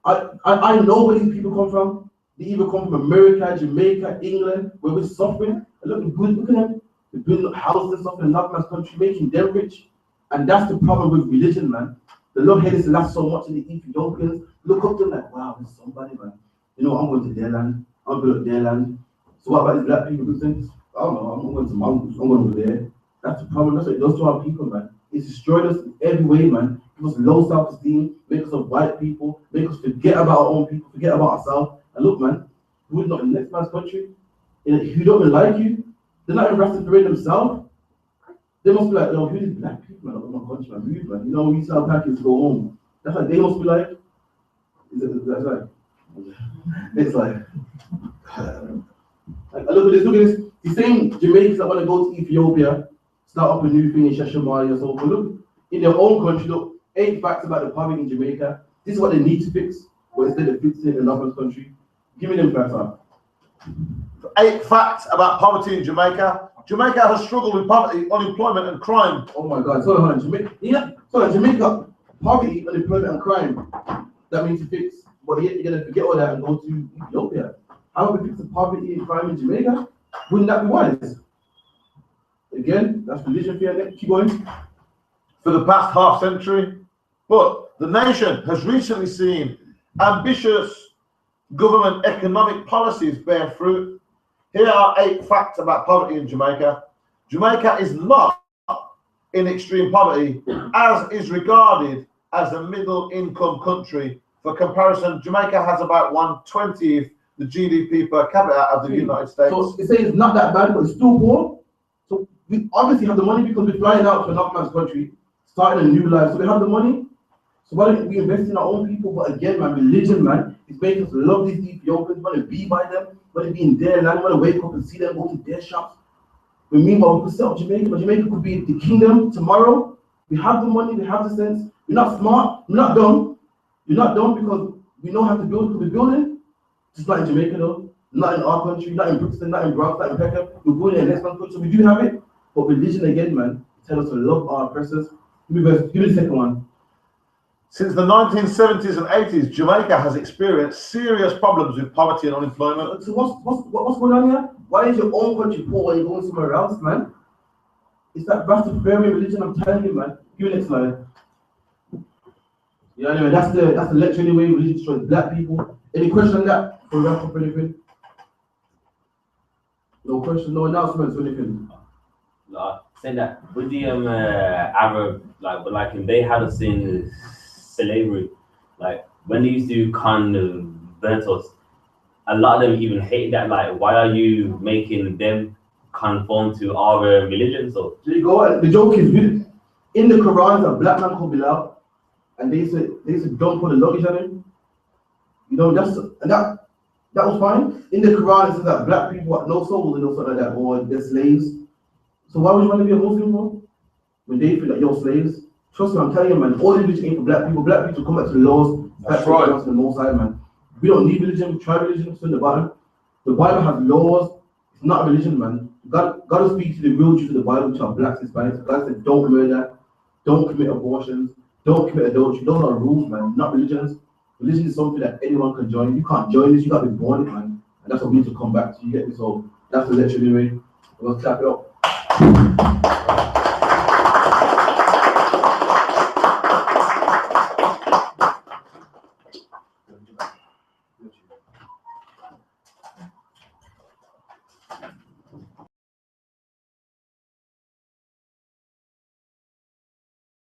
I know where these people come from. They either come from America, Jamaica, England, where we're suffering. And look at them. They're building houses and stuff in another man's country, making them rich. And that's the problem with religion, man. The Lord hates the last so much in the Ethiopians. Look up to them like, wow, there's somebody, man. You know, I'm going to their land. I'm going to their land. So what about these black people who think, I don't know, I'm going to mountains, I'm going over there. That's the problem. That's what it does to our people, man. It's destroyed us in every way, man. Give us low self-esteem, make us a white people, make us forget about our own people, forget about ourselves. And look, man, we're not in the next man's country. And if you don't even like you, they're not even Rastafari themselves. They must be like, yo, who these black people, man? Oh my country, man, move, man. You know, we sell packets to go home. That's like they must be like. That's like. It's like. Look at this. The same Jamaicans that want to go to Ethiopia, start up a new thing in Shashamani or so. But look, in their own country, look, 8 facts about the poverty in Jamaica. This is what they need to fix, but instead of fixing it in another country. Give me them facts, man. 8 facts about poverty in Jamaica. Jamaica has struggled with poverty, unemployment, and crime. Oh my God! So Jamaica, poverty, unemployment, and crime. That means to fix, but yet you're gonna forget all that and go to Ethiopia. How would we fix the poverty and crime in Jamaica? Wouldn't that be wise? Again, that's religion fear. Keep going. For the past half century, but the nation has recently seen ambitious government economic policies bear fruit. Here are 8 facts about poverty in Jamaica. Jamaica is not in extreme poverty, as is regarded as a middle income country. For comparison, Jamaica has about 1/20th the GDP per capita of the United States. So they say it's not that bad, but it's still poor. So we obviously have the money because we're flying out to another man's country, starting a new life. So we have the money. So why don't we invest in our own people? But again, man, religion, man, is making us love these Ethiopians, want to be by them, want to be in their land, want to wake up and see them, go to their shops. But meanwhile, we could sell Jamaica, but Jamaica could be the kingdom tomorrow. We have the money, we have the sense. We're not smart, we're not dumb. We're not dumb because we know how to build, because we're building. Just like in Jamaica, though. Not in our country, not in Brixton, not in Bronx, not in Peckham. We're going in the next country, so we do have it. But religion again, man, tell us to love our oppressors. Give me the second one. Since the 1970s and 80s, Jamaica has experienced serious problems with poverty and unemployment. So what's going on here? Why is your own country poor when you're going somewhere else, man? It's that Rastafarian religion, I'm telling you, man. Give me next slide. Yeah, anyway, that's the lecture anyway. Religion destroys black people. Any question on that? For wrap up anything? No question, no announcements or anything. Saying that with the Arab, like when they had us in slavery, like when they used to convert us, a lot of them even hated that. Like, why are you making them conform to our religion? So there you go. The joke is in the Quran, a black man called Bilal, and they said don't put a luggage on him. You know, that was fine. In the Quran, it says that black people have no souls and no something like that, or they're slaves. So why would you want to be a Muslim for? When they feel like you're slaves? Trust me, I'm telling you, man, all religion ain't for black people. Black people come back to the laws. That's right. To the most side, man. We don't need religion. We try religion. It's in the bottom. The Bible has laws. It's not a religion, man. God will speak to the real Jews of the Bible, which are blacks and Hispanics. God said, don't murder, don't commit abortions, don't commit adultery. Those are rules, man, not religions. Religion is something that anyone can join. You can't join this. You got to be born it, man. And that's what we need to come back to. You get me? So that's the lecture anyway. We'll clap it up.